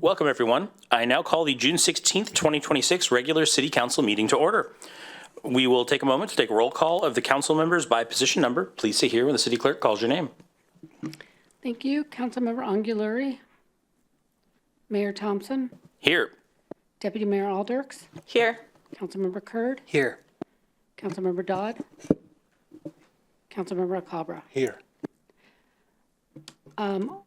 Welcome, everyone. I now call the June 16th, 2026 regular City Council meeting to order. We will take a moment to take a roll call of the council members by position number. Please say here when the city clerk calls your name. Thank you. Councilmember Onguluri. Mayor Thompson. Here. Deputy Mayor Alderks. Here. Councilmember Curd. Here. Councilmember Dodd. Councilmember Acabra. Here.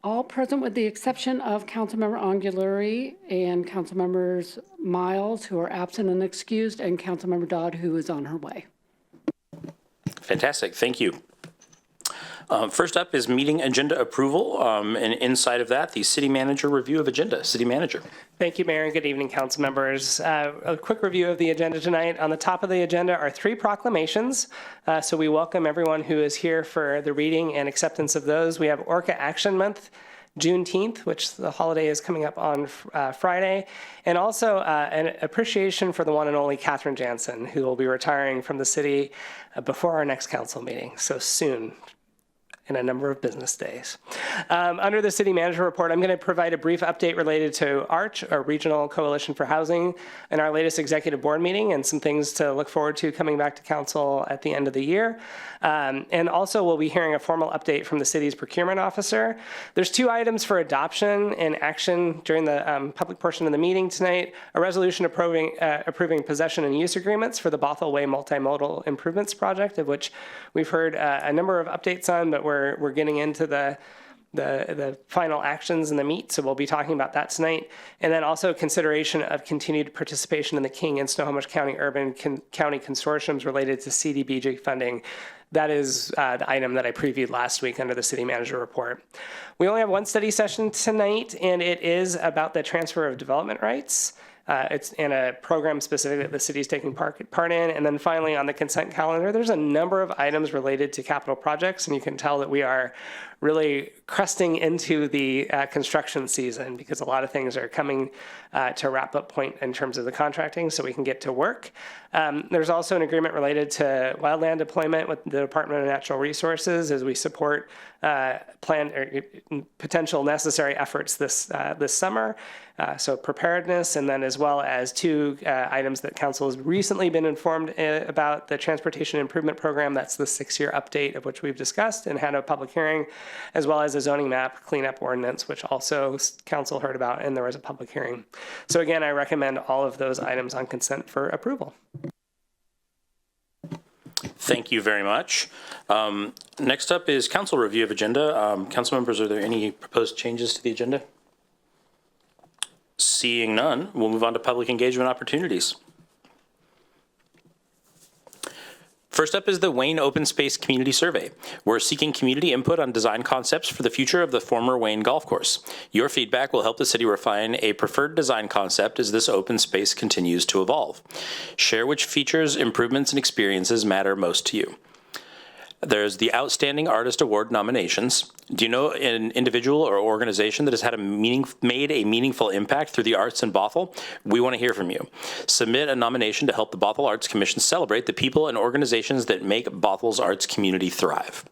All present with the exception of Councilmember Onguluri and Councilmembers Miles, who are absent and excused, and Councilmember Dodd, who is on her way. Fantastic. Thank you. First up is meeting agenda approval, and inside of that, the city manager review of agenda. City manager. Thank you, Mayor, and good evening, council members. A quick review of the agenda tonight. On the top of the agenda are 3 proclamations. So we welcome everyone who is here for the reading and acceptance of those. We have Orca Action Month, Juneteenth, which the holiday is coming up on Friday, and also an appreciation for the one and only Catherine Jansen, who will be retiring from the city before our next council meeting, so soon. In a number of business days. Under the city manager report, I'm going to provide a brief update related to ARCH, our Regional Coalition for Housing, and our latest executive board meeting, and some things to look forward to coming back to council at the end of the year. And also we'll be hearing a formal update from the city's procurement officer. There's 2 items for adoption and action during the public portion of the meeting tonight: a resolution approving possession and use agreements for the Bothell Way Multimodal Improvements Project, of which we've heard a number of updates on, but we're getting into the final actions in the meat, so we'll be talking about that tonight. And then also consideration of continued participation in the King and Snohomish County Urban County Consortiums related to CDBG funding. That is the item that I previewed last week under the city manager report. We only have 1 study session tonight, and it is about the transfer of development rights. It's in a program specific that the city is taking part in. And then finally, on the consent calendar, there's a number of items related to capital projects, and you can tell that we are really cresting into the construction season because a lot of things are coming to a wrap-up point in terms of the contracting, so we can get to work. There's also an agreement related to wildland deployment with the Department of Natural Resources as we support planned or potential necessary efforts this summer. So preparedness, and then as well as 2 items that council has recently been informed about: the Transportation Improvement Program, that's the 6-year update of which we've discussed and had a public hearing, as well as a zoning map cleanup ordinance, which also council heard about and there was a public hearing. So again, I recommend all of those items on consent for approval. Thank you very much. Next up is council review of agenda. Council members, are there any proposed changes to the agenda? Seeing none, we'll move on to public engagement opportunities. First up is the Wayne Open Space Community Survey. We're seeking community input on design concepts for the future of the former Wayne Golf Course. Your feedback will help the city refine a preferred design concept as this open space continues to evolve. Share which features, improvements, and experiences matter most to you. There's the Outstanding Artist Award nominations. Do you know an individual or organization that has had made a meaningful impact through the arts in Bothell? We want to hear from you. Submit a nomination to help the Bothell Arts Commission celebrate the people and organizations that make Bothell's arts community thrive.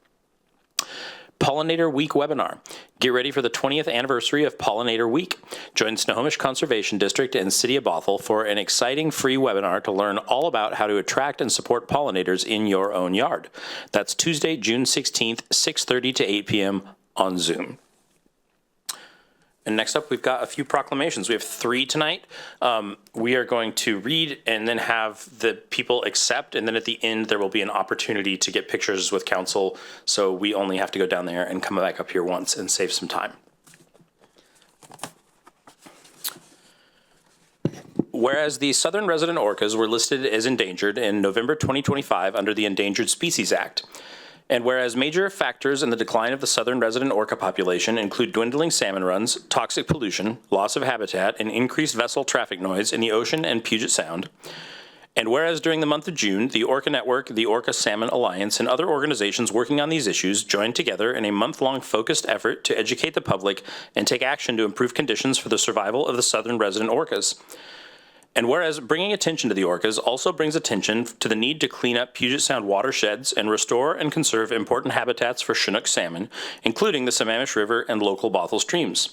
Pollinator Week webinar. Get ready for the 20th anniversary of Pollinator Week. Join Snohomish Conservation District and City of Bothell for an exciting free webinar to learn all about how to attract and support pollinators in your own yard. That's Tuesday, June 16th, 6:30 to 8 p.m. on Zoom. And next up, we've got a few proclamations. We have 3 tonight. We are going to read and then have the people accept, and then at the end, there will be an opportunity to get pictures with council, so we only have to go down there and come back up here once and save some time. Whereas the southern resident orcas were listed as endangered in November 2025 under the Endangered Species Act, and whereas major factors in the decline of the southern resident orca population include dwindling salmon runs, toxic pollution, loss of habitat, and increased vessel traffic noise in the ocean and Puget Sound, and whereas during the month of June, the Orca Network, the Orca Salmon Alliance, and other organizations working on these issues joined together in a month-long focused effort to educate the public and take action to improve conditions for the survival of the southern resident orcas. And whereas bringing attention to the orcas also brings attention to the need to clean up Puget Sound watersheds and restore and conserve important habitats for Chinook salmon, including the Sammamish River and local Bothell streams.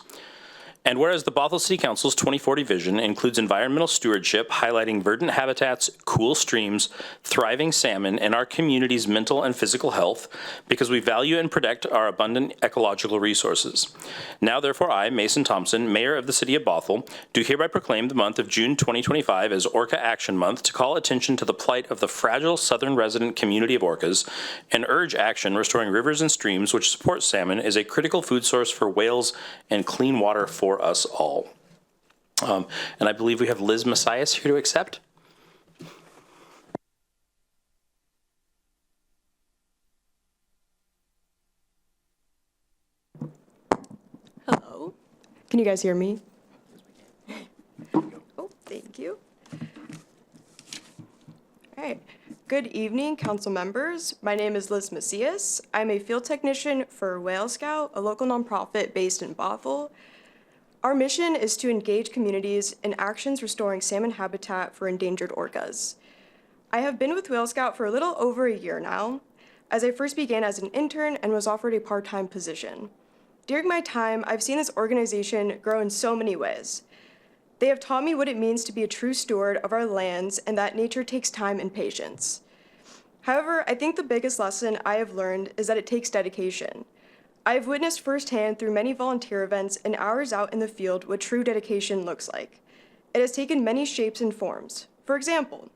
And whereas the Bothell City Council's 2040 vision includes environmental stewardship, highlighting verdant habitats, cool streams, thriving salmon, and our community's mental and physical health, because we value and protect our abundant ecological resources. Now, therefore, I, Mason Thompson, Mayor of the City of Bothell, do hereby proclaim the month of June 2025 as Orca Action Month to call attention to the plight of the fragile southern resident community of orcas and urge action restoring rivers and streams which support salmon is a critical food source for whales and clean water for us all. And I believe we have Liz Messias here to accept. Hello. Can you guys hear me? Oh, thank you. All right. Good evening, council members. My name is Liz Macias. I'm a field technician for Whale Scout, a local nonprofit based in Bothell. Our mission is to engage communities in actions restoring salmon habitat for endangered orcas. I have been with Whale Scout for a little over a year now, as I first began as an intern and was offered a part-time position. During my time, I've seen this organization grow in so many ways. They have taught me what it means to be a true steward of our lands and that nature takes time and patience. However, I think the biggest lesson I have learned is that it takes dedication. I have witnessed firsthand through many volunteer events and hours out in the field what true dedication looks like. It has taken many shapes and forms. For example,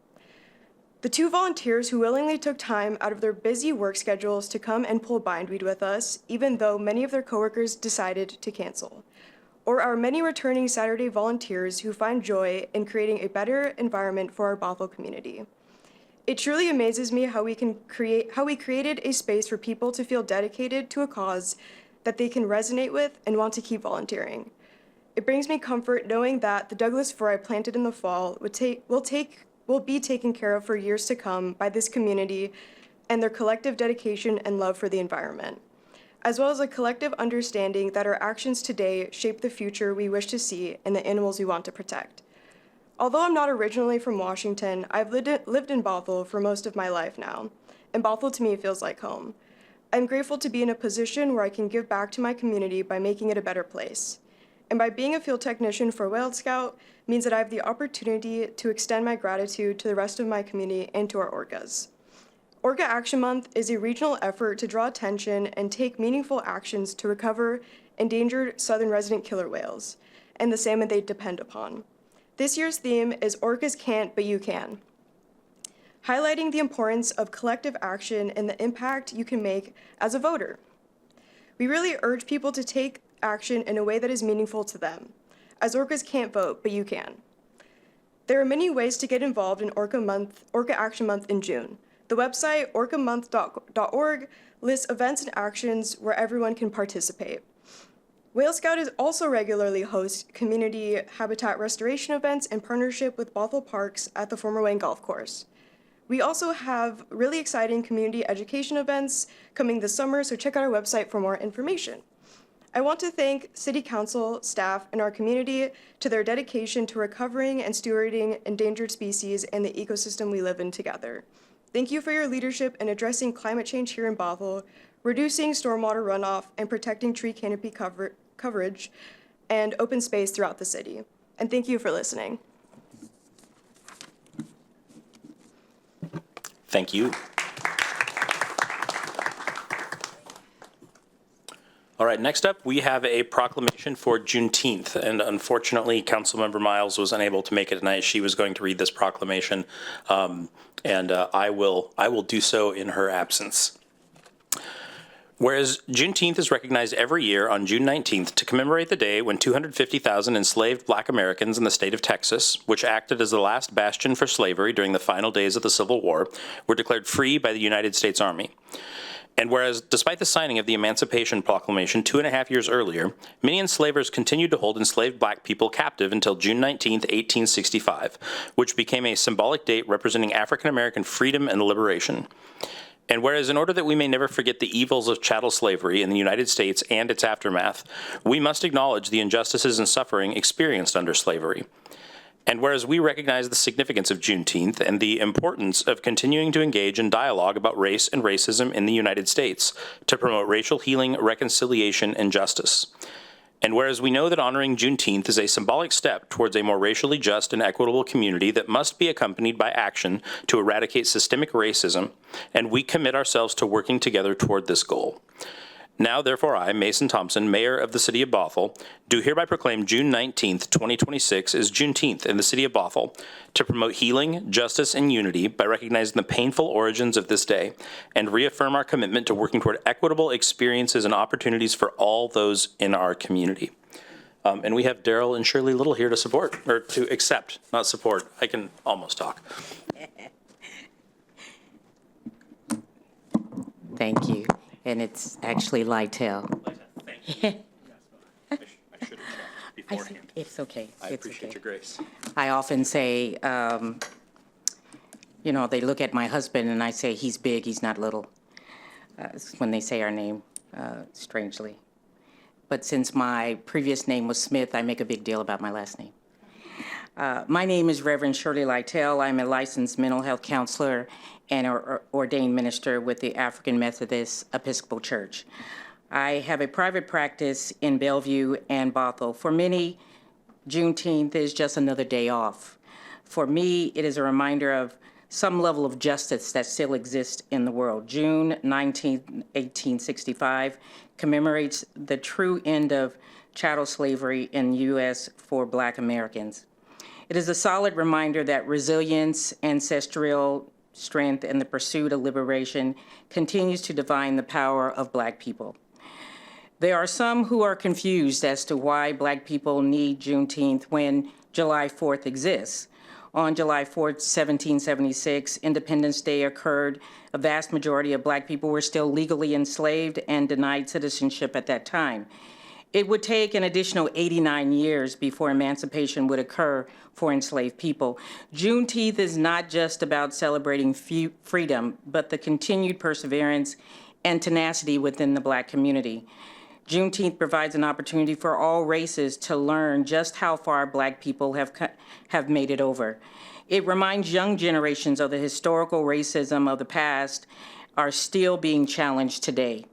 the 2 volunteers who willingly took time out of their busy work schedules to come and pull bindweed with us, even though many of their coworkers decided to cancel. Or our many returning Saturday volunteers who find joy in creating a better environment for our Bothell community. It truly amazes me how we created a space for people to feel dedicated to a cause that they can resonate with and want to keep volunteering. It brings me comfort knowing that the Douglas fir I planted in the fall will be taken care of for years to come by this community and their collective dedication and love for the environment, as well as a collective understanding that our actions today shape the future we wish to see and the animals we want to protect. Although I'm not originally from Washington, I've lived in Bothell for most of my life now, and Bothell to me feels like home. I'm grateful to be in a position where I can give back to my community by making it a better place. And by being a field technician for Whale Scout means that I have the opportunity to extend my gratitude to the rest of my community and to our orcas. Orca Action Month is a regional effort to draw attention and take meaningful actions to recover endangered southern resident killer whales and the salmon they depend upon. This year's theme is Orcas Can't, But You Can, highlighting the importance of collective action and the impact you can make as a voter. We really urge people to take action in a way that is meaningful to them, as orcas can't vote, but you can. There are many ways to get involved in Orca Action Month in June. The website orcamonth.org lists events and actions where everyone can participate. Whale Scout is also regularly hosts community habitat restoration events in partnership with Bothell Parks at the former Wayne Golf Course. We also have really exciting community education events coming this summer, so check out our website for more information. I want to thank City Council, staff, and our community to their dedication to recovering and stewarding endangered species and the ecosystem we live in together. Thank you for your leadership in addressing climate change here in Bothell, reducing stormwater runoff, and protecting tree canopy coverage and open space throughout the city. And thank you for listening. Thank you. All right, next up, we have a proclamation for Juneteenth, and unfortunately, Councilmember Miles was unable to make it tonight. She was going to read this proclamation, and I will do so in her absence. Whereas Juneteenth is recognized every year on June 19th to commemorate the day when 250,000 enslaved Black Americans in the state of Texas, which acted as the last bastion for slavery during the final days of the Civil War, were declared free by the United States Army. And whereas, despite the signing of the Emancipation Proclamation 2.5 years earlier, many enslavers continued to hold enslaved Black people captive until June 19, 1865, which became a symbolic date representing African American freedom and liberation. And whereas, in order that we may never forget the evils of chattel slavery in the United States and its aftermath, we must acknowledge the injustices and suffering experienced under slavery. And whereas we recognize the significance of Juneteenth and the importance of continuing to engage in dialogue about race and racism in the United States to promote racial healing, reconciliation, and justice. And whereas we know that honoring Juneteenth is a symbolic step towards a more racially just and equitable community that must be accompanied by action to eradicate systemic racism, and we commit ourselves to working together toward this goal. Now, therefore, I, Mason Thompson, Mayor of the City of Bothell, do hereby proclaim June 19th, 2026 as Juneteenth in the City of Bothell to promote healing, justice, and unity by recognizing the painful origins of this day and reaffirm our commitment to working toward equitable experiences and opportunities for all those in our community. And we have Daryl and Shirley Little here to support, or to accept, not support. I can almost talk. Thank you. And it's actually Lytel. Thank you. I should have checked beforehand. It's okay. I It's appreciate okay. your grace. I often say, you know, they look at my husband and I say, he's big, he's not little, when they say our name, strangely. But since my previous name was Smith, I make a big deal about my last name. My name is Reverend Shirley Lytel. I'm a licensed mental health counselor and ordained minister with the African Methodist Episcopal Church. I have a private practice in Bellevue and Bothell. For many, Juneteenth is just another day off. For me, it is a reminder of some level of justice that still exists in the world. June 19, 1865 commemorates the true end of chattel slavery in the U.S. for Black Americans. It is a solid reminder that resilience, ancestral strength, and the pursuit of liberation continues to define the power of Black people. There are some who are confused as to why Black people need Juneteenth when July 4th exists. On July 4th, 1776, Independence Day occurred. A vast majority of Black people were still legally enslaved and denied citizenship at that time. It would take an additional 89 years before emancipation would occur for enslaved people. Juneteenth is not just about celebrating freedom, but the continued perseverance and tenacity within the Black community. Juneteenth provides an opportunity for all races to learn just how far Black people have made it over. It reminds young generations of the historical racism of the past are still being challenged today.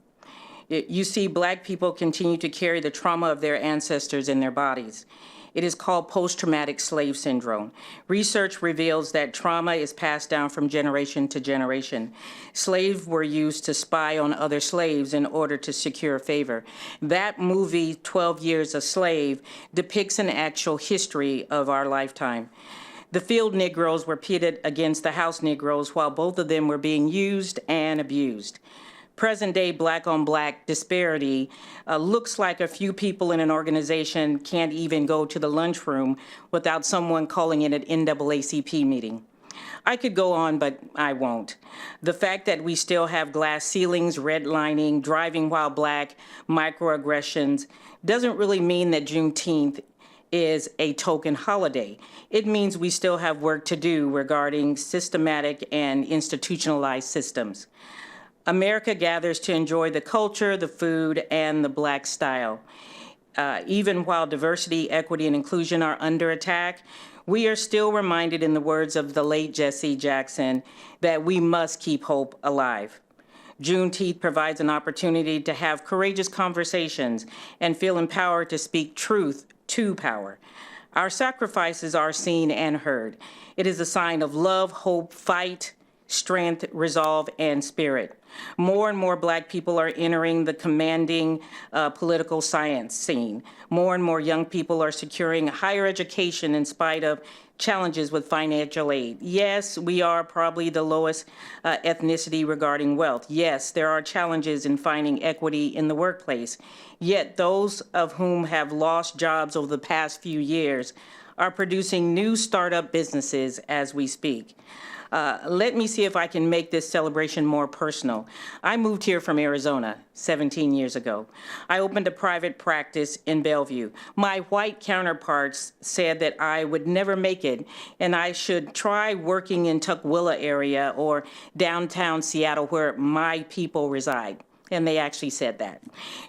You see Black people continue to carry the trauma of their ancestors in their bodies. It is called post-traumatic slave syndrome. Research reveals that trauma is passed down from generation to generation. Slaves were used to spy on other slaves in order to secure favor. That movie, 12 Years a Slave, depicts an actual history of our lifetime. The field Negroes were pitted against the house Negroes while both of them were being used and abused. Present-day Black-on-Black disparity looks like a few people in an organization can't even go to the lunchroom without someone calling it an NAACP meeting. I could go on, but I won't. The fact that we still have glass ceilings, redlining, driving while Black, microaggressions, doesn't really mean that Juneteenth is a token holiday. It means we still have work to do regarding systematic and institutionalized systems. America gathers to enjoy the culture, the food, and the Black style. Even while diversity, equity, and inclusion are under attack, we are still reminded, in the words of the late Jesse Jackson, that we must keep hope alive. Juneteenth provides an opportunity to have courageous conversations and feel empowered to speak truth to power. Our sacrifices are seen and heard. It is a sign of love, hope, fight, strength, resolve, and spirit. More and more Black people are entering the commanding political science scene. More and more young people are securing higher education in spite of challenges with financial aid. Yes, we are probably the lowest ethnicity regarding wealth. Yes, there are challenges in finding equity in the workplace. Yet those of whom have lost jobs over the past few years are producing new startup businesses as we speak. Let me see if I can make this celebration more personal. I moved here from Arizona 17 years ago. I opened a private practice in Bellevue. My white counterparts said that I would never make it and I should try working in Tukwila area or downtown Seattle where my people reside. And they actually said that.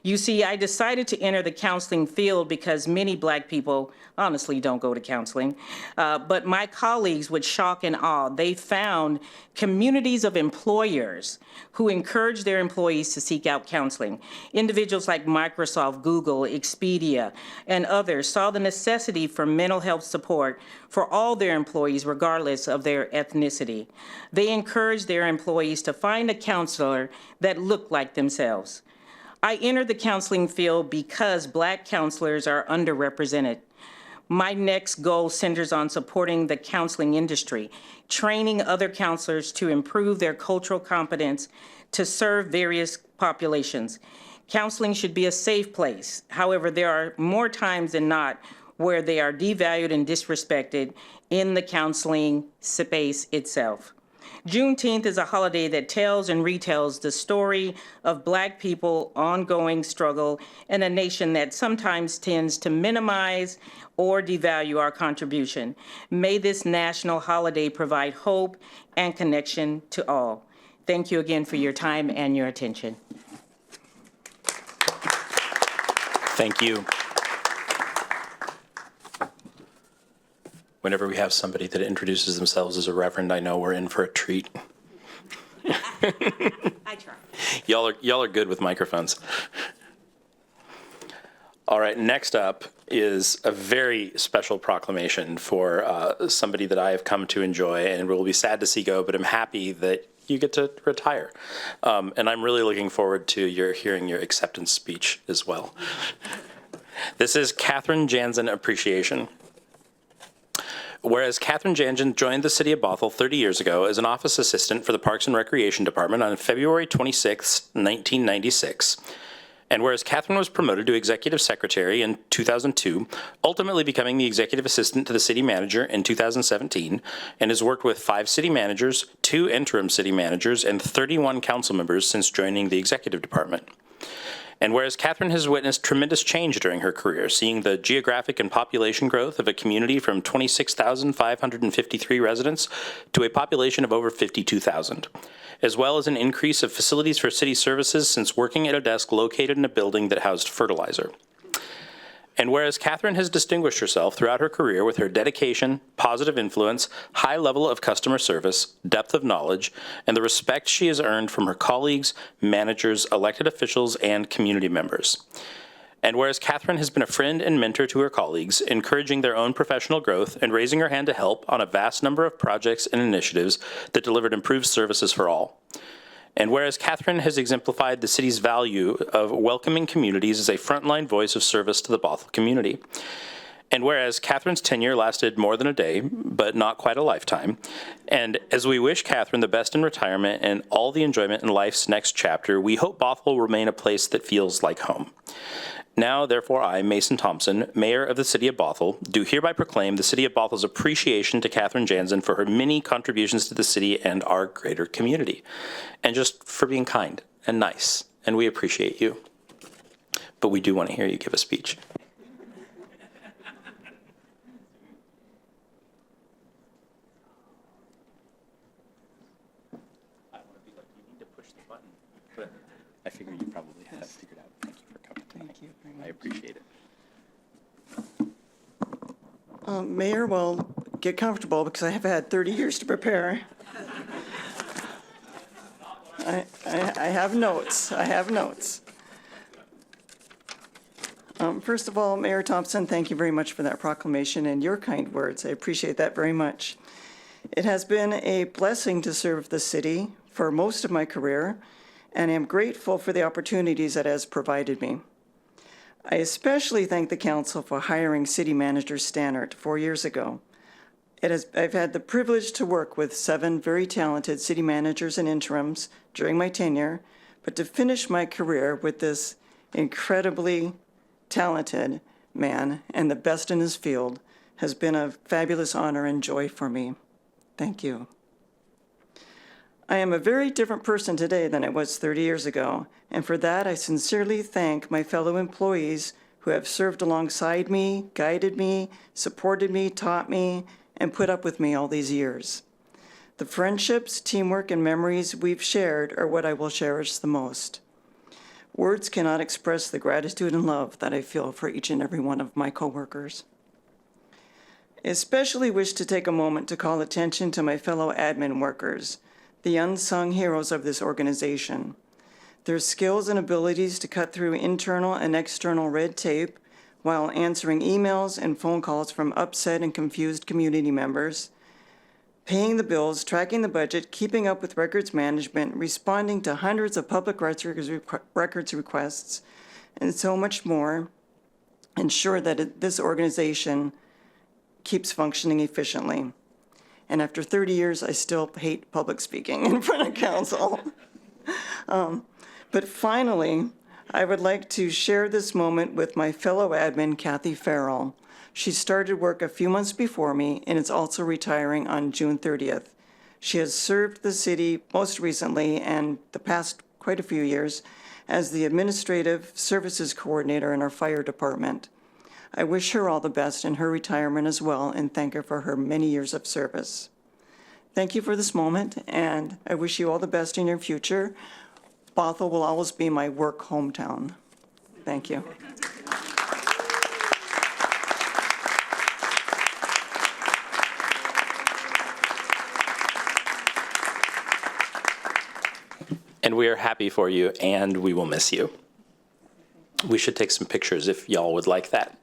You see, I decided to enter the counseling field because many Black people honestly don't go to counseling. But my colleagues, with shock and awe, they found communities of employers who encourage their employees to seek out counseling. Individuals like Microsoft, Google, Expedia, and others saw the necessity for mental health support for all their employees, regardless of their ethnicity. They encouraged their employees to find a counselor that looked like themselves. I entered the counseling field because Black counselors are underrepresented. My next goal centers on supporting the counseling industry, training other counselors to improve their cultural competence to serve various populations. Counseling should be a safe place. However, there are more times than not where they are devalued and disrespected in the counseling space itself. Juneteenth is a holiday that tells and retells the story of Black people's ongoing struggle in a nation that sometimes tends to minimize or devalue our contribution. May this national holiday provide hope and connection to all. Thank you again for your time and your attention. Thank you. Whenever we have somebody that introduces themselves as a reverend, I know we're in for a treat. I try. Y'all are good with microphones. All right, next up is a very special proclamation for somebody that I have come to enjoy and will be sad to see go, but I'm happy that you get to retire. And I'm really looking forward to hearing your acceptance speech as well. This is Catherine Jansen Appreciation. Whereas Catherine Jansen joined the City of Bothell 30 years ago as an office assistant for the Parks and Recreation Department on February 26, 1996, and whereas Catherine was promoted to Executive Secretary in 2002, ultimately becoming the Executive Assistant to the City Manager in 2017, and has worked with 5 city managers, 2 interim city managers, and 31 council members since joining the Executive Department. And whereas Catherine has witnessed tremendous change during her career, seeing the geographic and population growth of a community from 26,553 residents to a population of over 52,000, as well as an increase of facilities for city services since working at a desk located in a building that housed fertilizer. And whereas Catherine has distinguished herself throughout her career with her dedication, positive influence, high level of customer service, depth of knowledge, and the respect she has earned from her colleagues, managers, elected officials, and community members. And whereas Catherine has been a friend and mentor to her colleagues, encouraging their own professional growth and raising her hand to help on a vast number of projects and initiatives that delivered improved services for all. And whereas Catherine has exemplified the city's value of welcoming communities as a frontline voice of service to the Bothell community. And whereas Catherine's tenure lasted more than a day, but not quite a lifetime, and as we wish Catherine the best in retirement and all the enjoyment in life's next chapter, we hope Bothell will remain a place that feels like home. Now, therefore, I, Mason Thompson, Mayor of the City of Bothell, do hereby proclaim the City of Bothell's appreciation to Catherine Jansen for her many contributions to the city and our greater community, and just for being kind and nice, and we appreciate you. But we do want to hear you give a speech. I want to be like, you need to push the button, but I figure you probably have that figured out. Thank you for coming tonight. Thank you very much. I appreciate it. Mayor, well, get comfortable because I have had 30 years to prepare. I have notes. I have notes. First of all, Mayor Thompson, thank you very much for that proclamation and your kind words. I appreciate that very much. It has been a blessing to serve the city for most of my career, and I am grateful for the opportunities it has provided me. I especially thank the council for hiring City Manager Stannard 4 years ago. I've had the privilege to work with 7 very talented city managers and interims during my tenure, but to finish my career with this incredibly talented man and the best in his field has been a fabulous honor and joy for me. Thank you. I am a very different person today than I was 30 years ago, and for that I sincerely thank my fellow employees who have served alongside me, guided me, supported me, taught me, and put up with me all these years. The friendships, teamwork, and memories we've shared are what I will cherish the most. Words cannot express the gratitude and love that I feel for each and every one of my coworkers. I especially wish to take a moment to call attention to my fellow admin workers, the unsung heroes of this organization. Their skills and abilities to cut through internal and external red tape while answering emails and phone calls from upset and confused community members, paying the bills, tracking the budget, keeping up with records management, responding to hundreds of public records requests, and so much more, ensure that this organization keeps functioning efficiently. And after 30 years, I still hate public speaking in front of council. But finally, I would like to share this moment with my fellow admin, Kathy Farrell. She started work a few months before me and is also retiring on June 30th. She has served the city most recently and the past quite a few years as the Administrative Services Coordinator in our fire department. I wish her all the best in her retirement as well and thank her for her many years of service. Thank you for this moment, and I wish you all the best in your future. Bothell will always be my work hometown. Thank you. And we are happy for you, and we will miss you. We should take some pictures if y'all would like that.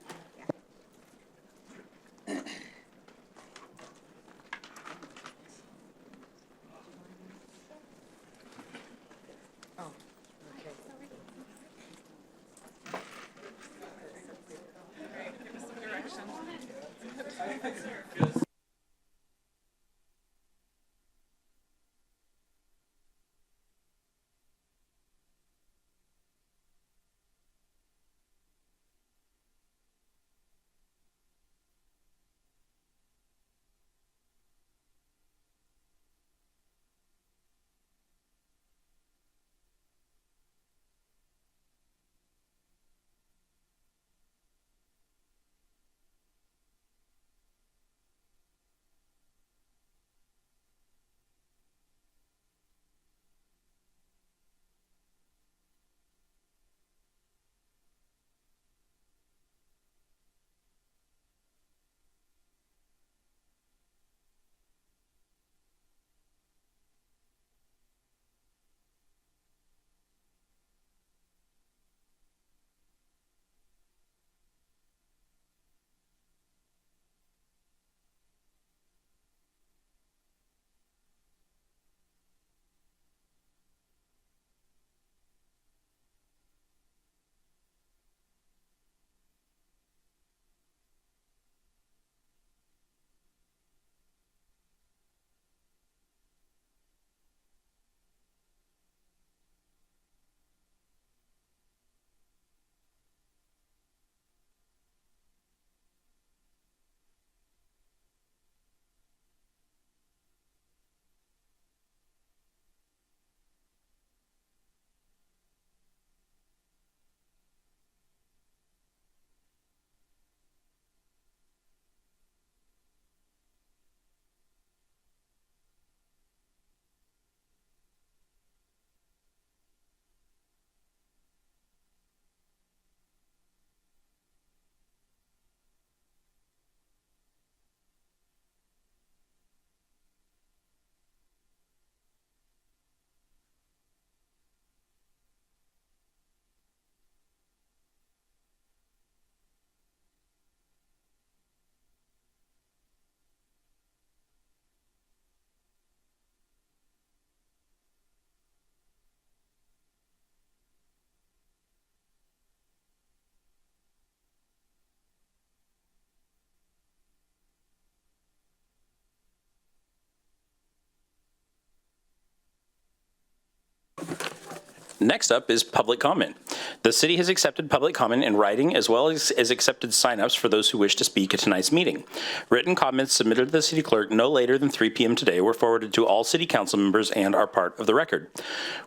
Next up is public comment. The city has accepted public comment in writing as well as accepted signups for those who wish to speak at tonight's meeting. Written comments submitted to the city clerk no later than 3 p.m. today were forwarded to all city council members and are part of the record.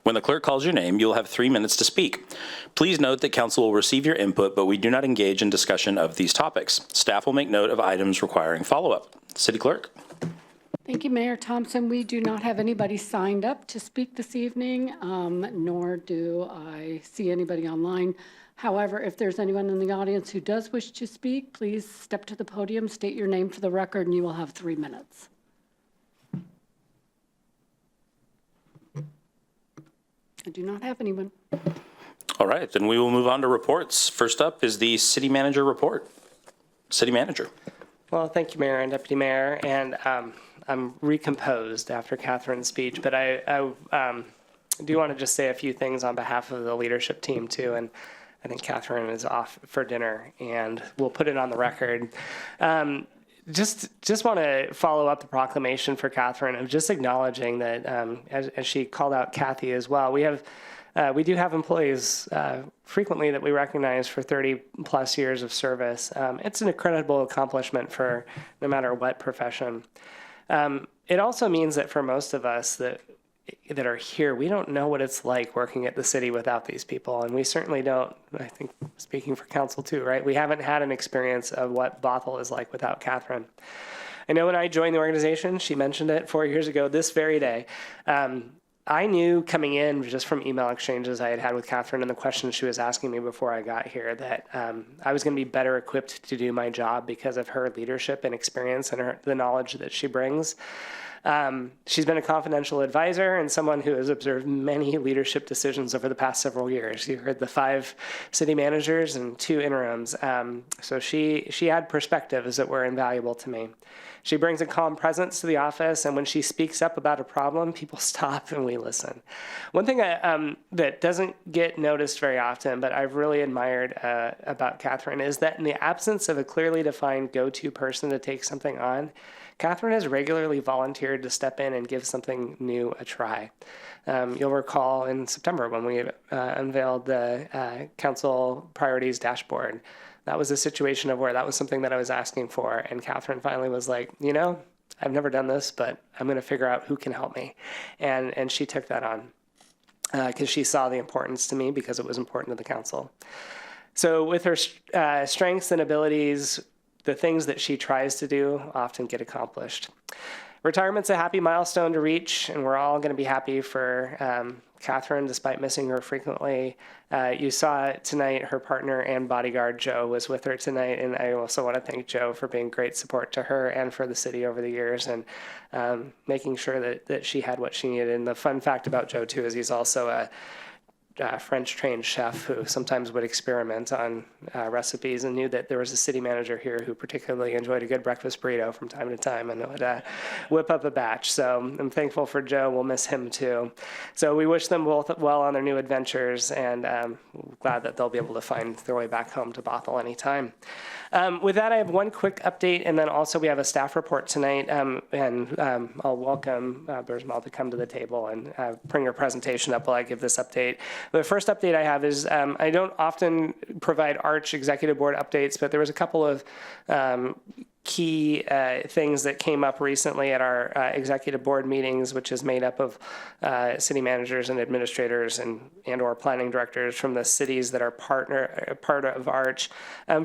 When the clerk calls your name, you'll have 3 minutes to speak. Please note that council will receive your input, but we do not engage in discussion of these topics. Staff will make note of items requiring follow-up. City clerk. Thank you, Mayor Thompson. We do not have anybody signed up to speak this evening, nor do I see anybody online. However, if there's anyone in the audience who does wish to speak, please step to the podium, state your name for the record, and you will have 3 minutes. I do not have anyone. All right, then we will move on to reports. First up is the city manager report. City manager. Well, thank you, Mayor and Deputy Mayor. And I'm recomposed after Catherine's speech, but I do want to just say a few things on behalf of the leadership team too. And I think Catherine is off for dinner, and we'll put it on the record. Just want to follow up the proclamation for Catherine of just acknowledging that, as she called out Kathy as well, we do have employees frequently that we recognize for 30 plus years of service. It's an incredible accomplishment for no matter what profession. It also means that for most of us that are here, we don't know what it's like working at the city without these people. And we certainly don't, I think, speaking for council too, right? We haven't had an experience of what Bothell is like without Catherine. I know when I joined the organization, she mentioned it 4 years ago, this very day. I knew coming in just from email exchanges I had with Catherine and the questions she was asking me before I got here that I was going to be better equipped to do my job because of her leadership and experience and the knowledge that she brings. She's been a confidential advisor and someone who has observed many leadership decisions over the past several years. You heard the 5 city managers and 2 interims. So she had perspectives that were invaluable to me. She brings a calm presence to the office, and when she speaks up about a problem, people stop and we listen. One thing that doesn't get noticed very often, but I've really admired about Catherine, is that in the absence of a clearly defined go-to person to take something on, Catherine has regularly volunteered to step in and give something new a try. You'll recall in September when we unveiled the council priorities dashboard. That was a situation of where that was something that I was asking for, and Catherine finally was like, you know, I've never done this, but I'm going to figure out who can help me. And she took that on because she saw the importance to me because it was important to the council. So with her strengths and abilities, the things that she tries to do often get accomplished. Retirement's a happy milestone to reach, and we're all going to be happy for Catherine, despite missing her frequently. You saw it tonight, her partner and bodyguard, Joe, was with her tonight, and I also want to thank Joe for being great support to her and for the city over the years, and making sure that she had what she needed. And the fun fact about Joe, too, is he's also a French-trained chef who sometimes would experiment on recipes and knew that there was a city manager here who particularly enjoyed a good breakfast burrito from time to time and would whip up a batch. So I'm thankful for Joe. We'll miss him too. So we wish them both well on their new adventures, and glad that they'll be able to find their way back home to Bothell anytime. With that, I have one quick update, and then also we have a staff report tonight, and I'll welcome Burzmal to come to the table and bring her presentation up while I give this update. The first update I have is I don't often provide Arch Executive Board updates, but there was a couple of key things that came up recently at our executive board meetings, which is made up of city managers and administrators and or planning directors from the cities that are part of Arch.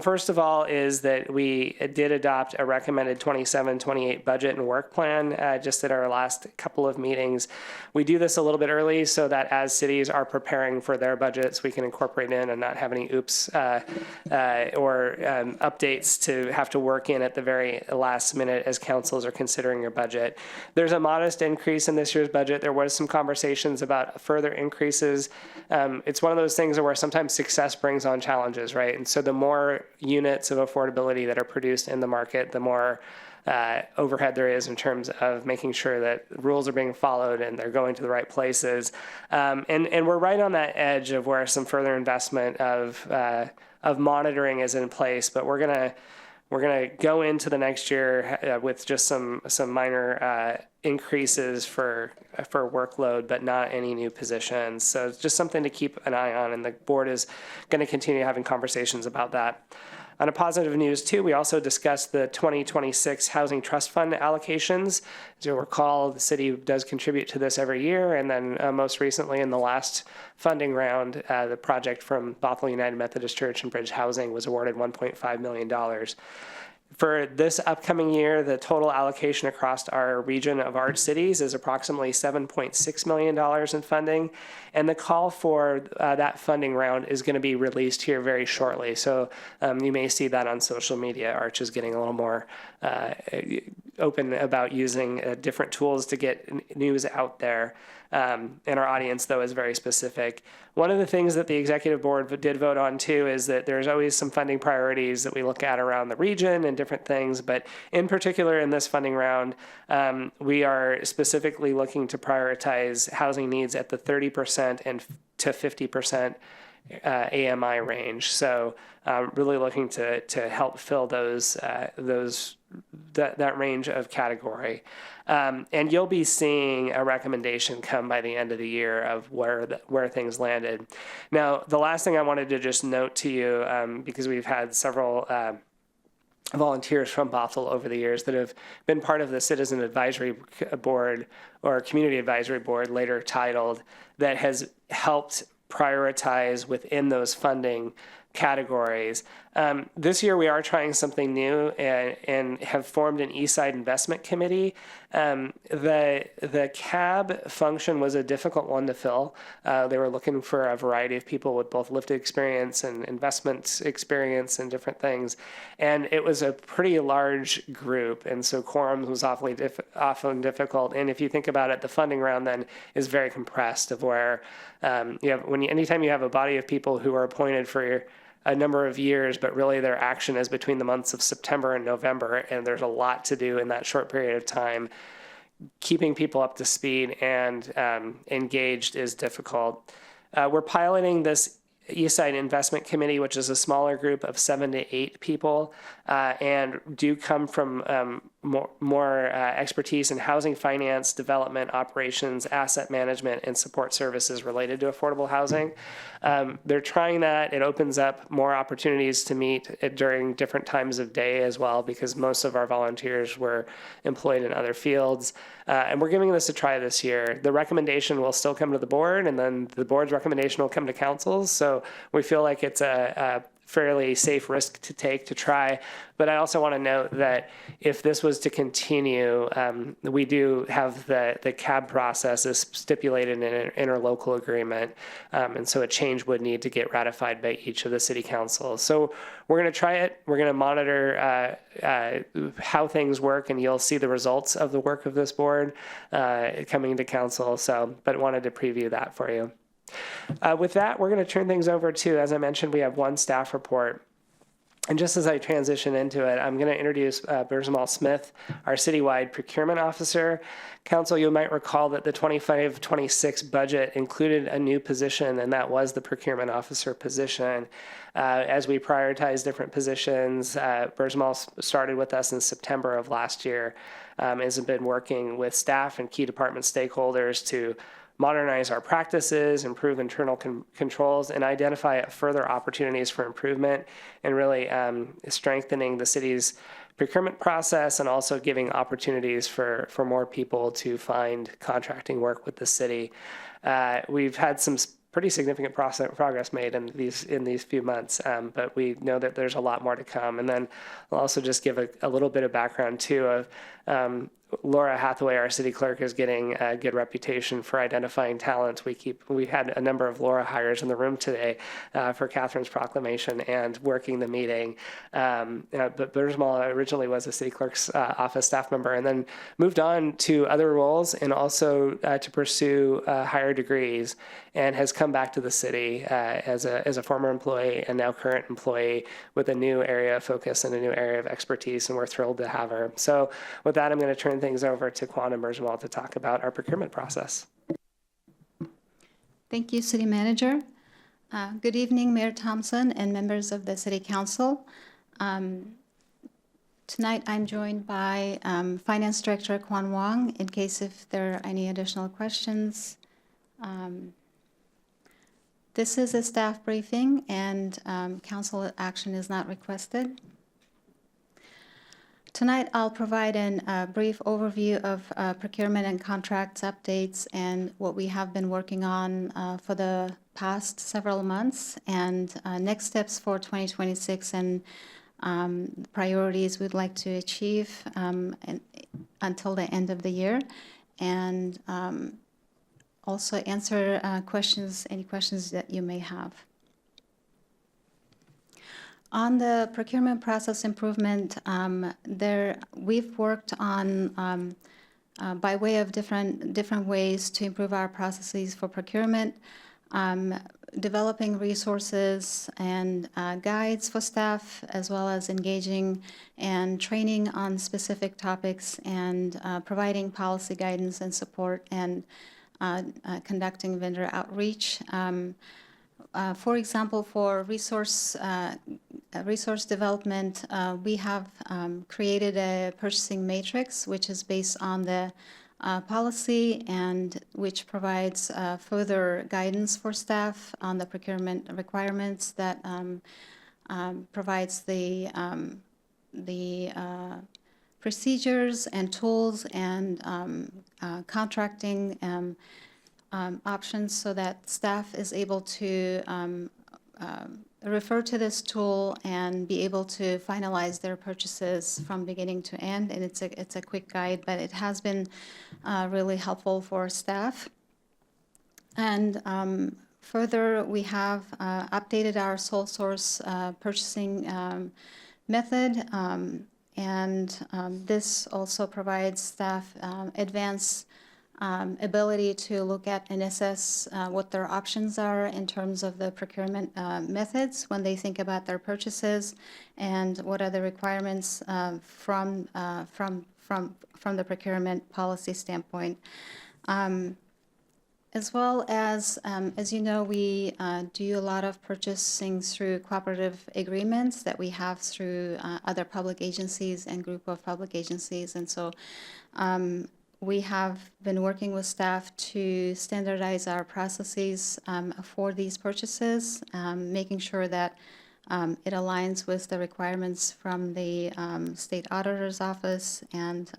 First of all is that we did adopt a recommended 27-28 budget and work plan just at our last couple of meetings. We do this a little bit early so that as cities are preparing for their budgets, we can incorporate in and not have any oops or updates to have to work in at the very last minute as councils are considering your budget. There's a modest increase in this year's budget. There was some conversations about further increases. It's one of those things where sometimes success brings on challenges, right? And so the more units of affordability that are produced in the market, the more overhead there is in terms of making sure that rules are being followed and they're going to the right places. And we're right on that edge of where some further investment of monitoring is in place, but we're gonna go into the next year with just some minor increases for workload, but not any new positions. So it's just something to keep an eye on, and the board is going to continue having conversations about that. On a positive news, too, we also discussed the 2026 Housing Trust Fund allocations. As you'll recall, the city does contribute to this every year, and then most recently in the last funding round, the project from Bothell United Methodist Church and Bridge Housing was awarded $1.5 million. For this upcoming year, the total allocation across our region of ARD cities is approximately $7.6 million in funding, and the call for that funding round is going to be released here very shortly. So you may see that on social media. Arch is getting a little more open about using different tools to get news out there. And our audience, though, is very specific. One of the things that the executive board did vote on, too, is that there's always some funding priorities that we look at around the region and different things. But in particular, in this funding round, we are specifically looking to prioritize housing needs at the 30% and to 50% AMI range. So really looking to help fill that range of category. And you'll be seeing a recommendation come by the end of the year of where things landed. Now, the last thing I wanted to just note to you, because we've had several volunteers from Bothell over the years that have been part of the Citizen Advisory Board or Community Advisory Board, later titled, that has helped prioritize within those funding categories. This year we are trying something new and have formed an Eastside Investment Committee. The CAB function was a difficult one to fill. They were looking for a variety of people with both lived experience and investment experience and different things. And it was a pretty large group, and so quorum was often difficult. And if you think about it, the funding round then is very compressed, of where anytime you have a body of people who are appointed for a number of years, but really their action is between the months of September and November, and there's a lot to do in that short period of time. Keeping people up to speed and engaged is difficult. We're piloting this Eastside Investment Committee, which is a smaller group of 7 to 8 people, and do come from more expertise in housing finance, development, operations, asset management, and support services related to affordable housing. They're trying that. It opens up more opportunities to meet during different times of day as well, because most of our volunteers were employed in other fields. And we're giving this a try this year. The recommendation will still come to the board, and then the board's recommendation will come to councils. So we feel like it's a fairly safe risk to take to try. But I also want to note that if this was to continue, we do have the CAB process is stipulated in an interlocal agreement. And so a change would need to get ratified by each of the city councils. So we're going to try it. We're going to monitor how things work, and you'll see the results of the work of this board coming to council. But wanted to preview that for you. With that, we're going to turn things over to, as I mentioned, we have one staff report. And just as I transition into it, I'm going to introduce Berzamal Smith, our citywide procurement officer. Council, you might recall that the 25-26 budget included a new position, and that was the procurement officer position. As we prioritize different positions, Berzamal started with us in September of last year, has been working with staff and key department stakeholders to modernize our practices, improve internal controls, and identify further opportunities for improvement, and really strengthening the city's procurement process, and also giving opportunities for more people to find contracting work with the city. We've had some pretty significant progress made in these few months, but we know that there's a lot more to come. And then I'll also just give a little bit of background too of Laura Hathaway, our city clerk, is getting a good reputation for identifying talent. We had a number of Laura hires in the room today for Catherine's proclamation and working the meeting. But Berzamal originally was a city clerk's office staff member, and then moved on to other roles, and also to pursue higher degrees, and has come back to the city as a former employee and now current employee with a new area of focus and a new area of expertise, and we're thrilled to have her. So with that, I'm going to turn things over to Quan and Berzamal to talk about our procurement process. Thank you, City Manager. Good evening, Mayor Thompson and members of the City Council. Tonight, I'm joined by Finance Director Quan Wong, in case if there are any additional questions. This is a staff briefing, and council action is not requested. Tonight, I'll provide a brief overview of procurement and contracts updates and what we have been working on for the past several months, and next steps for 2026, and priorities we'd like to achieve until the end of the year, and also answer any questions that you may have. On the procurement process improvement, we've worked on by way of different ways to improve our processes for procurement, developing resources and guides for staff, as well as engaging and training on specific topics, and providing policy guidance and support, and conducting vendor outreach. For example, for resource development, we have created a purchasing matrix, which is based on the policy, and which provides further guidance for staff on the procurement requirements, that provides the procedures and tools and contracting options, so that staff is able to refer to this tool and be able to finalize their purchases from beginning to end. And it's a quick guide, but it has been really helpful for staff. And further, we have updated our sole source purchasing method, and this also provides staff advanced ability to look at and assess what their options are in terms of the procurement methods when they think about their purchases, and what are the requirements from the procurement policy standpoint. As well as you know, we do a lot of purchasing through cooperative agreements that we have through other public agencies and group of public agencies, and so we have been working with staff to standardize our processes for these purchases, making sure that it aligns with the requirements from the state auditor's office, and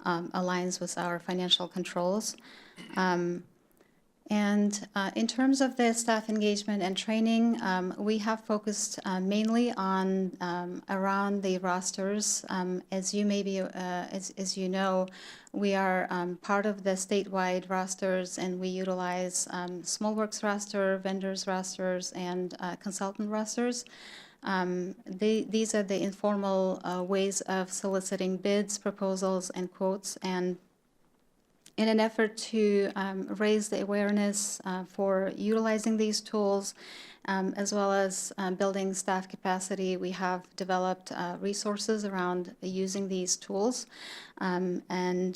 aligns with our financial controls. And in terms of the staff engagement and training, we have focused mainly on around the rosters. As you know, we are part of the statewide rosters, and we utilize small works roster, vendors rosters, and consultant rosters. These are the informal ways of soliciting bids, proposals, and quotes, and in an effort to raise the awareness for utilizing these tools, as well as building staff capacity, we have developed resources around using these tools, and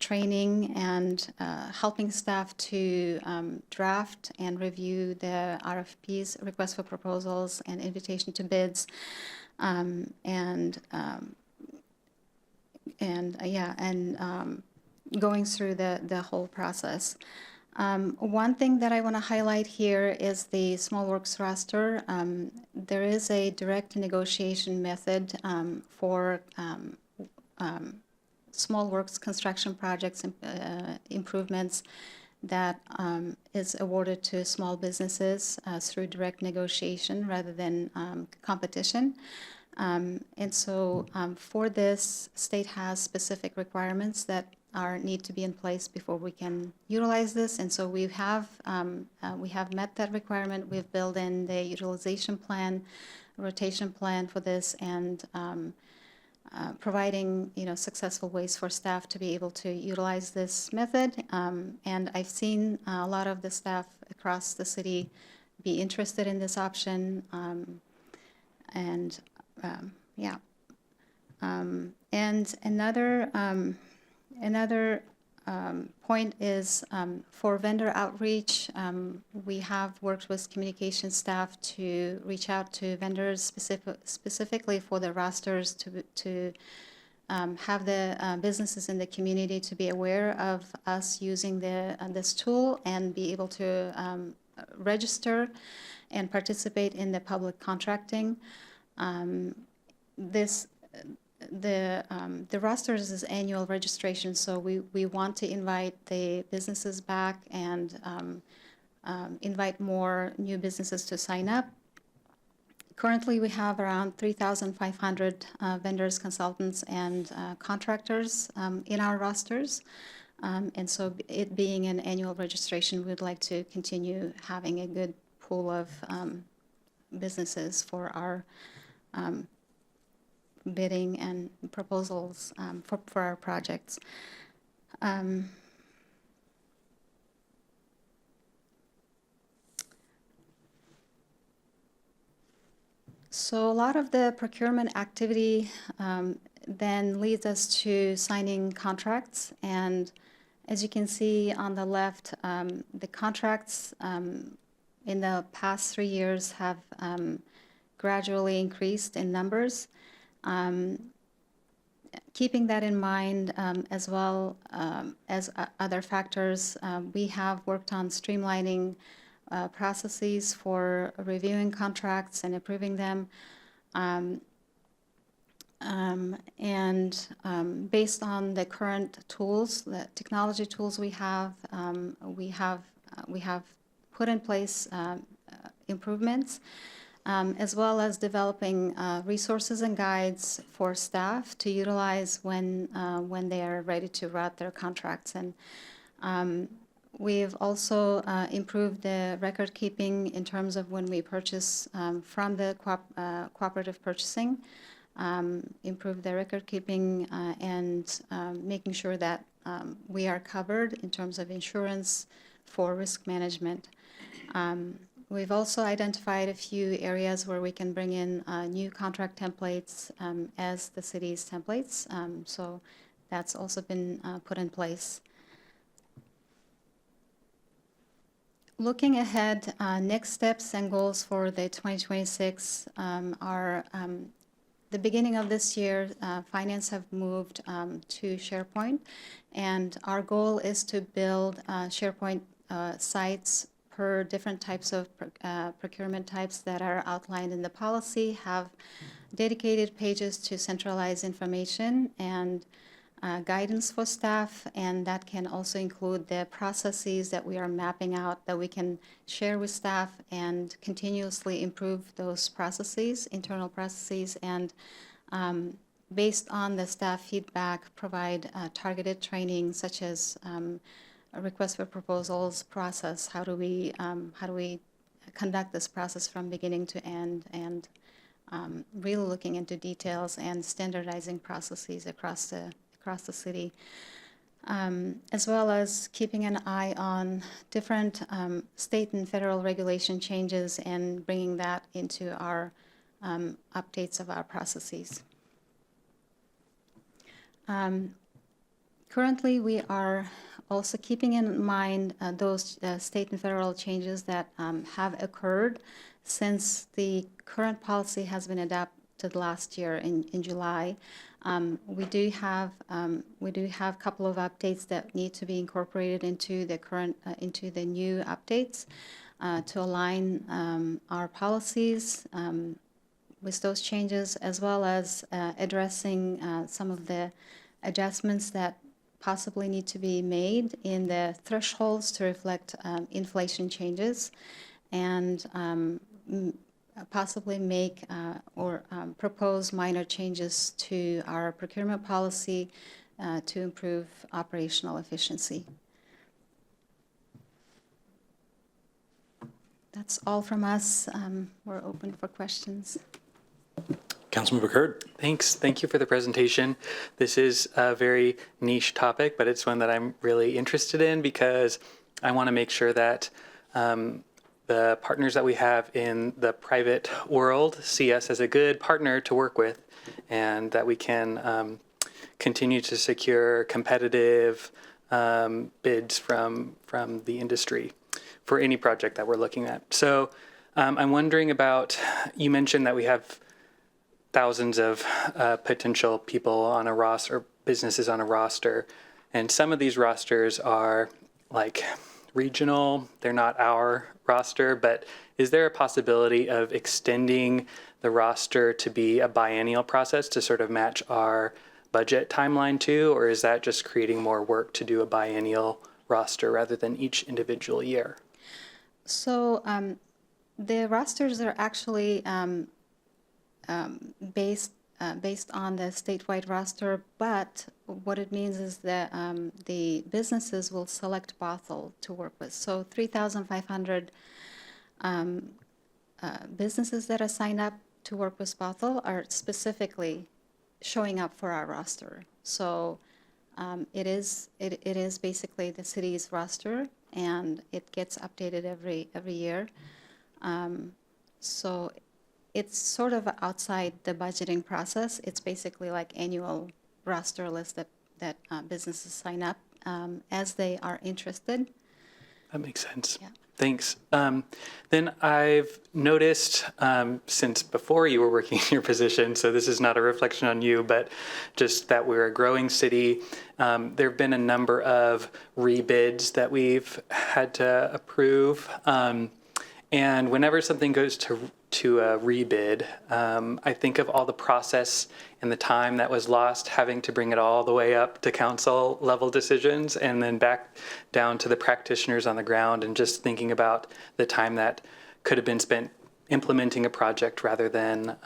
training and helping staff to draft and review the RFPs, request for proposals, and invitation to bids, going through the whole process. One thing that I want to highlight here is the small works roster. There is a direct negotiation method for small works construction projects improvements that is awarded to small businesses through direct negotiation rather than competition. And so for this, state has specific requirements that need to be in place before we can utilize this, and so we have met that requirement. We've built in the utilization plan, rotation plan for this, and providing successful ways for staff to be able to utilize this method. And I've seen a lot of the staff across the city be interested in this option, and another point is for vendor outreach. We have worked with communication staff to reach out to vendors specifically for the rosters to have the businesses in the community to be aware of us using this tool and be able to register and participate in the public contracting. The rosters is annual registration, so we want to invite the businesses back and invite more new businesses to sign up. Currently, we have around 3,500 vendors, consultants, and contractors in our rosters. And so it being an annual registration, we'd like to continue having a good pool of businesses for our bidding and proposals for our projects. So a lot of the procurement activity then leads us to signing contracts. And as you can see on the left, the contracts in the past 3 years have gradually increased in numbers. Keeping that in mind, as well as other factors, we have worked on streamlining processes for reviewing contracts and approving them. Based on the current tools, the technology tools we have put in place improvements, as well as developing resources and guides for staff to utilize when they are ready to route their contracts. And we've also improved the record keeping in terms of when we purchase from the cooperative purchasing, improve the record keeping and making sure that we are covered in terms of insurance for risk management. We've also identified a few areas where we can bring in new contract templates as the city's templates. So that's also been put in place. Looking ahead, next steps and goals for the 2026 are the beginning of this year, finance have moved to SharePoint, and our goal is to build SharePoint sites per different types of procurement types that are outlined in the policy, have dedicated pages to centralize information and guidance for staff, and that can also include the processes that we are mapping out that we can share with staff and continuously improve those processes, internal processes, and based on the staff feedback, provide targeted training such as a request for proposals process. How do we conduct this process from beginning to end, and really looking into details and standardizing processes across the city, as well as keeping an eye on different state and federal regulation changes and bringing that into our updates of our processes. Currently, we are also keeping in mind those state and federal changes that have occurred since the current policy has been adopted last year in July. We do have a couple of updates that need to be incorporated into the new updates to align our policies with those changes, as well as addressing some of the adjustments that possibly need to be made in the thresholds to reflect inflation changes, and possibly make or propose minor changes to our procurement policy to improve operational efficiency. That's all from us. We're open for questions. Councilmember Curd. Thanks. Thank you for the presentation. This is a very niche topic, but it's one that I'm really interested in because I want to make sure that the partners that we have in the private world see us as a good partner to work with, and that we can continue to secure competitive bids from the industry for any project that we're looking at. So I'm wondering about, you mentioned that we have thousands of potential people on a roster, businesses on a roster, and some of these rosters are like regional, they're not our roster, but is there a possibility of extending the roster to be a biennial process to sort of match our budget timeline too, or is that just creating more work to do a biennial roster rather than each individual year? So the rosters are actually based on the statewide roster, but what it means is that the businesses will select Bothell to work with. So 3,500 businesses that are signed up to work with Bothell are specifically showing up for our roster. So it is basically the city's roster, and it gets updated every year. So it's sort of outside the budgeting process. It's basically like annual roster list that businesses sign up as they are interested. That makes sense. Yeah. Thanks. Then I've noticed since before you were working in your position, so this is not a reflection on you, but just that we're a growing city. There have been a number of rebids that we've had to approve. And whenever something goes to a rebid, I think of all the process and the time that was lost having to bring it all the way up to council level decisions and then back down to the practitioners on the ground, and just thinking about the time that could have been spent implementing a project rather than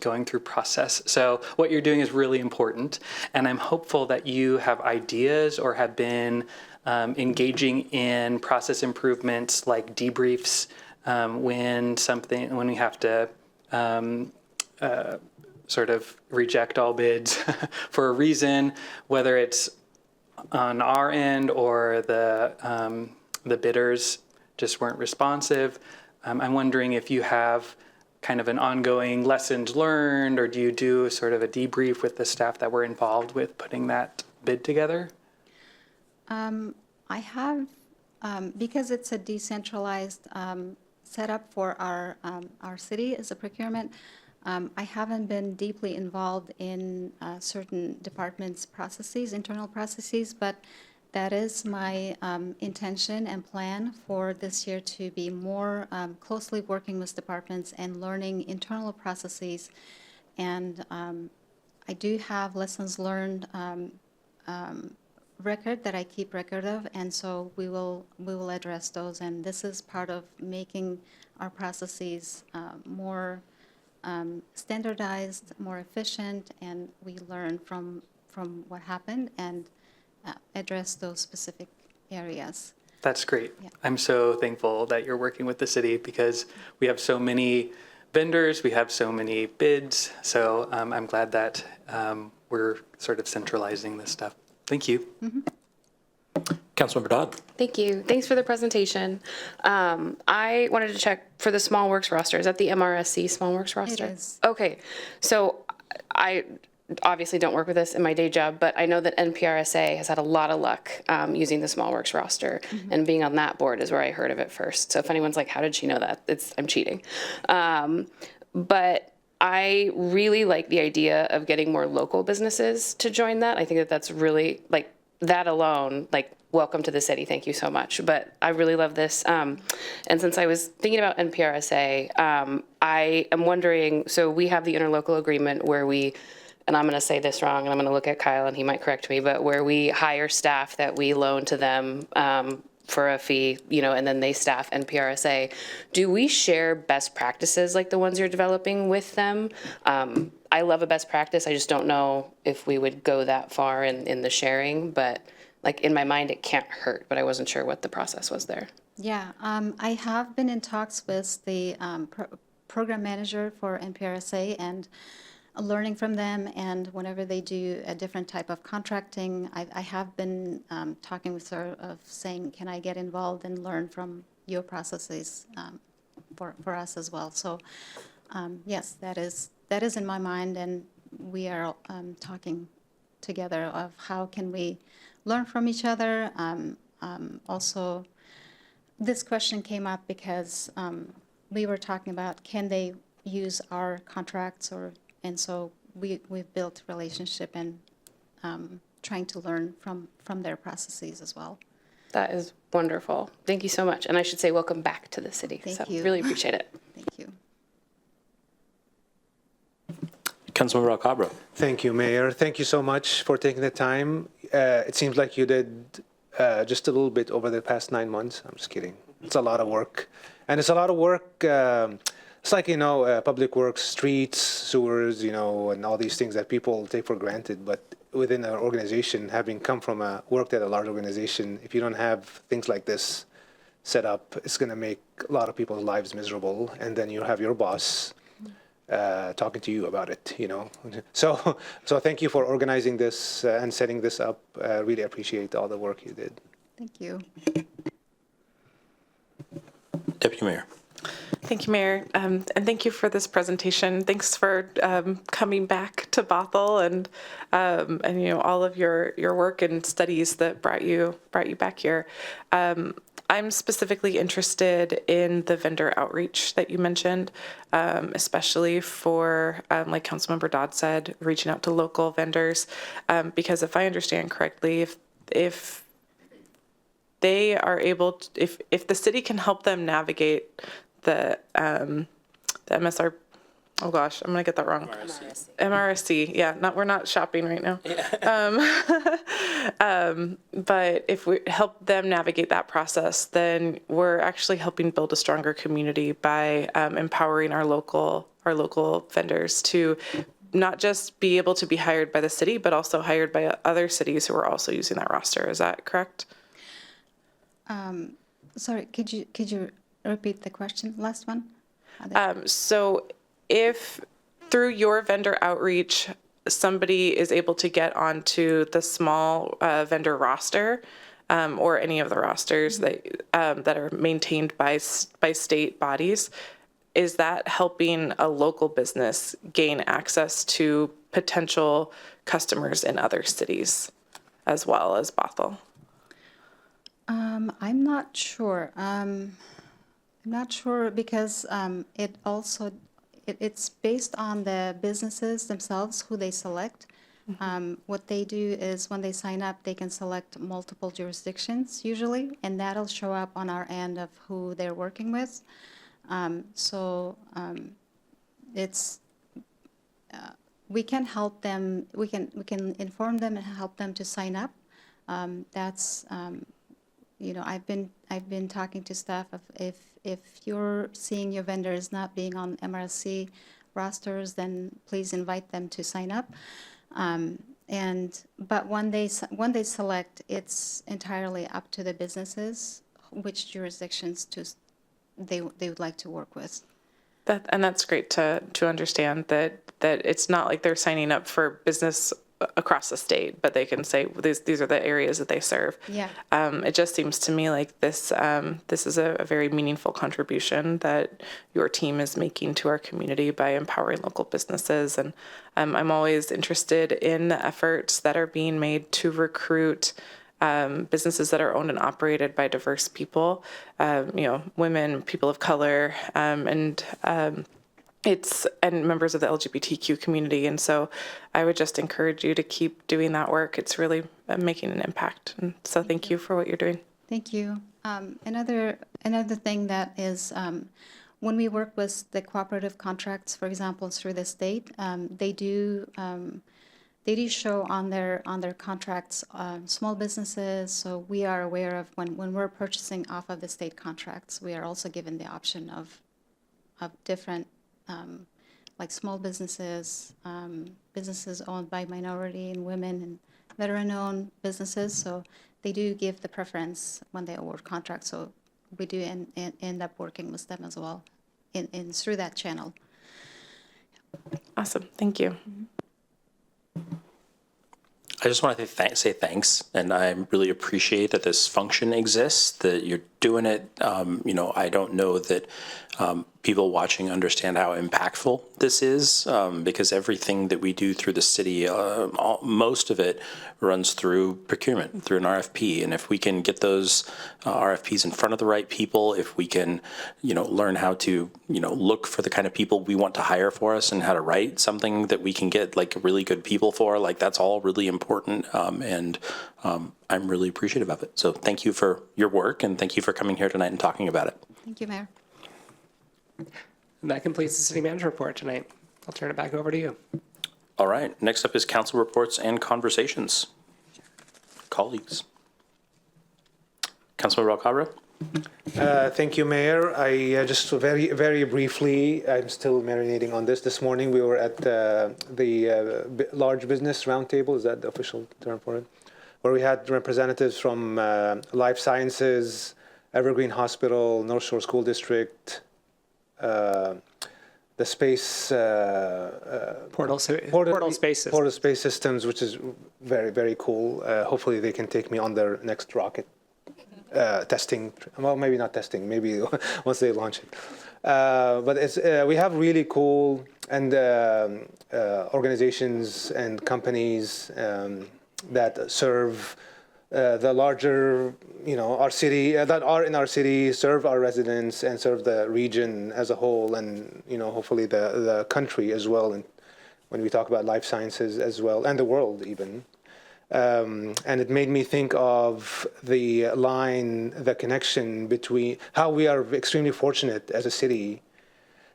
going through process. So what you're doing is really important, and I'm hopeful that you have ideas or have been engaging in process improvements like debriefs when we have to sort of reject all bids for a reason, whether it's on our end or the bidders just weren't responsive. I'm wondering if you have kind of an ongoing lessons learned, or do you do sort of a debrief with the staff that were involved with putting that bid together? I have, because it's a decentralized setup for our city as a procurement, I haven't been deeply involved in certain departments' processes, internal processes, but that is my intention and plan for this year, to be more closely working with departments and learning internal processes. And I do have lessons learned record that I keep record of, and so we will address those. And this is part of making our processes more standardized, more efficient, and we learn from what happened and address those specific areas. That's great. Yeah. I'm so thankful that you're working with the city, because we have so many vendors, we have so many bids. So I'm glad that we're sort of centralizing this stuff. Thank you. Mm-hmm. Councilmember Dodd. Thank you. Thanks for the presentation. I wanted to check for the Small Works roster. Is that the MRSC Small Works roster? It is. Okay. So I obviously don't work with this in my day job, but I know that NPRSA has had a lot of luck using the Small Works roster, and being on that board is where I heard of it first. So if anyone's like, how did she know that? I'm cheating. But I really like the idea of getting more local businesses to join that. I think that that's really, like, that alone, like, welcome to the city. Thank you so much. But I really love this. And since I was thinking about NPRSA, I am wondering, so we have the interlocal agreement where we, and I'm going to say this wrong, and I'm going to look at Kyle and he might correct me, but where we hire staff that we loan to them for a fee, and then they staff NPRSA. Do we share best practices like the ones you're developing with them? I love a best practice. I just don't know if we would go that far in the sharing, but like in my mind, it can't hurt, but I wasn't sure what the process was there. Yeah, I have been in talks with the program manager for NPRSA and learning from them, and whenever they do a different type of contracting, I have been talking with her of saying, can I get involved and learn from your processes for us as well? So yes, that is in my mind, and we are talking together of how can we learn from each other. Also, this question came up because we were talking about, can they use our contracts, and so we've built relationship and trying to learn from their processes as well. That is wonderful. Thank you so much. And I should say welcome back to the city. Thank you. Really appreciate it. Thank you. Councilmember Alcabro. Thank you, Mayor. Thank you so much for taking the time. It seems like you did just a little bit over the past 9 months. I'm just kidding. It's a lot of work. And it's a lot of work it's like, public works, streets, sewers, and all these things that people take for granted. But within an organization, having come from worked at a large organization, if you don't have things like this set up, it's going to make a lot of people's lives miserable. And then you have your boss talking to you about it, So thank you for organizing this and setting this up. Really appreciate all the work you did. Thank you. Deputy Mayor. Thank you, Mayor, and thank you for this presentation. Thanks for coming back to Bothell and all of your work and studies that brought you back here. I'm specifically interested in the vendor outreach that you mentioned, especially for, like Councilmember Dodd said, reaching out to local vendors, because if I understand correctly, if they are able to, if the city can help them navigate the MSR, oh gosh, I'm gonna get that wrong. MRSC, yeah, we're not shopping right now. But if we help them navigate that process, then we're actually helping build a stronger community by empowering our local vendors to not just be able to be hired by the city, but also hired by other cities who are also using that roster. Is that correct? Sorry, could you repeat the question, last one? So if through your vendor outreach, somebody is able to get onto the small vendor roster or any of the rosters that are maintained by state bodies, is that helping a local business gain access to potential customers in other cities as well as Bothell? I'm not sure. I'm not sure because it's based on the businesses themselves, who they select. What they do is when they sign up, they can select multiple jurisdictions usually, and that'll show up on our end of who they're working with. We can help them. We can inform them and help them to sign up. I've been talking to staff of if you're seeing your vendors not being on MRSC rosters, then please invite them to sign up. But when they select, it's entirely up to the businesses which jurisdictions they would like to work with. That's great to understand that it's not like they're signing up for business across the state, but they can say these are the areas that they serve. Yeah. It just seems to me like this is a very meaningful contribution that your team is making to our community by empowering local businesses. And I'm always interested in the efforts that are being made to recruit businesses that are owned and operated by diverse people, women, people of color, and members of the LGBTQ community. And so I would just encourage you to keep doing that work. It's really making an impact. And so thank you for what you're doing. Thank you. Another thing that is, when we work with the cooperative contracts, for example, through the state, they do show on their contracts small businesses. So we are aware of when we're purchasing off of the state contracts, we are also given the option of different like small businesses, businesses owned by minority and women and veteran-owned businesses. So they do give the preference when they award contracts. So we do end up working with them as well in through that channel. Awesome. Thank you. I just want to say thanks, and I really appreciate that this function exists, that you're doing it. I don't know that people watching understand how impactful this is, because everything that we do through the city, most of it runs through procurement, through an RFP. And if we can get those RFPs in front of the right people, if we can, learn how to, look for the kind of people we want to hire for us and how to write something that we can get like really good people for, like that's all really important. And I'm really appreciative of it. So thank you for your work, and thank you for coming here tonight and talking about it. Thank you, Mayor. And that completes the city manager report tonight. I'll turn it back over to you. All right. Next up is council reports and conversations. Colleagues. Councilmember Alcabra. Thank you, Mayor. I just very briefly, I'm still marinating on this. This morning we were at the large business roundtable. Is that the official term for it? Where we had representatives from Life Sciences, Evergreen Hospital, North Shore School District, the space Portal Space Systems. Portal Space Systems, which is very cool. Hopefully they can take me on their next rocket testing. Well, maybe not testing. Maybe once they launch it. But it's we have really cool and organizations and companies that serve the larger, our city, that are in our city, serve our residents and serve the region as a whole, and hopefully the country as well. And when we talk about life sciences as well, and the world even. And it made me think of the connection between how we are extremely fortunate as a city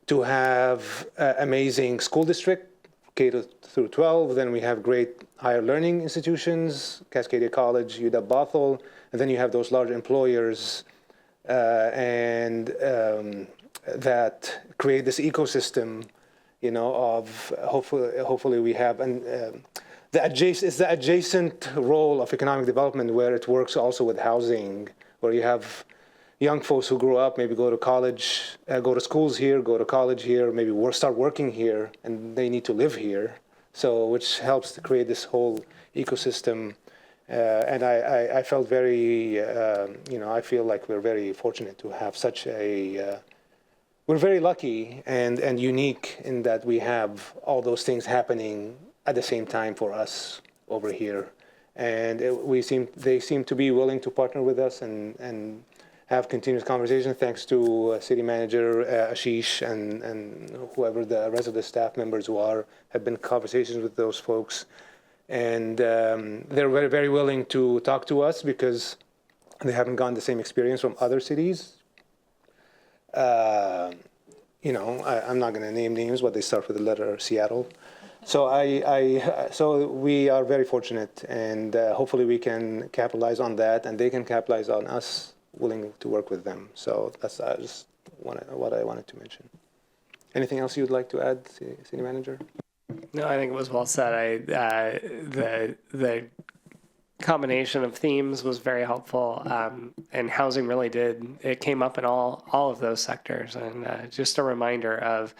to have amazing school district, K through 12. Then we have great higher learning institutions, Cascadia College, UW Bothell, and then you have those large employers that create this ecosystem, of hopefully we have it's the adjacent role of economic development where it works also with housing, where you have young folks who grow up, maybe go to college, go to schools here, go to college here, maybe start working here, and they need to live here. So, which helps to create this whole ecosystem. And I felt very, I feel like we're very fortunate to have such a, we're very lucky and unique in that we have all those things happening at the same time for us over here. And they seem to be willing to partner with us and have continuous conversation. Thanks to City Manager Ashish and whoever the rest of the staff members who have been conversations with those folks. And they're very, very willing to talk to us because they haven't gotten the same experience from other cities. I'm not going to name names, but they start with the letter Seattle. So so we are very fortunate, and hopefully we can capitalize on that, and they can capitalize on us willing to work with them. So that's just what I wanted to mention. Anything else you'd like to add, City Manager? No, I think it was well said. The combination of themes was very helpful, and housing really it came up in all of those sectors. And just a reminder of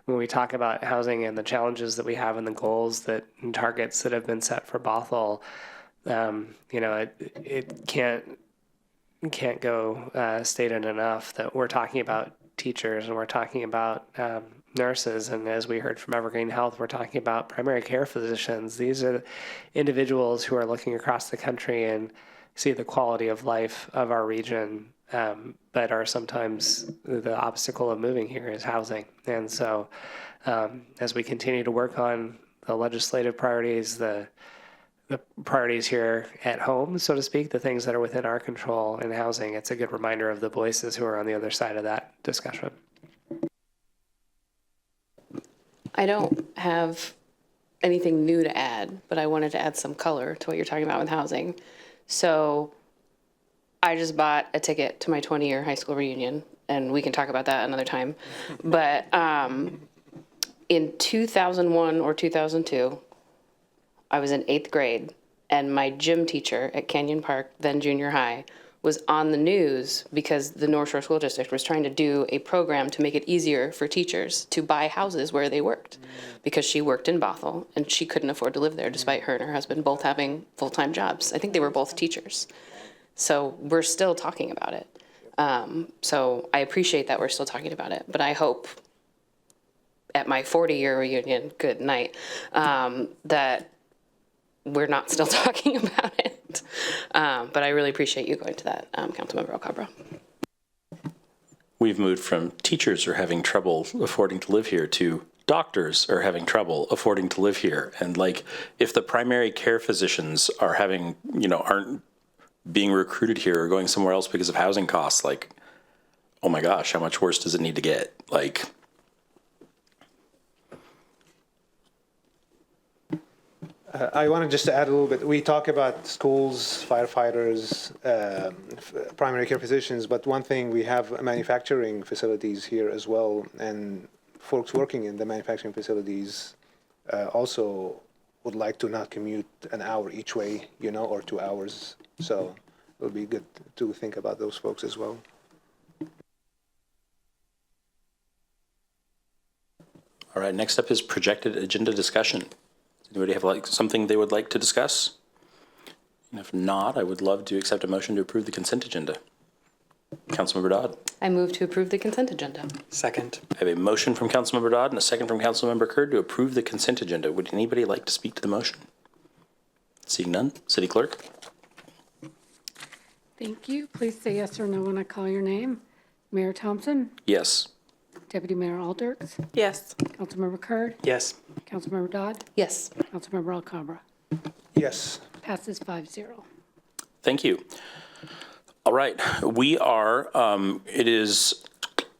when we talk about housing and the challenges that we have and the goals and targets that have been set for Bothell, it can't go stated enough that we're talking about teachers and we're talking about nurses, and as we heard from Evergreen Health, we're talking about primary care physicians. These are individuals who are looking across the country and see the quality of life of our region, but are sometimes the obstacle of moving here is housing. And so as we continue to work on the legislative priorities, the priorities here at home, so to speak, the things that are within our control in housing, it's a good reminder of the voices who are on the other side of that discussion. I don't have anything new to add, but I wanted to add some color to what you're talking about with housing. So I just bought a ticket to my 20-year high school reunion, and we can talk about that another time. But in 2001 or 2002, I was in 8th grade, and my gym teacher at Canyon Park, then junior high, was on the news because the North Shore School District was trying to do a program to make it easier for teachers to buy houses where they worked, because she worked in Bothell and she couldn't afford to live there despite her and her husband both having full-time jobs. I think they were both teachers. So we're still talking about it. So I appreciate that we're still talking about it, but I hope at my 40-year reunion, good night, that we're not still talking about it. But I really appreciate you going to that, Councilmember Alcabra. We've moved from teachers are having trouble affording to live here to doctors are having trouble affording to live here. And like, if the primary care physicians are having, aren't being recruited here or going somewhere else because of housing costs, like, oh my gosh, how much worse does it need to get? Like, I want to just add a little bit. We talk about schools, firefighters, primary care physicians, but one thing, we have manufacturing facilities here as well, and folks working in the manufacturing facilities also would like to not commute an hour each way, or 2 hours. So it would be good to think about those folks as well. All right, next up is projected agenda discussion. Anybody have something they would like to discuss? And if not, I would love to accept a motion to approve the consent agenda. Councilmember Dodd. I move to approve the consent agenda. Second. I have a motion from Councilmember Dodd and a second from Councilmember Curd to approve the consent agenda. Would anybody like to speak to the motion? Seeing none, City Clerk. Thank you. Please say yes or no when I call your name. Mayor Thompson, Yes. Deputy Mayor Alders, Yes. Councilmember Curd, Yes. Councilmember Dodd, Yes. Councilmember Alcambra. Yes. Passes 5-0. Thank you. All right, we are, it is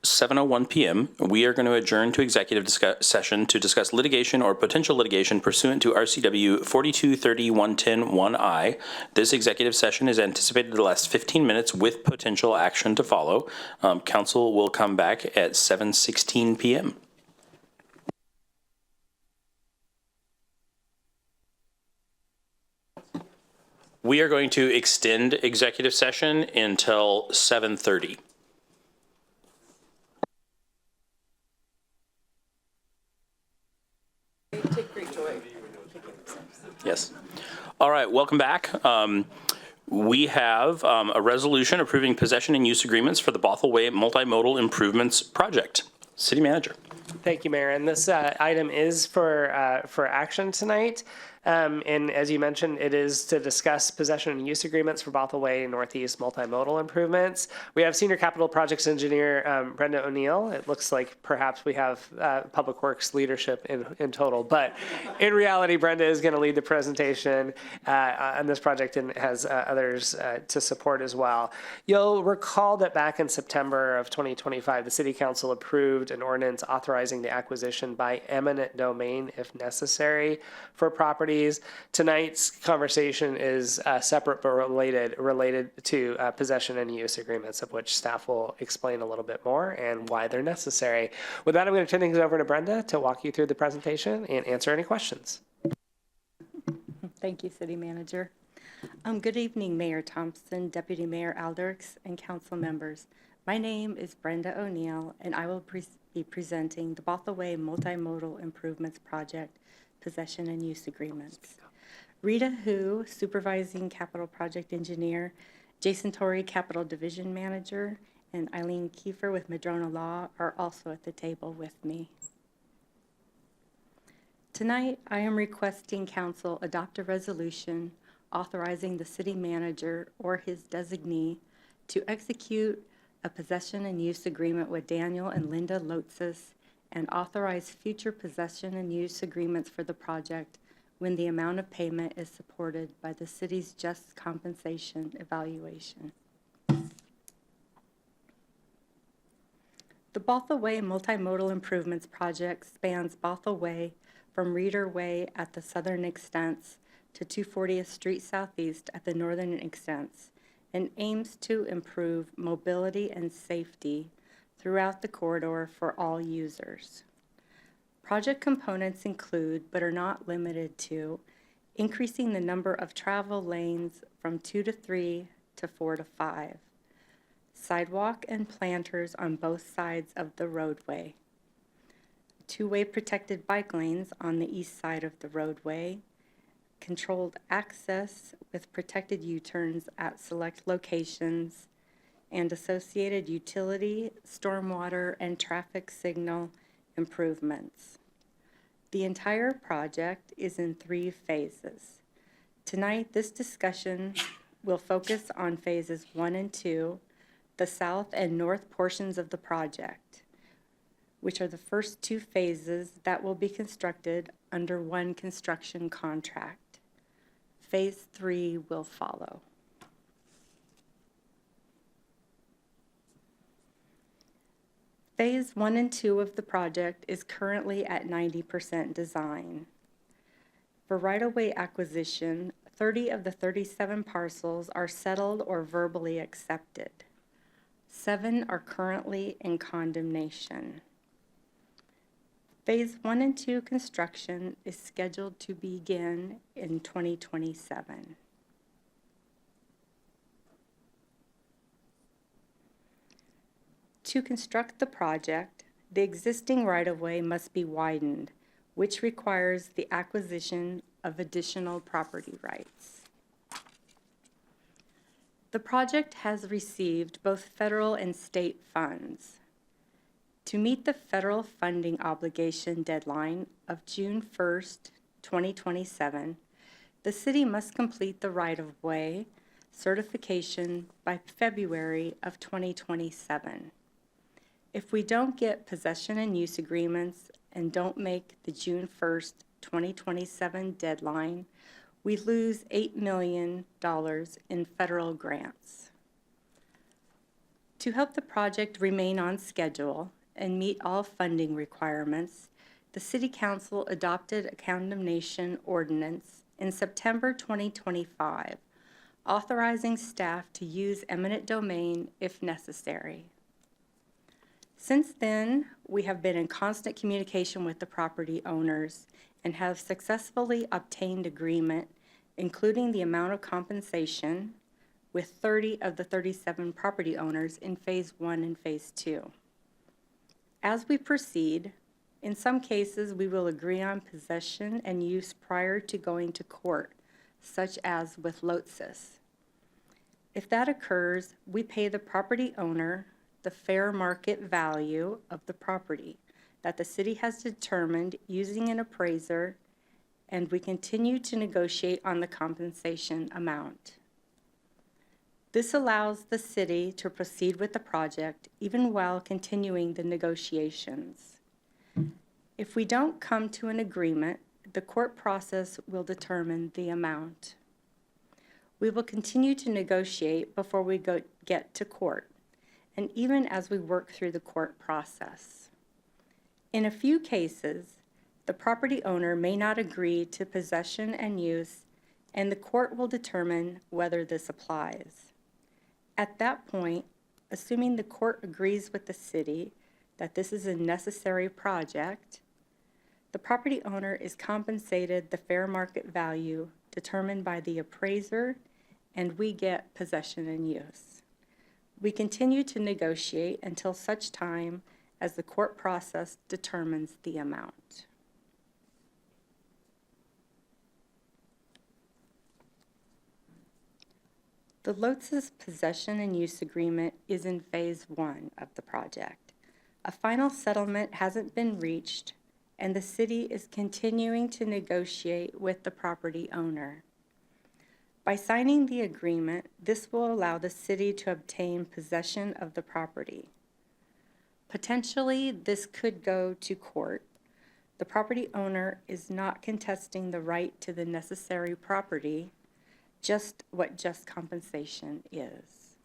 7:01 p.m. We are going to adjourn to executive session to discuss litigation or potential litigation pursuant to RCW 4230-110-1I. This executive session is anticipated to last 15 minutes with potential action to follow. Council will come back at 7:16 p.m. We are going to extend executive session until 7:30. Yes. All right, welcome back. We have a resolution approving possession and use agreements for the Bothell Way Multimodal Improvements Project. City Manager. Thank you, Mayor. And this item is for action tonight. And as you mentioned, it is to discuss possession and use agreements for Bothell Way Northeast multimodal improvements. We have Senior Capital Projects Engineer Brenda O'Neill. It looks like perhaps we have Public Works leadership in total, but in reality, Brenda is going to lead the presentation on this project and has others to support as well. You'll recall that back in September of 2025, the City Council approved an ordinance authorizing the acquisition by eminent domain, if necessary, for properties. Tonight's conversation is separate but related to possession and use agreements, of which staff will explain a little bit more and why they're necessary. With that, I'm going to turn things over to Brenda to walk you through the presentation and answer any questions. Thank you, City Manager. Good evening, Mayor Thompson, Deputy Mayor Alders, and council members. My name is Brenda O'Neill, and I will be presenting the Bothell Way Multimodal Improvements Project Possession and Use Agreements. Rita Hu, Supervising Capital Project Engineer, Jason Torrey, Capital Division Manager, and Eileen Kiefer with Madrona Law are also at the table with me. Tonight, I am requesting Council adopt a resolution authorizing the City Manager or his designee to execute a possession and use agreement with Daniel and Linda Lotzis and authorize future possession and use agreements for the project when the amount of payment is supported by the city's just compensation evaluation. The Bothell Way Multimodal Improvements Project spans Bothell Way from Reeder Way at the southern extents to 240th Street Southeast at the northern extents and aims to improve mobility and safety throughout the corridor for all users. Project components include, but are not limited to, increasing the number of travel lanes from 2 to 3 to 4 to 5, sidewalk and planters on both sides of the roadway, two-way protected bike lanes on the east side of the roadway, controlled access with protected U-turns at select locations, and associated utility, stormwater, and traffic signal improvements. The entire project is in 3 phases. Tonight, this discussion will focus on phases 1 and 2, the south and north portions of the project, which are the first 2 phases that will be constructed under one construction contract. Phase 3 will follow. Phase 1 and 2 of the project is currently at 90% design. For right-of-way acquisition, 30 of the 37 parcels are settled or verbally accepted. 7 are currently in condemnation. Phase 1 and 2 construction is scheduled to begin in 2027. To construct the project, the existing right-of-way must be widened, which requires the acquisition of additional property rights. The project has received both federal and state funds. To meet the federal funding obligation deadline of June 1st, 2027, the city must complete the right-of-way certification by February of 2027. If we don't get possession and use agreements and don't make the June 1st, 2027 deadline, we lose $8 million in federal grants. To help the project remain on schedule and meet all funding requirements, the City Council adopted a condemnation ordinance in September 2025, authorizing staff to use eminent domain if necessary. Since then, we have been in constant communication with the property owners and have successfully obtained agreement, including the amount of compensation, with 30 of the 37 property owners in Phase 1 and Phase 2. As we proceed, in some cases, we will agree on possession and use prior to going to court, such as with Lotsis. If that occurs, we pay the property owner the fair market value of the property that the city has determined using an appraiser, and we continue to negotiate on the compensation amount. This allows the city to proceed with the project even while continuing the negotiations. If we don't come to an agreement, the court process will determine the amount. We will continue to negotiate before we get to court, and even as we work through the court process. In a few cases, the property owner may not agree to possession and use, and the court will determine whether this applies. At that point, assuming the court agrees with the city that this is a necessary project, the property owner is compensated the fair market value determined by the appraiser, and we get possession and use. We continue to negotiate until such time as the court process determines the amount. The Lotsis possession and use agreement is in Phase 1 of the project. A final settlement hasn't been reached, and the city is continuing to negotiate with the property owner. By signing the agreement, this will allow the city to obtain possession of the property. Potentially, this could go to court. The property owner is not contesting the right to the necessary property, just what just compensation is.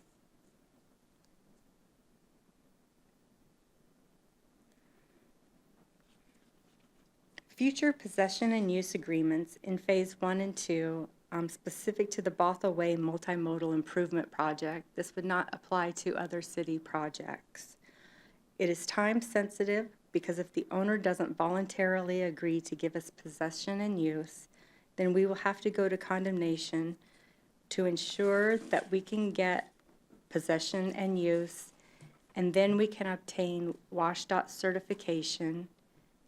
Future possession and use agreements in Phase 1 and 2 specific to the Bothell Way Multimodal Improvement Project. This would not apply to other city projects. It is time sensitive because if the owner doesn't voluntarily agree to give us possession and use, then we will have to go to condemnation to ensure that we can get possession and use, and then we can obtain WSDOT certification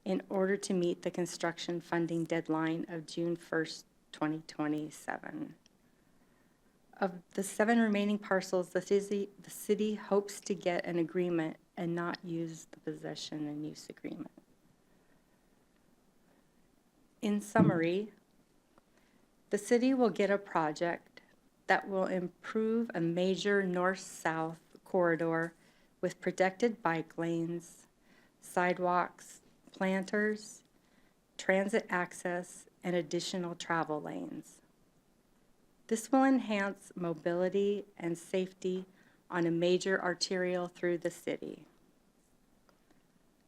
in order to meet the construction funding deadline of June 1st, 2027. Of the 7 remaining parcels, the city hopes to get an agreement and not use the possession and use agreement. In summary, the city will get a project that will improve a major north-south corridor with protected bike lanes, sidewalks, planters, transit access, and additional travel lanes. This will enhance mobility and safety on a major arterial through the city.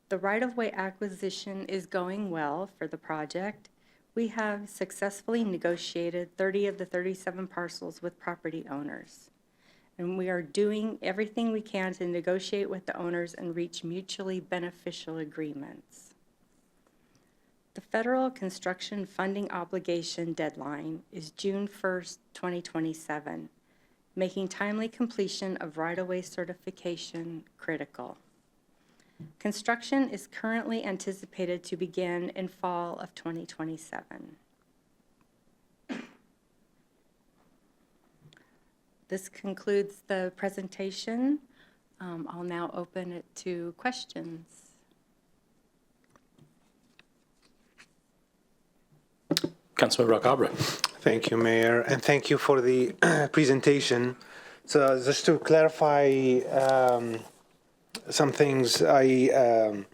The right-of-way acquisition is going well for the project. We have successfully negotiated 30 of the 37 parcels with property owners. And we are doing everything we can to negotiate with the owners and reach mutually beneficial agreements. The federal construction funding obligation deadline is June 1st, 2027, making timely completion of right-of-way certification critical. Construction is currently anticipated to begin in fall of 2027. This concludes the presentation. I'll now open it to questions. Councilmember Alcabra. Thank you, Mayor, and thank you for the presentation. So just to clarify some things, the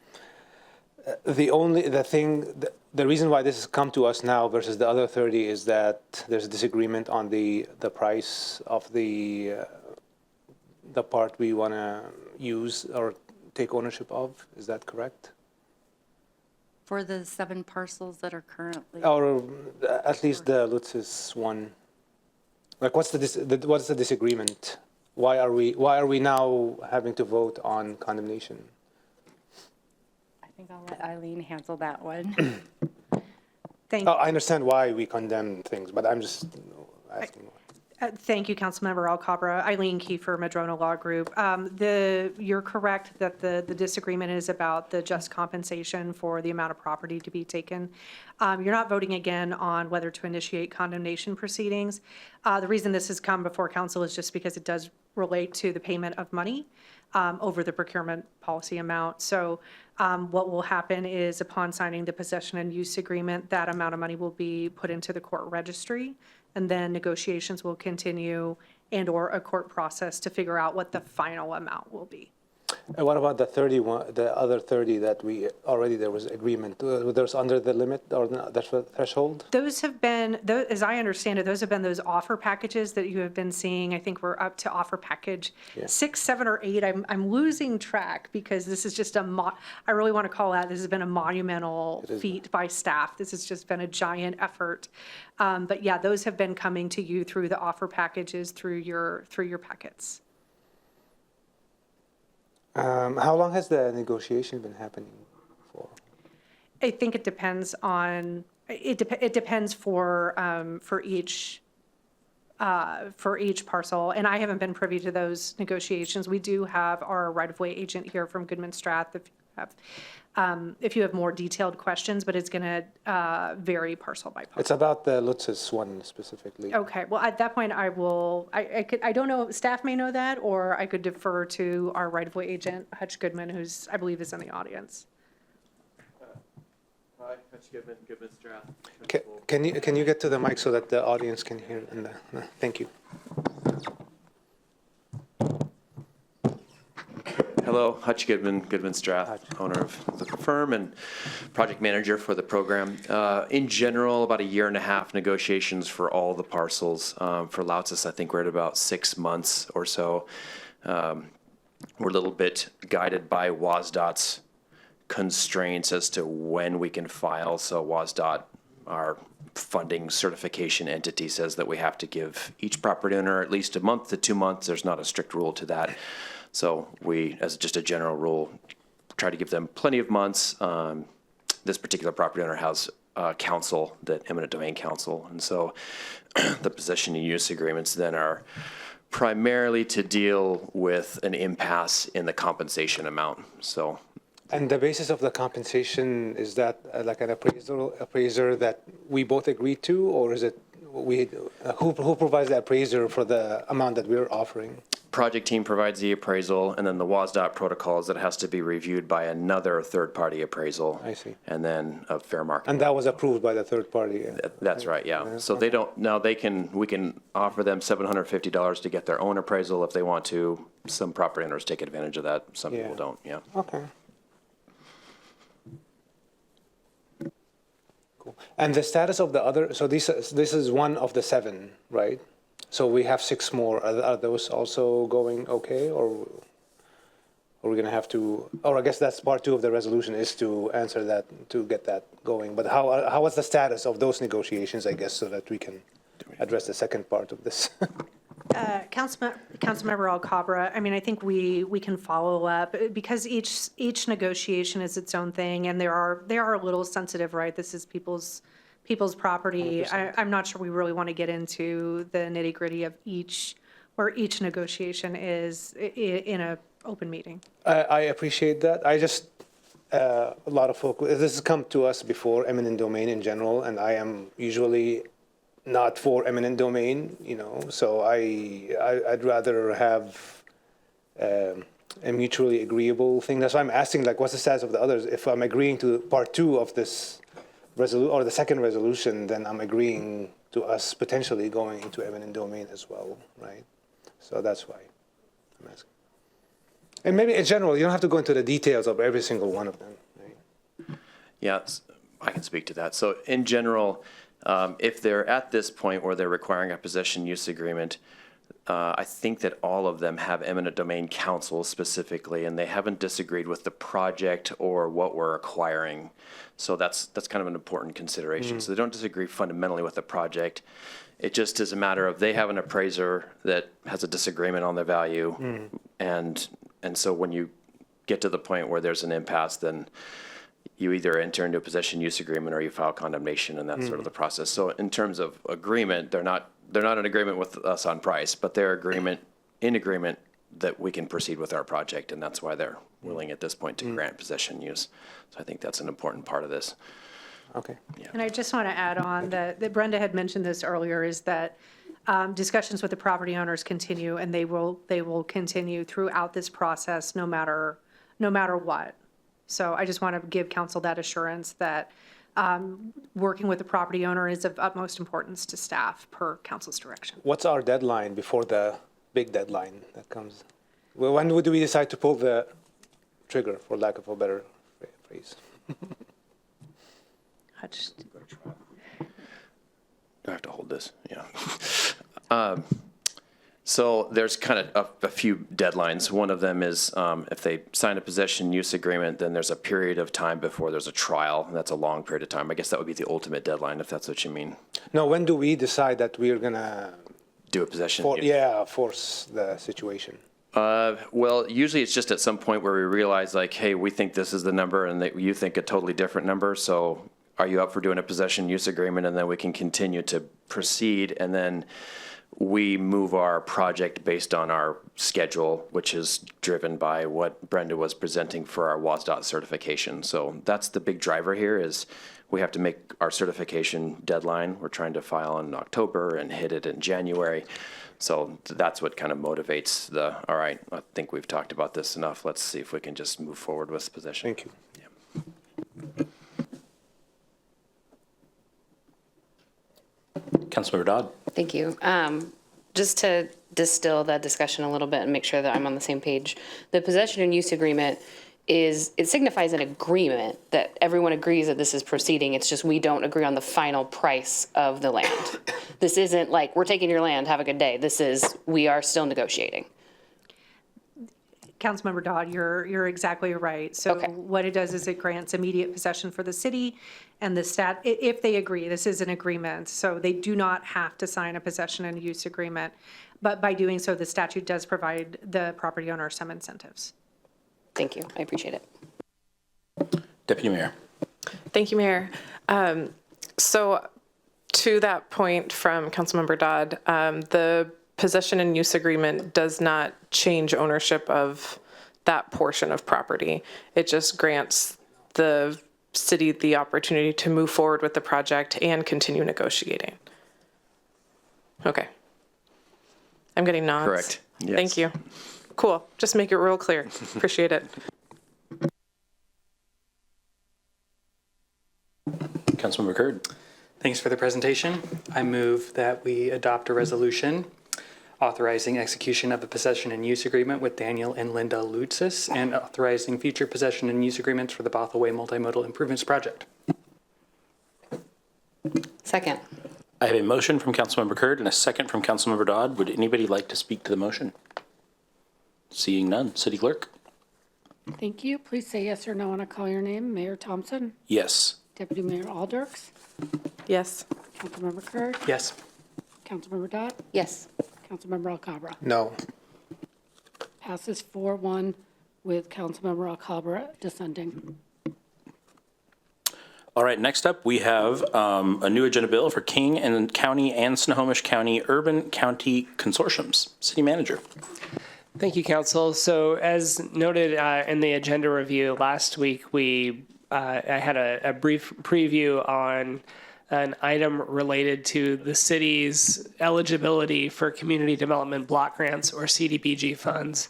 reason why this has come to us now versus the other 30 is that there's a disagreement on the price of the part we want to use or take ownership of. Is that correct? For the 7 parcels that are currently. Or at least the Lutz's one. Like, what's the disagreement? Why are we now having to vote on condemnation? I think I'll let Eileen handle that one. I understand why we condemn things, but I'm just asking. Thank you, Councilmember Alcabra. Eileen Kiefer, Madrona Law Group. You're correct that the disagreement is about the just compensation for the amount of property to be taken. You're not voting again on whether to initiate condemnation proceedings. The reason this has come before council is just because it does relate to the payment of money over the procurement policy amount. So what will happen is upon signing the possession and use agreement, that amount of money will be put into the court registry, and then negotiations will continue and/or a court process to figure out what the final amount will be. And what about the other 30 that there was agreement? There's under the limit or the threshold? Those have been, as I understand it, those have been those offer packages that you have been seeing. I think we're up to offer package 6, 7, or 8. I'm losing track because this is just I really want to call out, this has been a monumental feat by staff. This has just been a giant effort. But yeah, those have been coming to you through the offer packages, through your packets. How long has the negotiation been happening for? I think it depends on, it depends for each parcel, and I haven't been privy to those negotiations. We do have our right-of-way agent here from Goodman Strath if you have more detailed questions, but it's going to vary parcel by parcel. It's about the Lutz's one specifically. Okay, well, at that point, I don't know, staff may know that, or I could defer to our right-of-way agent, Hutch Goodman, who's, I believe, is in the audience. Hi, Hutch Goodman, Goodman Strath. Can you get to the mic so that the audience can hear? Thank you. Hello, Hutch Goodman, Goodman Strath, owner of the firm and project manager for the program. In general, about 1.5 years negotiations for all the parcels. For Lautzis, I think we're at about 6 months or so. We're a little bit guided by WSDOT's constraints as to when we can file. So WSDOT, our funding certification entity, says that we have to give each property owner at least 1 month to 2 months. There's not a strict rule to that. So we, as just a general rule, try to give them plenty of months. This particular property owner has counsel, the eminent domain counsel. And so the possession and use agreements then are primarily to deal with an impasse in the compensation amount. So. And the basis of the compensation, is that like an appraiser that we both agree to, or is it who provides the appraiser for the amount that we're offering? Project team provides the appraisal, and then the WSDOT protocols that has to be reviewed by another third-party appraisal. I see. And then a fair market. And that was approved by the third party. That's right, yeah. So they don't, now we can offer them $750 to get their own appraisal if they want to. Some property owners take advantage of that, some people don't, yeah. Okay. Cool. And the status of the other, so this is one of the 7, right? So we have 6 more. Are those also going okay, or Or we're going to have to, or I guess that's part 2 of the resolution is to answer that, to get that going. But what's the status of those negotiations, I guess, so that we can address the second part of this? Councilmember Alcabra, I mean, I think we can follow up because each negotiation is its own thing, and they are a little sensitive, right? This is people's property. I'm not sure we really want to get into the nitty gritty of where each negotiation is in a open meeting. I appreciate that. I just, a lot of folk, this has come to us before, eminent domain in general, and I am usually not for eminent domain, so I'd rather have a mutually agreeable thing. That's why I'm asking, like, what's the status of the others? If I'm agreeing to part 2 of this resolution, or the second resolution, then I'm agreeing to us potentially going into eminent domain as well, right? So that's why I'm asking. And maybe in general, you don't have to go into the details of every single one of them, right? Yeah, I can speak to that. So in general, if they're at this point where they're requiring a possession use agreement, I think that all of them have eminent domain counsel specifically, and they haven't disagreed with the project or what we're acquiring. So that's kind of an important consideration. So they don't disagree fundamentally with the project. It just is a matter of they have an appraiser that has a disagreement on the value, and so when you get to the point where there's an impasse, then you either enter into a possession use agreement or you file condemnation, and that's sort of the process. So in terms of agreement, they're not in agreement with us on price, but they're in agreement that we can proceed with our project, and that's why they're willing at this point to grant possession use. So I think that's an important part of this. Okay. Yeah. And I just want to add on that Brenda had mentioned this earlier, is that discussions with the property owners continue, and they will continue throughout this process, no matter what. So I just want to give council that assurance that working with the property owner is of utmost importance to staff per council's direction. What's our deadline before the big deadline that comes? Well, when would we decide to pull the trigger, for lack of a better phrase? Do I have to hold this? Yeah. So there's kind of a few deadlines. One of them is if they sign a possession use agreement, then there's a period of time before there's a trial. And that's a long period of time. I guess that would be the ultimate deadline, if that's what you mean. No, when do we decide that we're going to do a possession? Force the situation? Well, usually it's just at some point where we realize, like, hey, we think this is the number and that you think a totally different number. So are you up for doing a possession use agreement? And then we can continue to proceed. And then we move our project based on our schedule, which is driven by what Brenda was presenting for our WASDOT certification. So that's the big driver here, is we have to make our certification deadline. We're trying to file in October and hit it in January. So that's what kind of motivates all right, I think we've talked about this enough. Let's see if we can just move forward with possession. Thank you. Yeah. Councilmember Dodd. Thank you. Just to distill that discussion a little bit and make sure that I'm on the same page, the possession and use agreement it signifies an agreement that everyone agrees that this is proceeding. It's just we don't agree on the final price of the land. This isn't like, we're taking your land, have a good day. This is, we are still negotiating. Councilmember Dodd, you're exactly right. So what it does is it grants immediate possession for the city, and if they agree, this is an agreement. So they do not have to sign a possession and use agreement, but by doing so, the statute does provide the property owner some incentives. Thank you. I appreciate it. Deputy Mayor. Thank you, Mayor. So to that point from Councilmember Dodd, the possession and use agreement does not change ownership of that portion of property. It just grants the city the opportunity to move forward with the project and continue negotiating. Okay. I'm getting nods. Correct. Yes. Thank you. Cool. Just make it real clear. Appreciate it. Councilmember Curd. Thanks for the presentation. I move that we adopt a resolution authorizing execution of a possession and use agreement with Daniel and Linda Lutzis and authorizing future possession and use agreements for the Bothell Way Multimodal Improvements Project. Second. I have a motion from Councilmember Curd and a second from Councilmember Dodd. Would anybody like to speak to the motion? Seeing none. City Clerk. Thank you. Please say yes or no when I call your name. Mayor Thompson, Yes. Deputy Mayor Alders, Yes. Councilmember Kerr, Yes. Councilmember Dodd, Yes. Councilmember Alcabra. No. Passes 4-1 with Councilmember Alcabra dissenting. All right, next up, we have a new agenda bill for King and County and Snohomish County Urban County Consortiums. City Manager. Thank you, Council. So as noted in the agenda review last week, I had a brief preview on an item related to the city's eligibility for community development block grants or CDBG funds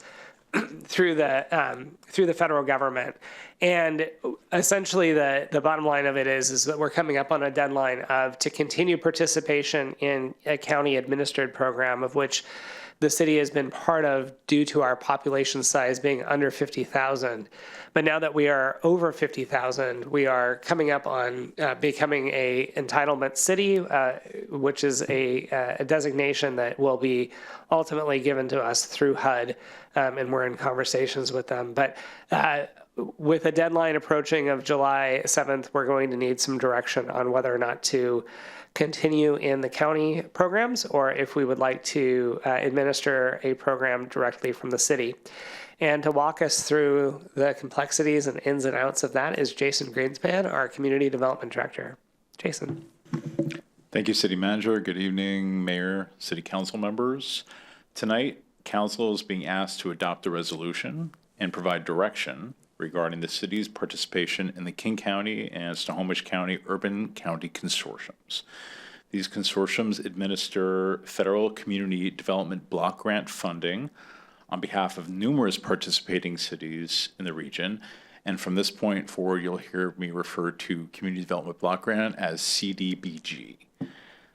through the federal government. And essentially the bottom line of it is that we're coming up on a deadline to continue participation in a county administered program of which the city has been part of due to our population size being under 50,000. But now that we are over 50,000, we are coming up on becoming a entitlement city, which is a designation that will be ultimately given to us through HUD, and we're in conversations with them. But with a deadline approaching of July 7th, we're going to need some direction on whether or not to continue in the county programs or if we would like to administer a program directly from the city. And to walk us through the complexities and ins and outs of that is Jason Greenspan, our Community Development Director. Jason. Thank you, City Manager. Good evening, Mayor, City Council members. Tonight, Council is being asked to adopt a resolution and provide direction regarding the city's participation in the King County and Snohomish County Urban County Consortiums. These consortiums administer federal community development block grant funding on behalf of numerous participating cities in the region. And from this point forward, you'll hear me refer to Community Development Block Grant as CDBG.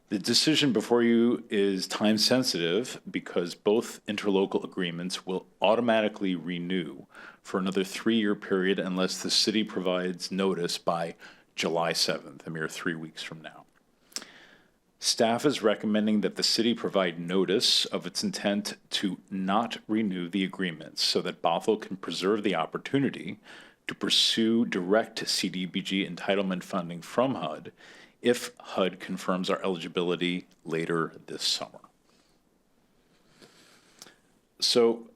The decision before you is time sensitive because both interlocal agreements will automatically renew for another 3-year period unless the city provides notice by July 7th, a mere 3 weeks from now. Staff is recommending that the city provide notice of its intent to not renew the agreements so that Bothell can preserve the opportunity to pursue direct CDBG entitlement funding from HUD if HUD confirms our eligibility later this summer. So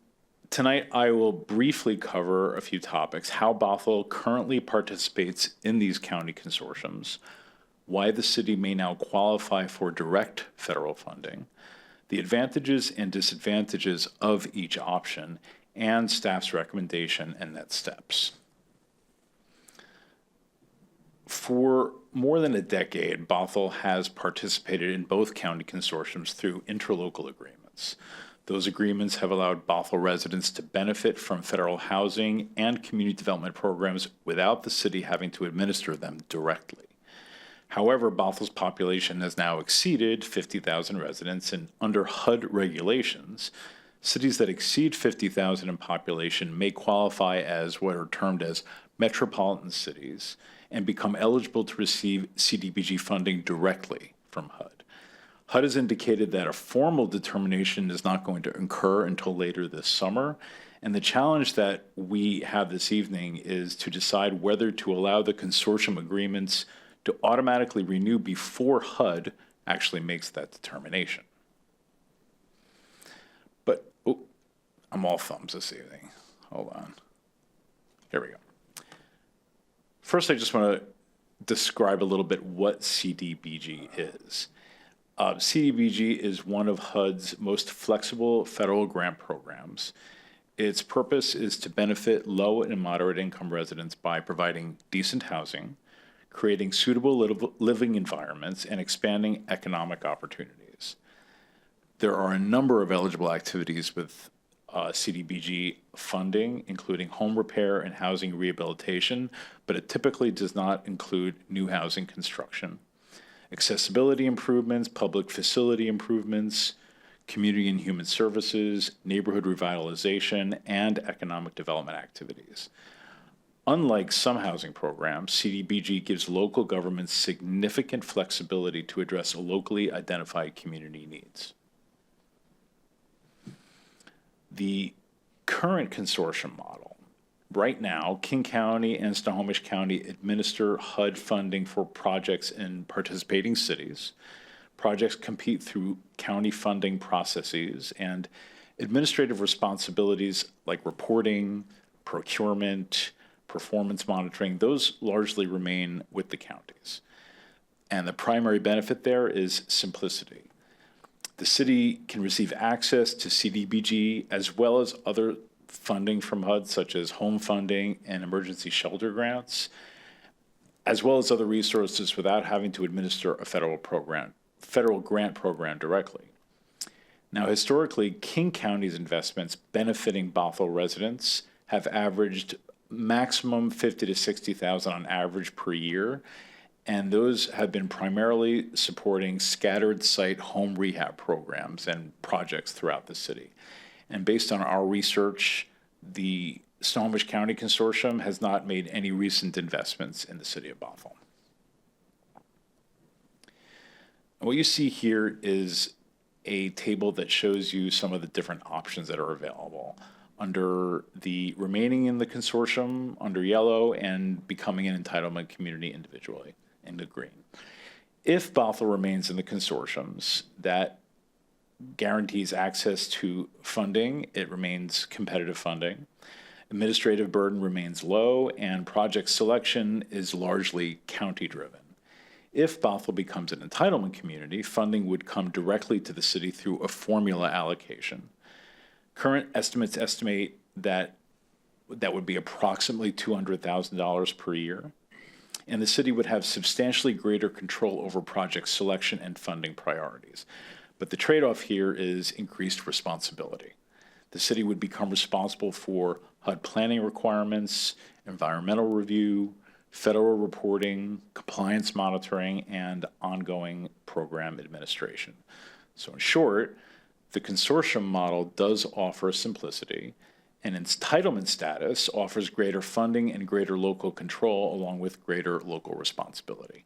tonight I will briefly cover a few topics: how Bothell currently participates in these county consortiums, why the city may now qualify for direct federal funding, the advantages and disadvantages of each option, and staff's recommendation and next steps. For more than a decade, Bothell has participated in both county consortiums through interlocal agreements. Those agreements have allowed Bothell residents to benefit from federal housing and community development programs without the city having to administer them directly. However, Bothell's population has now exceeded 50,000 residents, and under HUD regulations, cities that exceed 50,000 in population may qualify as what are termed as metropolitan cities and become eligible to receive CDBG funding directly from HUD. HUD has indicated that a formal determination is not going to occur until later this summer, and the challenge that we have this evening is to decide whether to allow the consortium agreements to automatically renew before HUD actually makes that determination. But, I'm all thumbs this evening. Hold on. Here we go. First, I just want to describe a little bit what CDBG is. CDBG is one of HUD's most flexible federal grant programs. Its purpose is to benefit low and moderate income residents by providing decent housing, creating suitable living environments, and expanding economic opportunities. There are a number of eligible activities with CDBG funding, including home repair and housing rehabilitation, but it typically does not include new housing construction. Accessibility improvements, public facility improvements, community and human services, neighborhood revitalization, and economic development activities. Unlike some housing programs, CDBG gives local governments significant flexibility to address locally identified community needs. The current consortium model right now, King County and Snohomish County administer HUD funding for projects in participating cities. Projects compete through county funding processes, and administrative responsibilities like reporting, procurement, performance monitoring, those largely remain with the counties. And the primary benefit there is simplicity. The city can receive access to CDBG as well as other funding from HUD, such as home funding and emergency shelter grants, as well as other resources without having to administer a federal grant program directly. Now, historically, King County's investments benefiting Bothell residents have averaged maximum $50,000 to $60,000 on average per year, and those have been primarily supporting scattered site home rehab programs and projects throughout the city. And based on our research, the Snohomish County Consortium has not made any recent investments in the city of Bothell. What you see here is a table that shows you some of the different options that are available under the remaining in the consortium, under yellow, and becoming an entitlement community individually in the green. If Bothell remains in the consortiums, that guarantees access to funding. It remains competitive funding. Administrative burden remains low, and project selection is largely county-driven. If Bothell becomes an entitlement community, funding would come directly to the city through a formula allocation. Current estimates estimate that would be approximately $200,000 per year, and the city would have substantially greater control over project selection and funding priorities. But the trade-off here is increased responsibility. The city would become responsible for HUD planning requirements, environmental review, federal reporting, compliance monitoring, and ongoing program administration. So in short, the consortium model does offer simplicity, and entitlement status offers greater funding and greater local control along with greater local responsibility.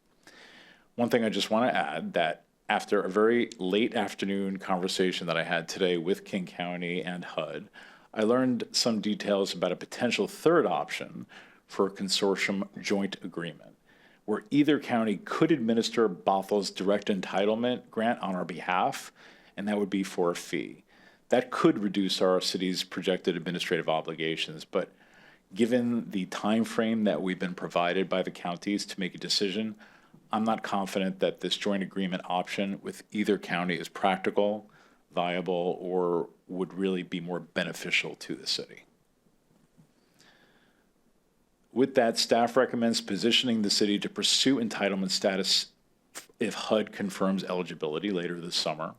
One thing I just want to add, that after a very late afternoon conversation that I had today with King County and HUD, I learned some details about a potential third option for a consortium joint agreement, where either county could administer Bothell's direct entitlement grant on our behalf, and that would be for a fee. That could reduce our city's projected administrative obligations, but given the time frame that we've been provided by the counties to make a decision, I'm not confident that this joint agreement option with either county is practical, viable, or would really be more beneficial to the city. With that, staff recommends positioning the city to pursue entitlement status if HUD confirms eligibility later this summer.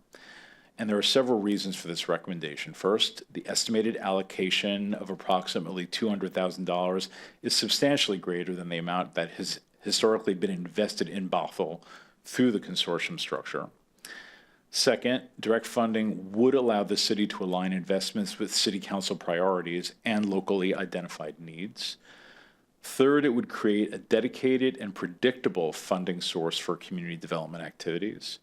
And there are several reasons for this recommendation. First, the estimated allocation of approximately $200,000 is substantially greater than the amount that has historically been invested in Bothell through the consortium structure. Second, direct funding would allow the city to align investments with city council priorities and locally identified needs. Third, it would create a dedicated and predictable funding source for community development activities.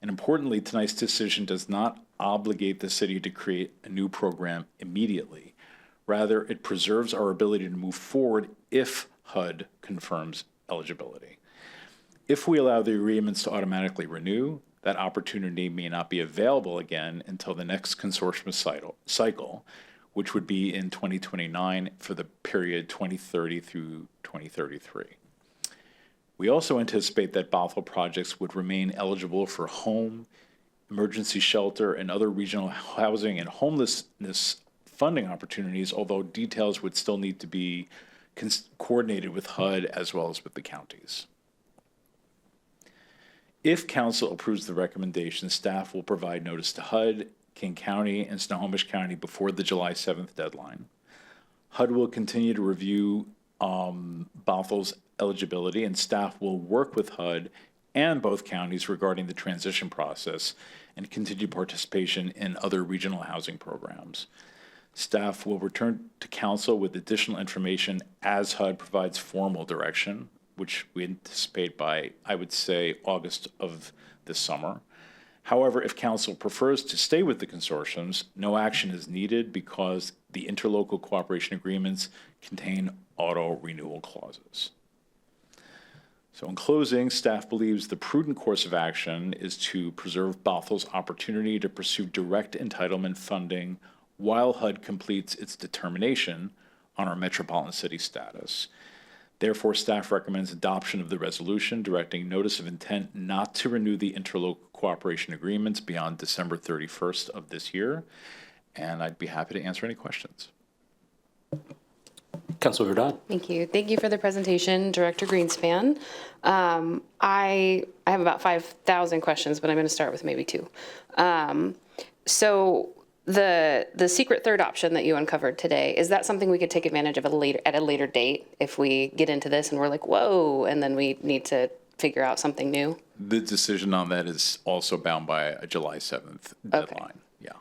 And importantly, tonight's decision does not obligate the city to create a new program immediately. Rather, it preserves our ability to move forward if HUD confirms eligibility. If we allow the agreements to automatically renew, that opportunity may not be available again until the next consortium cycle, which would be in 2029 for the period 2030 through 2033. We also anticipate that Bothell projects would remain eligible for home, emergency shelter, and other regional housing and homelessness funding opportunities, although details would still need to be coordinated with HUD as well as with the counties. If council approves the recommendation, staff will provide notice to HUD, King County, and Snohomish County before the July 7th deadline. HUD will continue to review Bothell's eligibility, and staff will work with HUD and both counties regarding the transition process and continued participation in other regional housing programs. Staff will return to council with additional information as HUD provides formal direction, which we anticipate by, I would say, August of this summer. However, if council prefers to stay with the consortiums, no action is needed because the interlocal cooperation agreements contain auto renewal clauses. So in closing, staff believes the prudent course of action is to preserve Bothell's opportunity to pursue direct entitlement funding while HUD completes its determination on our metropolitan city status. Therefore, staff recommends adoption of the resolution directing notice of intent not to renew the interlocal cooperation agreements beyond December 31st of this year. And I'd be happy to answer any questions. Councilor Verdon. Thank you. Thank you for the presentation, Director Greenspan. I have about 5,000 questions, but I'm going to start with maybe two. So the secret third option that you uncovered today, is that something we could take advantage of at a later date if we get into this and we're like, whoa, and then we need to figure out something new? The decision on that is also bound by a July 7th deadline. Yeah.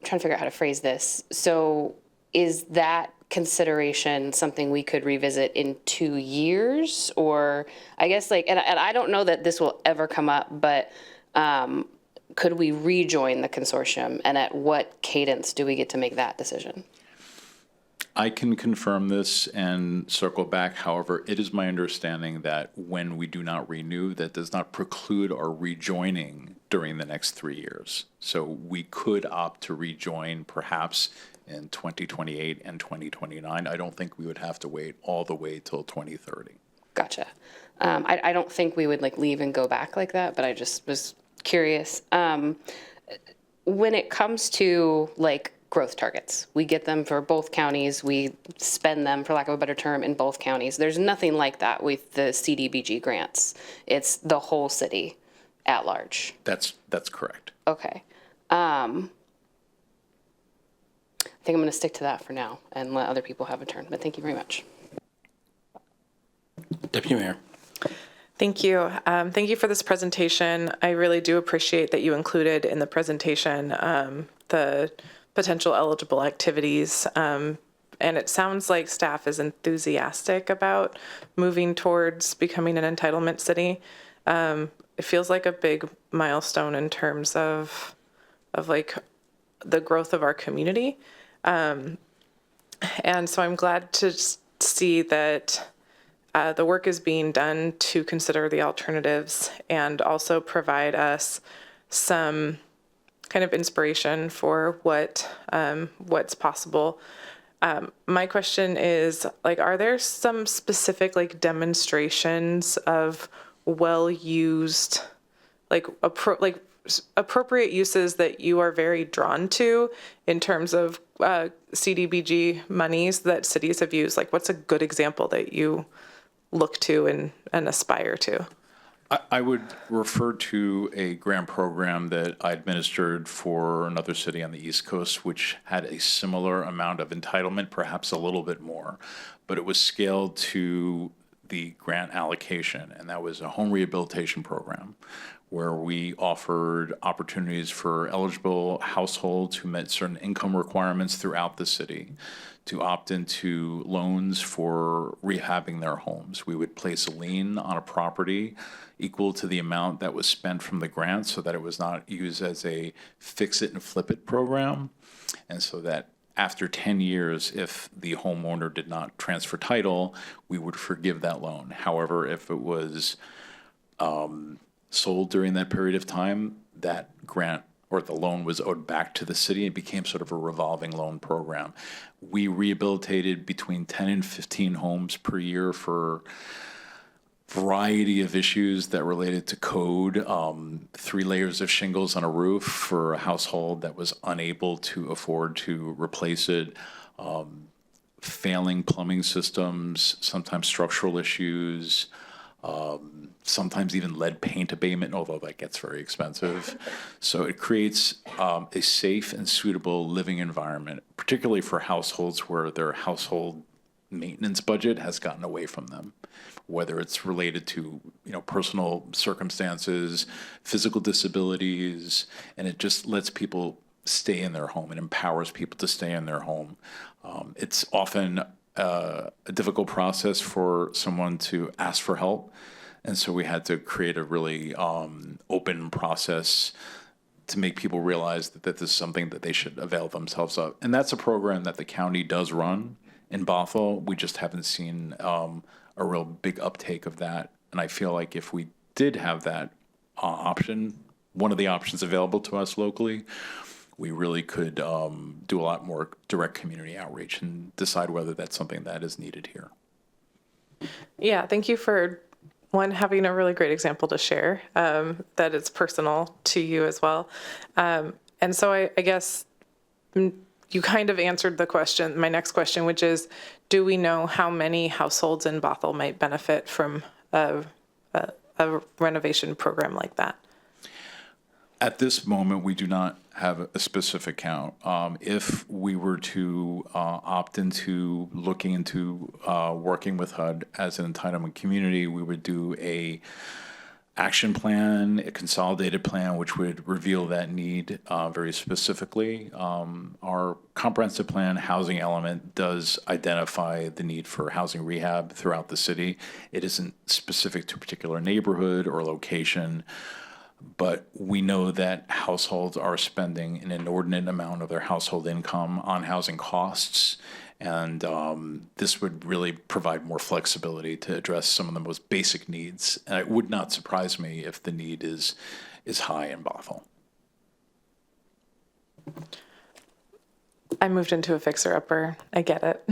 Trying to figure out how to phrase this. So is that consideration something we could revisit in 2 years? Or I guess and I don't know that this will ever come up, but could we rejoin the consortium, and at what cadence do we get to make that decision? I can confirm this and circle back. However, it is my understanding that when we do not renew, that does not preclude our rejoining during the next 3 years. So we could opt to rejoin perhaps in 2028 and 2029. I don't think we would have to wait all the way till 2030. Gotcha. I don't think we would leave and go back like that, but I just was curious. When it comes to growth targets, we get them for both counties. We spend them, for lack of a better term, in both counties. There's nothing like that with the CDBG grants. It's the whole city at large. That's correct. Okay. I think I'm going to stick to that for now and let other people have a turn, but thank you very much. Deputy Mayor. Thank you. Thank you for this presentation. I really do appreciate that you included in the presentation the potential eligible activities. And it sounds like staff is enthusiastic about moving towards becoming an entitlement city. It feels like a big milestone in terms of the growth of our community. And so I'm glad to see that the work is being done to consider the alternatives and also provide us some kind of inspiration for what's possible. My question is, are there some specific demonstrations of well-used, appropriate uses that you are very drawn to in terms of CDBG monies that cities have used? What's a good example that you look to and aspire to? I would refer to a grant program that I administered for another city on the East Coast, which had a similar amount of entitlement, perhaps a little bit more, but it was scaled to the grant allocation, and that was a home rehabilitation program where we offered opportunities for eligible households who met certain income requirements throughout the city to opt into loans for rehabbing their homes. We would place a lien on a property equal to the amount that was spent from the grant so that it was not used as a fix it and flip it program. And so that after 10 years, if the homeowner did not transfer title, we would forgive that loan. However, if it was sold during that period of time, that grant or the loan was owed back to the city. It became sort of a revolving loan program. We rehabilitated between 10 and 15 homes per year for variety of issues that related to code, 3 layers of shingles on a roof for a household that was unable to afford to replace it, failing plumbing systems, sometimes structural issues, sometimes even lead paint abatement, although that gets very expensive. So it creates a safe and suitable living environment, particularly for households where their household maintenance budget has gotten away from them, whether it's related to personal circumstances, physical disabilities, and it just lets people stay in their home. It empowers people to stay in their home. It's often a difficult process for someone to ask for help. And so we had to create a really open process to make people realize that this is something that they should avail themselves of. And that's a program that the county does run in Bothell. We just haven't seen a real big uptake of that. And I feel like if we did have that option, one of the options available to us locally, we really could do a lot more direct community outreach and decide whether that's something that is needed here. Yeah, thank you for having a really great example to share, that it's personal to you as well. And so I guess you kind of answered the question, my next question, which is, do we know how many households in Bothell might benefit from a renovation program like that? At this moment, we do not have a specific count. If we were to opt into looking into working with HUD as an entitlement community, we would do a action plan, a consolidated plan, which would reveal that need very specifically. Our comprehensive plan housing element does identify the need for housing rehab throughout the city. It isn't specific to a particular neighborhood or location, but we know that households are spending an inordinate amount of their household income on housing costs, and this would really provide more flexibility to address some of the most basic needs. And it would not surprise me if the need is high in Bothell. I moved into a fixer-upper. I get it.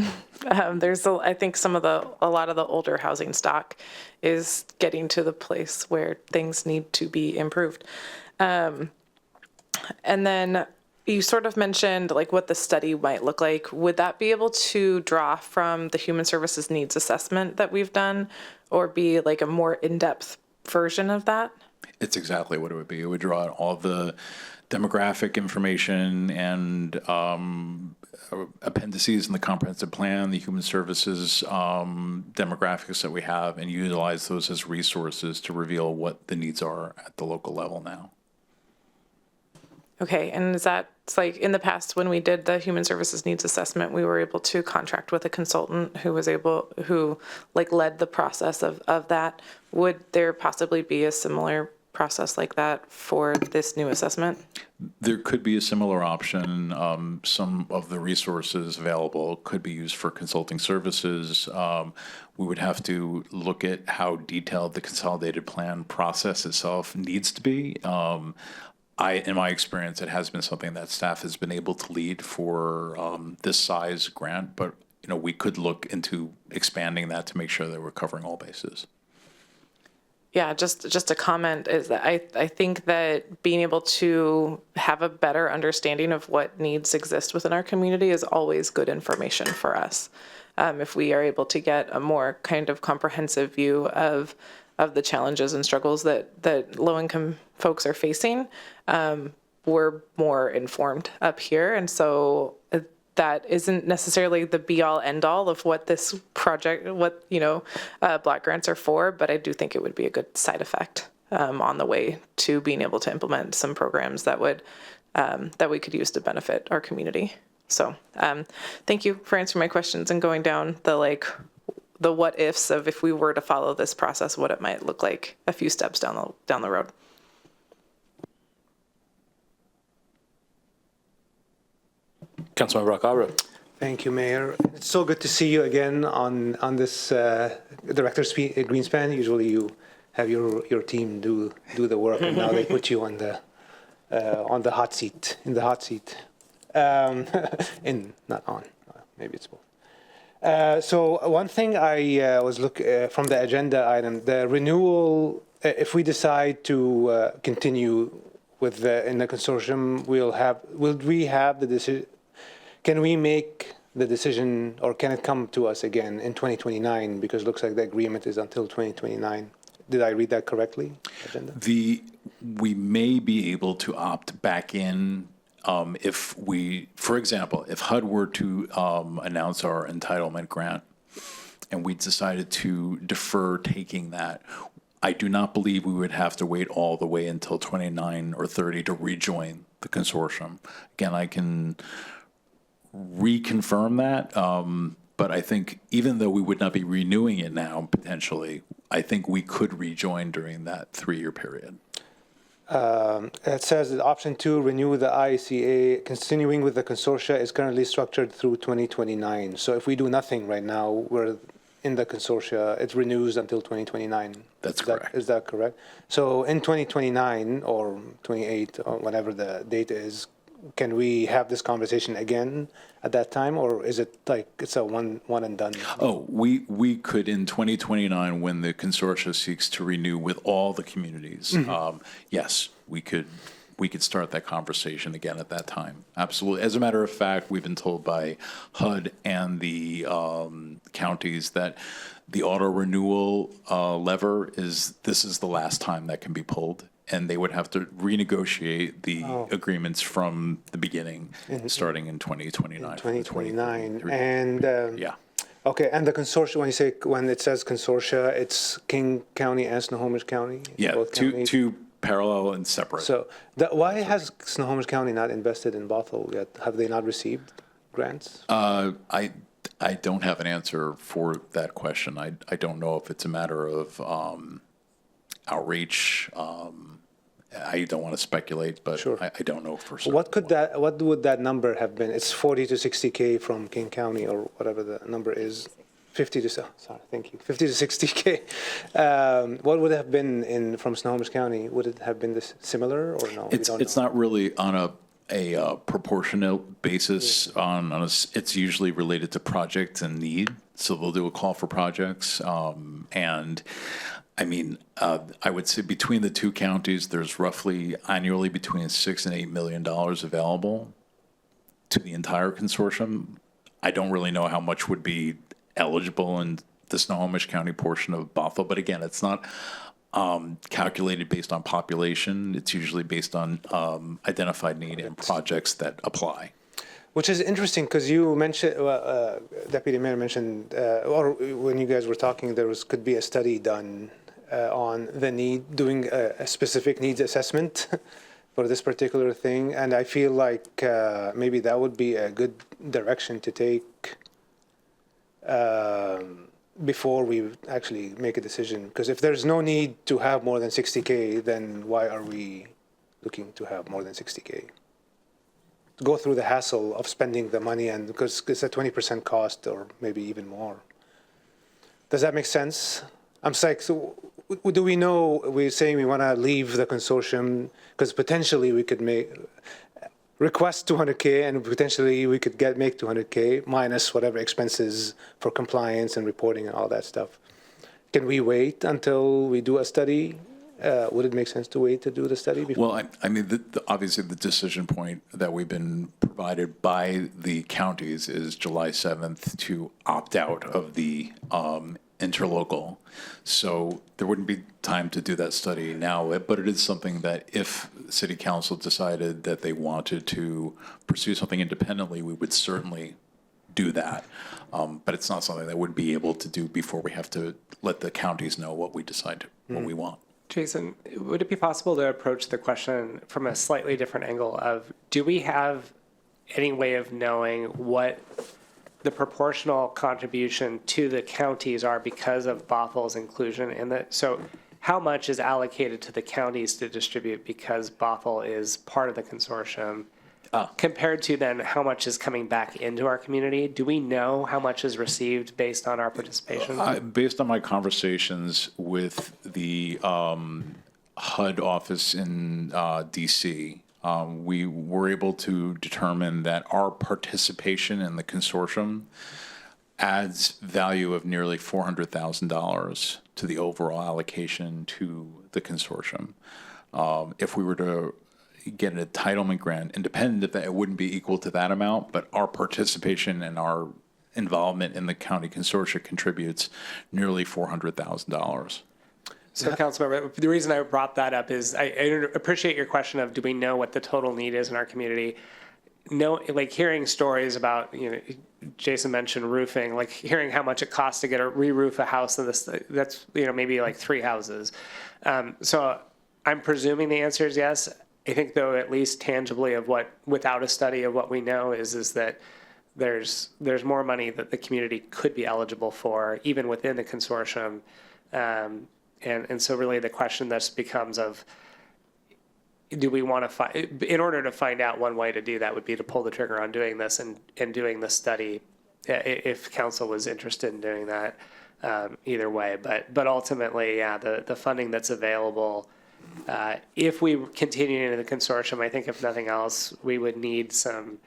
I think a lot of the older housing stock is getting to the place where things need to be improved. And then you sort of mentioned like what the study might look like. Would that be able to draw from the Human Services Needs Assessment that we've done, or be like a more in-depth version of that? It's exactly what it would be. It would draw out all the demographic information and appendices in the comprehensive plan, the human services demographics that we have, and utilize those as resources to reveal what the needs are at the local level now. Okay, and it's like in the past when we did the Human Services Needs Assessment, we were able to contract with a consultant who led the process of that. Would there possibly be a similar process like that for this new assessment? There could be a similar option. Some of the resources available could be used for consulting services. We would have to look at how detailed the consolidated plan process itself needs to be. In my experience, it has been something that staff has been able to lead for this size grant, but we could look into expanding that to make sure that we're covering all bases. Yeah, just a comment is that I think that being able to have a better understanding of what needs exist within our community is always good information for us. If we are able to get a more kind of comprehensive view of the challenges and struggles that low-income folks are facing, we're more informed up here. And so that isn't necessarily the be-all, end-all of what this project, block grants are for, but I do think it would be a good side effect on the way to being able to implement some programs that we could use to benefit our community. So thank you for answering my questions and going down the what ifs of if we were to follow this process, what it might look like a few steps down the road. Councilmember Alcabra. Thank you, Mayor. It's so good to see you again on this Director's Greenspan. Usually you have your team do the work, and now they put you on the hot seat, in the hot seat. Not on, maybe it's both. So one thing I was from the agenda item, the renewal, if we decide to continue with in the consortium, will we have the decision? Can we make the decision, or can it come to us again in 2029? Because it looks like the agreement is until 2029. Did I read that correctly? Agenda? We may be able to opt back in if we, for example, if HUD were to announce our entitlement grant and we decided to defer taking that, I do not believe we would have to wait all the way until 29 or 30 to rejoin the consortium. Again, I can reconfirm that, but I think even though we would not be renewing it now, potentially, I think we could rejoin during that 3-year period. It says that option 2, renew the ICA, continuing with the consortia is currently structured through 2029. So if we do nothing right now, we're in the consortia, it renews until 2029. That's correct. Is that correct? So in 2029 or 28 or whatever the date is, can we have this conversation again at that time, or is it like it's a one and done? Oh, we could in 2029, when the consortia seeks to renew with all the communities, yes, we could start that conversation again at that time. Absolutely. As a matter of fact, we've been told by HUD and the counties that the auto renewal lever is the last time that can be pulled. And they would have to renegotiate the agreements from the beginning, starting in 2029. 2029. And yeah. Okay, and the consortia, when it says consortia, it's King County and Snohomish County? Yeah, Both counties? two parallel and separate. So why has Snohomish County not invested in Bothell yet? Have they not received grants? I don't have an answer for that question. I don't know if it's a matter of outreach. I don't want to speculate, but Sure. I don't know for certain. What would that number have been? It's 40 to 60K from King County or whatever the number is. 50 to 60K. What would it have been from Snohomish County? Would it have been this similar or no? It's not really on a proportionate basis. It's usually related to projects and need. So they'll do a call for projects, and I mean, I would say between the two counties, there's roughly annually between $6 and $8 million available to the entire consortium. I don't really know how much would be eligible in the Snohomish County portion of Bothell, but again, it's not calculated based on population. It's usually based on identified need and projects that apply. Which is interesting because you mentioned, Deputy Mayor mentioned, or when you guys were talking, could be a study done on the need, doing a specific needs assessment for this particular thing. And I feel like maybe that would be a good direction to take before we actually make a decision. Because if there's no need to have more than 60K, then why are we looking to have more than 60K? Go through the hassle of spending the money, and because it's a 20% cost or maybe even more. Does that make sense? I'm saying, so do we know, we're saying we want to leave the consortium because potentially we could request 200K and potentially we could make 200K minus whatever expenses for compliance and reporting and all that stuff. Can we wait until we do a study? Would it make sense to wait to do the study before? Well, I mean, obviously the decision point that we've been provided by the counties is July 7th to opt out of the interlocal. So there wouldn't be time to do that study now, but it is something that if City Council decided that they wanted to pursue something independently, we would certainly do that. But it's not something that we'd be able to do before we have to let the counties know what we decide, what we want. Jason, would it be possible to approach the question from a slightly different angle of, do we have any way of knowing what the proportional contribution to the counties are because of Bothell's inclusion in that? So how much is allocated to the counties to distribute because Bothell is part of the consortium compared to then how much is coming back into our community? Do we know how much is received based on our participation? Based on my conversations with the HUD office in DC, we were able to determine that our participation in the consortium adds value of nearly $400,000 to the overall allocation to the consortium. If we were to get an entitlement grant, independent of that, it wouldn't be equal to that amount, but our participation and our involvement in the county consortia contributes nearly $400,000. So, Councilmember, the reason I brought that up is I appreciate your question of, do we know what the total need is in our community? No, like hearing stories about, Jason mentioned roofing, like hearing how much it costs to re-roof a house of this, that's, maybe like 3 houses. So I'm presuming the answer is yes. I think, though, at least tangibly without a study of what we know is that there's more money that the community could be eligible for, even within the consortium. And so really the question thus becomes of, do we want to find, in order to find out, one way to do that would be to pull the trigger on doing this and doing this study, if council was interested in doing that, either way. But ultimately, yeah, the funding that's available, if we continue into the consortium, I think if nothing else, we would need some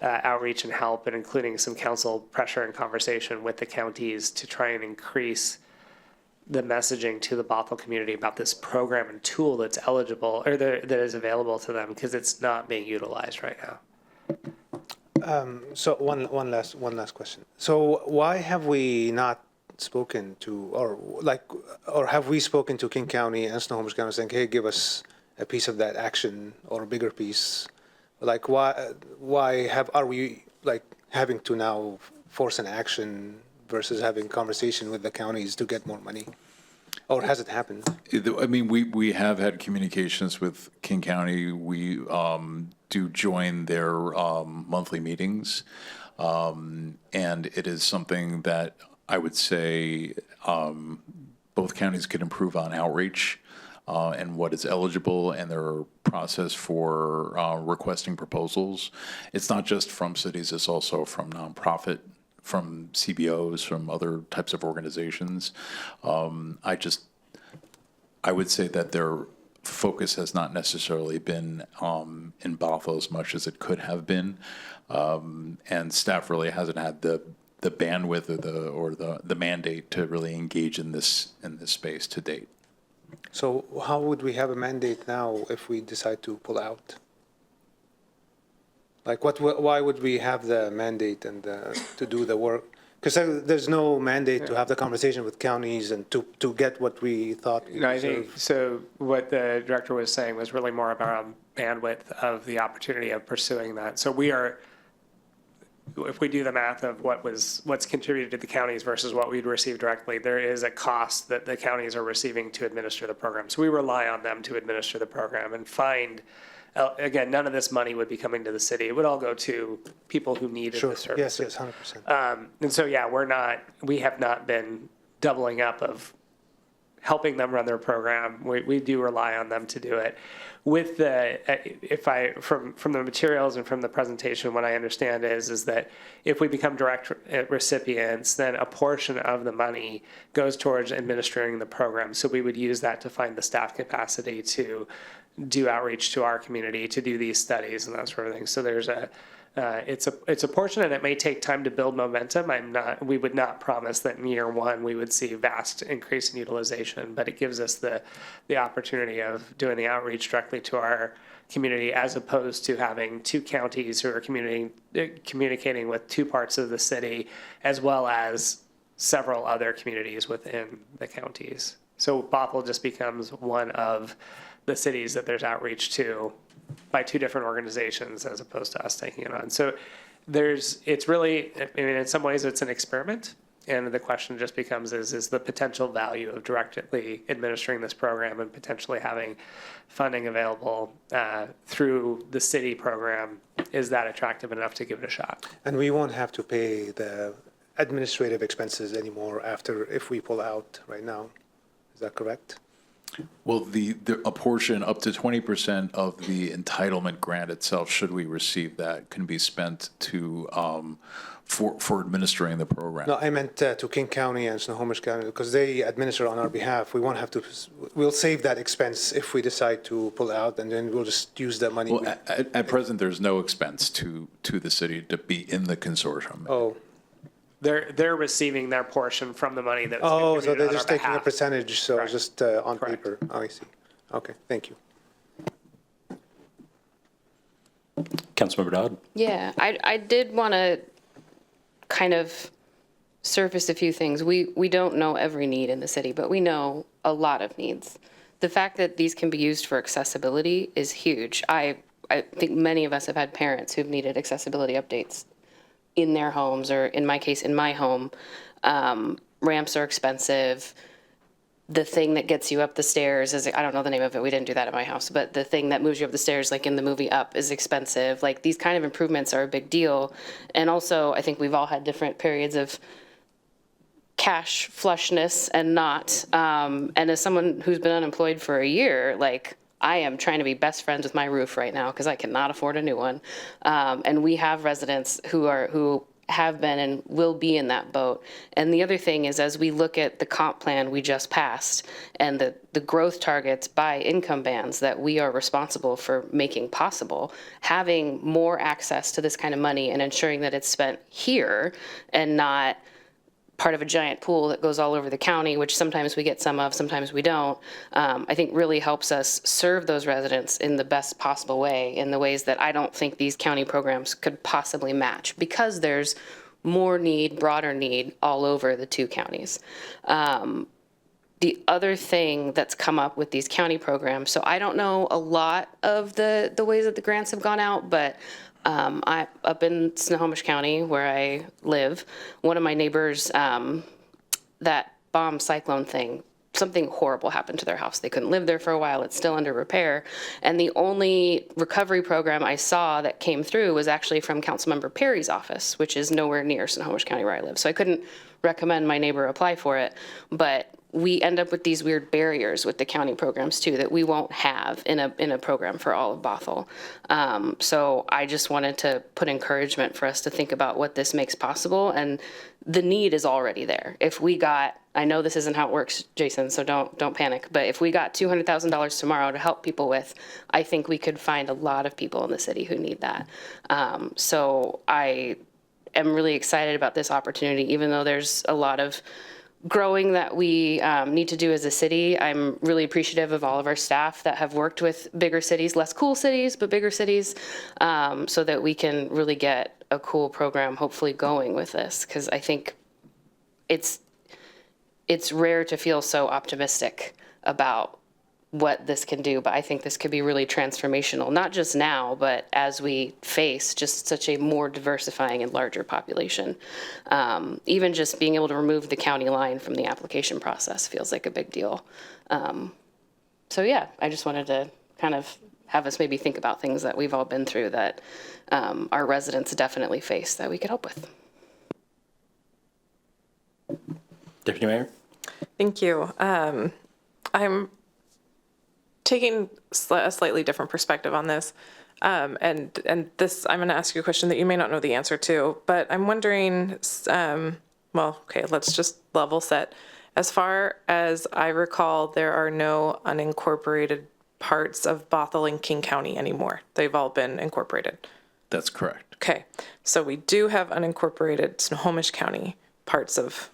outreach and help, and including some council pressure and conversation with the counties to try and increase the messaging to the Bothell community about this program and tool that's eligible, or that is available to them, because it's not being utilized right now. So one last question. So why have we not spoken to, or have we spoken to King County and Snohomish County saying, hey, give us a piece of that action or a bigger piece? Like why are we like having to now force an action versus having conversation with the counties to get more money? Or has it happened? I mean, we have had communications with King County. We do join their monthly meetings. And it is something that I would say both counties could improve on outreach and what is eligible and their process for requesting proposals. It's not just from cities, it's also from nonprofit, from CBOs, from other types of organizations. I would say that their focus has not necessarily been in Bothell as much as it could have been, and staff really hasn't had the bandwidth or the mandate to really engage in this space to date. So how would we have a mandate now if we decide to pull out? Like why would we have the mandate and to do the work? Because there's no mandate to have the conversation with counties and to get what we thought we I think so. What the director was saying was really more about bandwidth of the opportunity of pursuing that. So we are, if we do the math of what's contributed to the counties versus what we'd receive directly, there is a cost that the counties are receiving to administer the program. So we rely on them to administer the program and find. Again, none of this money would be coming to the city. It would all go to people who needed the services. Yes, 100%. And so, yeah, we have not been doubling up of helping them run their program. We do rely on them to do it. With from the materials and from the presentation, what I understand is that if we become direct recipients, then a portion of the money goes towards administering the program. So we would use that to find the staff capacity to do outreach to our community, to do these studies and that sort of thing. So there's it's a portion, and it may take time to build momentum. We would not promise that in year one we would see vast increase in utilization, but it gives us the opportunity of doing the outreach directly to our community, as opposed to having two counties who are communicating with two parts of the city, as well as several other communities within the counties. So Bothell just becomes one of the cities that there's outreach to by two different organizations, as opposed to us taking it on. So it's really, I mean, in some ways it's an experiment. And the question just becomes is the potential value of directly administering this program and potentially having funding available through the city program, is that attractive enough to give it a shot? And we won't have to pay the administrative expenses anymore if we pull out right now. Is that correct? Well, a portion up to 20% of the entitlement grant itself, should we receive that, can be spent to for administering the program. No, I meant to King County and Snohomish County, because they administer on our behalf. We'll save that expense if we decide to pull out, and then we'll just use that money. Well, at present, there's no expense to the city to be in the consortium. Oh. They're receiving their portion from the money that's so contributed they're on just our taking a behalf. percentage, so Correct. just on Correct. paper. Oh, I see. Okay, thank you. Councilmember Dodd. Yeah, I did want to kind of surface a few things. We don't know every need in the city, but we know a lot of needs. The fact that these can be used for accessibility is huge. I think many of us have had parents who've needed accessibility updates in their homes, or in my case, in my home. Ramps are expensive. The thing that gets you up the stairs is, I don't know the name of it, we didn't do that at my house, but the thing that moves you up the stairs, like in the movie Up, is expensive. Like, these kind of improvements are a big deal. And also, I think we've all had different periods of cash flushness and not. And as someone who's been unemployed for a year, like, I am trying to be best friends with my roof right now because I cannot afford a new one. And we have residents who have been and will be in that boat. And the other thing is, as we look at the comp plan we just passed and the growth targets by income bands that we are responsible for making possible, having more access to this kind of money and ensuring that it's spent here and not part of a giant pool that goes all over the county, which sometimes we get some of, sometimes we don't, I think really helps us serve those residents in the best possible way, in the ways that I don't think these county programs could possibly match, because there's more need, broader need all over the two counties. The other thing that's come up with these county programs, so I don't know a lot of the ways that the grants have gone out, but I up in Snohomish County where I live, one of my neighbors, that bomb cyclone thing, something horrible happened to their house. They couldn't live there for a while. It's still under repair. And the only recovery program I saw that came through was actually from Councilmember Perry's office, which is nowhere near Snohomish County where I live. So I couldn't recommend my neighbor apply for it, but we end up with these weird barriers with the county programs too that we won't have in a program for all of Bothell. So I just wanted to put encouragement for us to think about what this makes possible, and the need is already there. If we got, I know this isn't how it works, Jason, so don't panic, but if we got $200,000 tomorrow to help people with, I think we could find a lot of people in the city who need that. So I am really excited about this opportunity, even though there's a lot of growing that we need to do as a city. I'm really appreciative of all of our staff that have worked with bigger cities, less cool cities, but bigger cities, so that we can really get a cool program hopefully going with this, because I think it's rare to feel so optimistic about what this can do, but I think this could be really transformational, not just now, but as we face just such a more diversifying and larger population. Even just being able to remove the county line from the application process feels like a big deal. So yeah, I just wanted to kind of have us maybe think about things that we've all been through that our residents definitely face that we could help with. Deputy Mayor? Thank you. I'm taking a slightly different perspective on this. And this, I'm going to ask you a question that you may not know the answer to, but I'm wondering, well, okay, let's just level set. As far as I recall, there are no unincorporated parts of Bothell and King County anymore. They've all been incorporated. That's correct. Okay, so we do have unincorporated Snohomish County parts of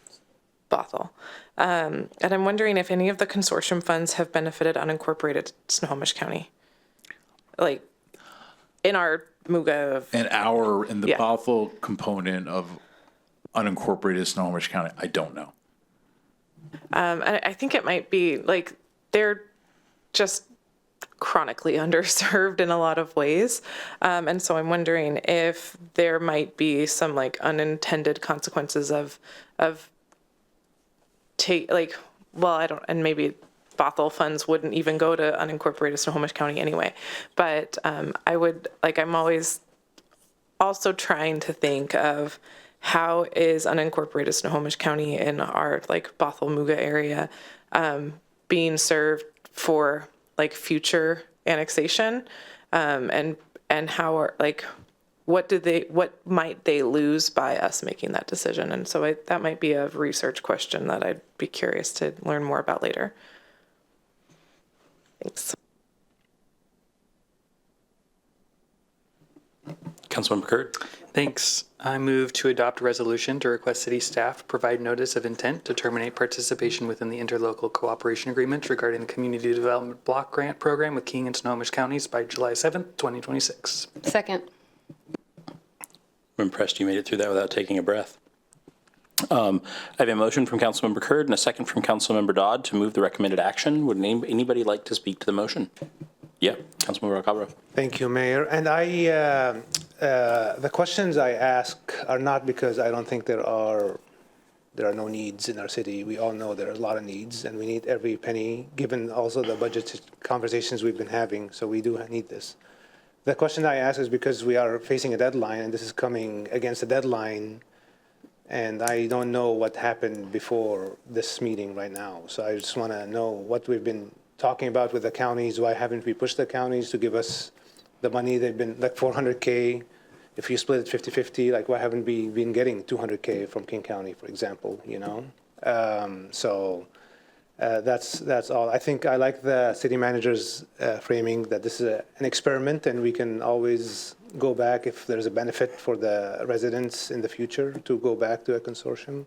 Bothell. And I'm wondering if any of the consortium funds have benefited unincorporated Snohomish County, like in our MUGA. In the Bothell component of unincorporated Snohomish County, I don't know. I think it might be like they're just chronically underserved in a lot of ways. And so I'm wondering if there might be some like unintended consequences of and maybe Bothell funds wouldn't even go to unincorporated Snohomish County anyway. But I'm always also trying to think of how is unincorporated Snohomish County in our like Bothell MUGA area being served for like future annexation, and how are like what might they lose by us making that decision? And so that might be a research question that I'd be curious to learn more about later. Thanks. Councilmember Curd. Thanks. I move to adopt a resolution to request city staff provide notice of intent to terminate participation within the interlocal cooperation agreement regarding the Community Development Block Grant Program with King and Snohomish counties by July 7th, 2026. Second. I'm impressed you made it through that without taking a breath. I have a motion from Councilmember Curd and a second from Councilmember Dodd to move the recommended action. Would anybody like to speak to the motion? Yeah, Councilmember Alcabro. Thank you, Mayor. And the questions I ask are not because I don't think there are no needs in our city. We all know there are a lot of needs, and we need every penny, given also the budget conversations we've been having. So we do need this. The question I ask is because we are facing a deadline, and this is coming against a deadline, and I don't know what happened before this meeting right now. So I just want to know what we've been talking about with the counties, why haven't we pushed the counties to give us the money? They've been like $400K. If you split it 50-50, like why haven't we been getting $200K from King County, for example, you know? That's all. I think I like the city manager's framing that this is an experiment and we can always go back if there's a benefit for the residents in the future to go back to a consortium.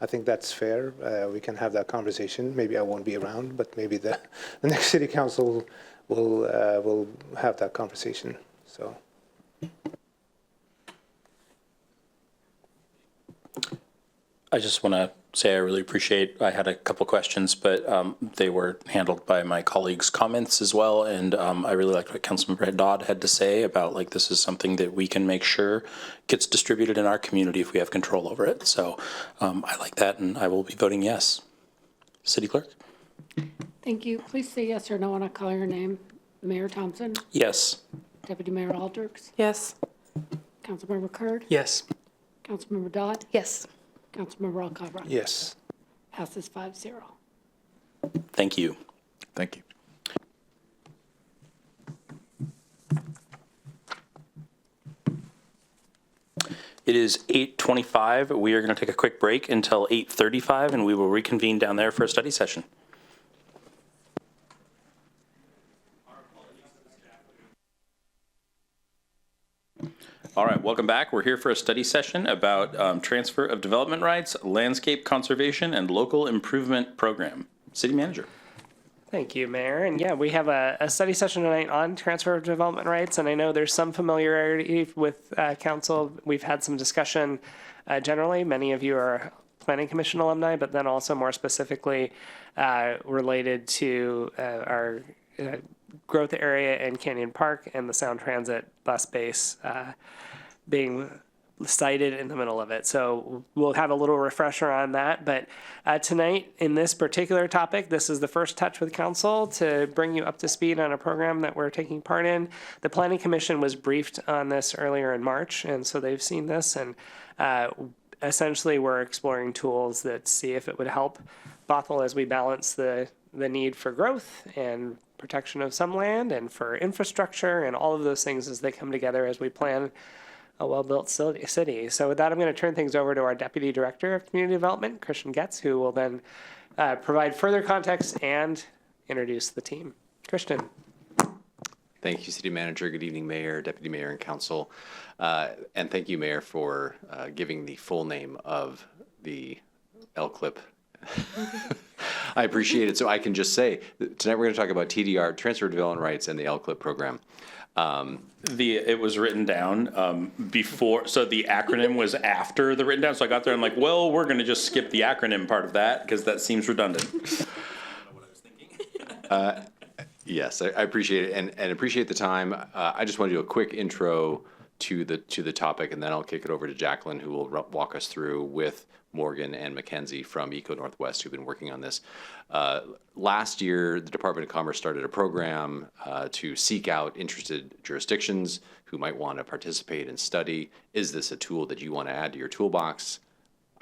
I think that's fair. We can have that conversation. Maybe I won't be around, but maybe the next city council will have that conversation. So. I just want to say I really appreciate, I had a couple questions, but they were handled by my colleagues' comments as well. And I really liked what Councilmember Dodd had to say about like, this is something that we can make sure gets distributed in our community if we have control over it. So I like that and I will be voting yes. City Clerk? Thank you. Please say yes or no when I call your name. Mayor Thompson? Yes. Deputy Mayor Aldrich? Yes. Councilmember Curd? Yes. Councilmember Dodd? Yes. Councilmember Alcabra? Yes. Passes 5-0. Thank you. Thank you. It is 8:25. We are going to take a quick break until 8:35 and we will reconvene down there for a study session. All right, welcome back. We're here for a study session about transfer of development rights, landscape conservation, and local improvement program. City Manager. Thank you, Mayor. And yeah, we have a study session tonight on transfer of development rights. And I know there's some familiarity with council. We've had some discussion generally. Many of you are Planning Commission alumni, but then also more specifically related to our growth area in Canyon Park and the Sound Transit bus base being cited in the middle of it. So we'll have a little refresher on that. But tonight, in this particular topic, this is the first touch with council to bring you up to speed on a program that we're taking part in. The Planning Commission was briefed on this earlier in March, and so they've seen this. And essentially, we're exploring tools that see if it would help Bothell as we balance the need for growth and protection of some land and for infrastructure and all of those things as they come together as we plan a well-built city. So with that, I'm going to turn things over to our Deputy Director of Community Development, Christian Getz, who will then provide further context and introduce the team. Christian. Thank you, City Manager. Good evening, Mayor, Deputy Mayor, and Council. And thank you, Mayor, for giving the full name of the LCLIP. I appreciate it. So I can just say, tonight we're going to talk about TDR, Transfer of Development Rights, and the LCLIP program. It was written down before, so the acronym was after the written down. So I got there and I'm like, well, we're going to just skip the acronym part of that because that seems redundant. Yes, I appreciate it and appreciate the time. I just want to do a quick intro to the topic, and then I'll kick it over to Jacqueline, who will walk us through with Morgan and Mackenzie from Eco Northwest, who've been working on this. Last year, the Department of Commerce started a program to seek out interested jurisdictions who might want to participate and study. Is this a tool that you want to add to your toolbox?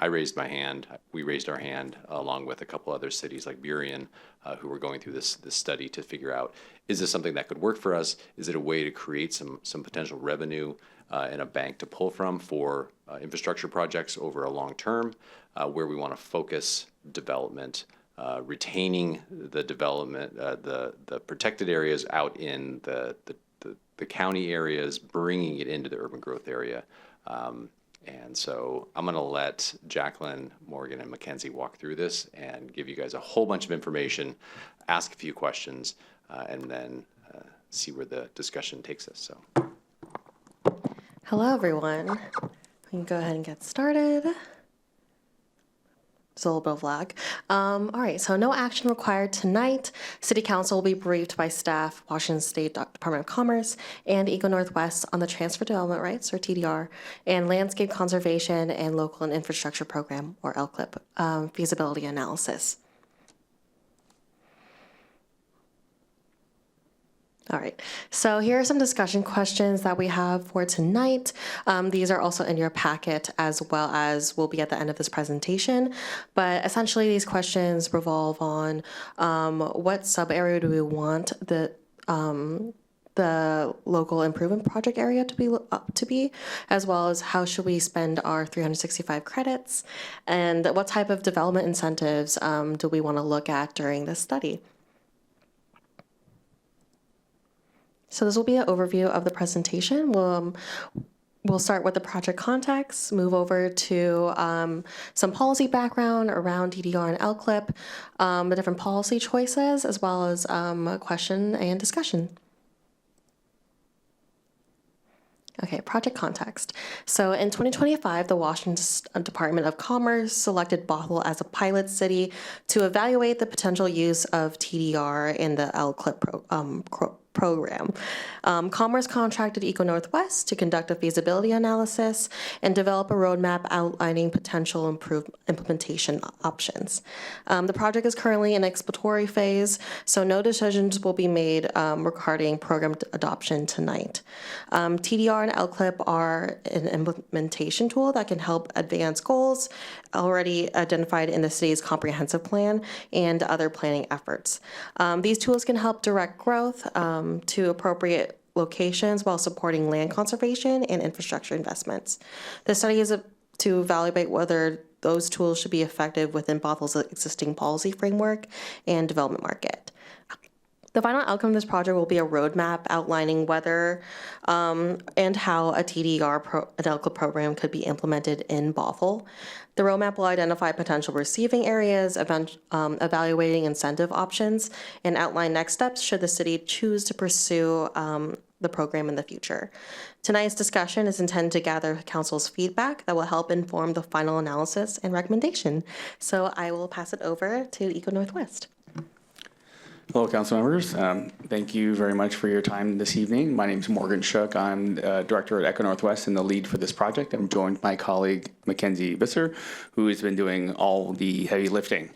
I raised my hand. We raised our hand along with a couple other cities like Burien who were going through this study to figure out, is this something that could work for us? Is it a way to create some potential revenue and a bank to pull from for infrastructure projects over a long term, where we want to focus development, retaining the development, the protected areas out in the county areas, bringing it into the urban growth area. And so I'm going to let Jacqueline, Morgan, and Mackenzie walk through this and give you guys a whole bunch of information, ask a few questions, and then see where the discussion takes us. So. Hello, everyone. We can go ahead and get started. It's a little bit of lag. All right, so no action required tonight. City Council will be briefed by staff, Washington State Department of Commerce, and Eco Northwest on the Transfer Development Rights, or TDR, and Landscape Conservation and Local and Infrastructure Program, or LCLIP, feasibility analysis. All right, so here are some discussion questions that we have for tonight. These are also in your packet as well as will be at the end of this presentation. But essentially these questions revolve on what sub-area do we want the local improvement project area to be, as well as how should we spend our 365 credits, and what type of development incentives do we want to look at during this study. So this will be an overview of the presentation. We'll start with the project context, move over to some policy background around TDR and LCLIP, the different policy choices, as well as a question and discussion. Okay, project context. So in 2025, the Washington Department of Commerce selected Bothell as a pilot city to evaluate the potential use of TDR in the LCLIP program. Commerce contracted Eco Northwest to conduct a feasibility analysis and develop a roadmap outlining potential implementation options. The project is currently in exploratory phase, so no decisions will be made regarding program adoption tonight. TDR and LCLIP are an implementation tool that can help advance goals already identified in the city's comprehensive plan and other planning efforts. These tools can help direct growth to appropriate locations while supporting land conservation and infrastructure investments. The study is to evaluate whether those tools should be effective within Bothell's existing policy framework and development market. The final outcome of this project will be a roadmap outlining whether and how a TDR and LCLIP program could be implemented in Bothell. The roadmap will identify potential receiving areas, evaluating incentive options, and outline next steps should the city choose to pursue the program in the future. Tonight's discussion is intended to gather council's feedback that will help inform the final analysis and recommendation. So I will pass it over to Eco Northwest. Hello, council members. Thank you very much for your time this evening. My name is Morgan Shook. I'm director at Eco Northwest and the lead for this project. I'm joined by my colleague, Mackenzie Visser, who has been doing all the heavy lifting.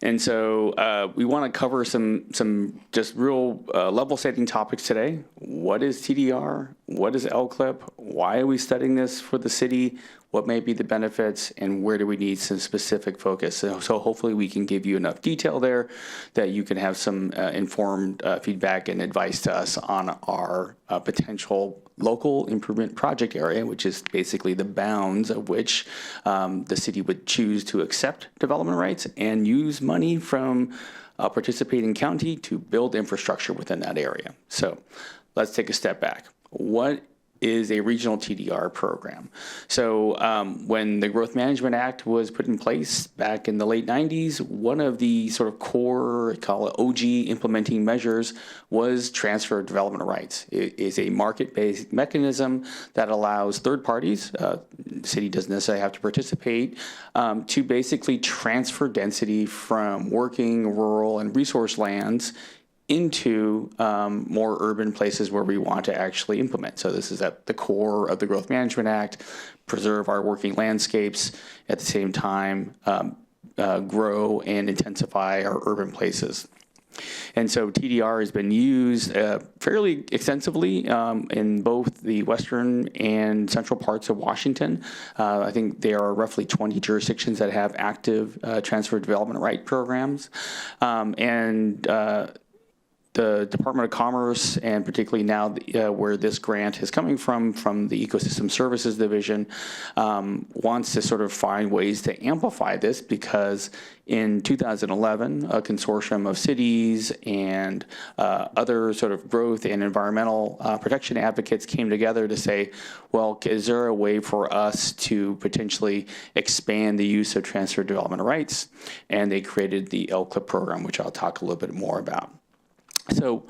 And so we want to cover some just real level setting topics today. What is TDR? What is LCLIP? Why are we studying this for the city? What may be the benefits, and where do we need some specific focus? So hopefully we can give you enough detail there that you can have some informed feedback and advice to us on our potential local improvement project area, which is basically the bounds of which the city would choose to accept development rights and use money from a participating county to build infrastructure within that area. So let's take a step back. What is a regional TDR program? So when the Growth Management Act was put in place back in the late 90s, one of the sort of core, call it OG implementing measures, was transfer of development rights. It is a market-based mechanism that allows third parties, the city doesn't necessarily have to participate, to basically transfer density from working, rural, and resource lands into more urban places where we want to actually implement. So this is at the core of the Growth Management Act, preserve our working landscapes, at the same time grow and intensify our urban places. And so TDR has been used fairly extensively in both the western and central parts of Washington. I think there are roughly 20 jurisdictions that have active transfer development right programs. The Department of Commerce, and particularly now where this grant is coming from the Ecosystem Services Division, wants to sort of find ways to amplify this, because in 2011, a consortium of cities and other sort of growth and environmental protection advocates came together to say, well, is there a way for us to potentially expand the use of transfer development rights? And they created the LCLIP program, which I'll talk a little bit more about. So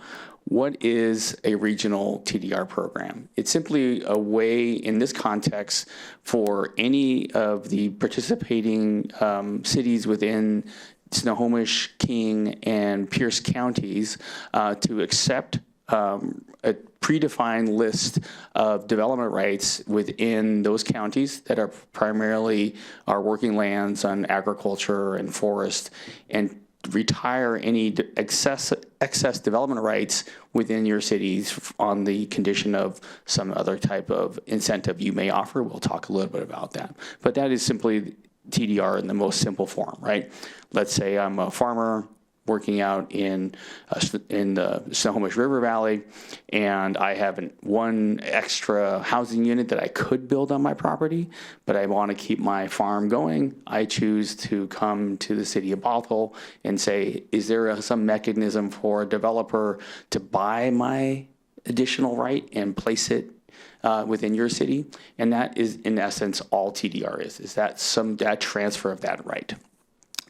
what is a regional TDR program? It's simply a way in this context for any of the participating cities within Snohomish, King, and Pierce counties to accept a predefined list of development rights within those counties that are primarily our working lands on agriculture and forest, and retire any excess development rights within your cities on the condition of some other type of incentive you may offer. We'll talk a little bit about that. But that is simply TDR in the most simple form, right? Let's say I'm a farmer working out in the Snohomish River Valley, and I have one extra housing unit that I could build on my property, but I want to keep my farm going. I choose to come to the city of Bothell and say, is there some mechanism for a developer to buy my additional right and place it within your city? And that is, in essence, all TDR is that transfer of that right.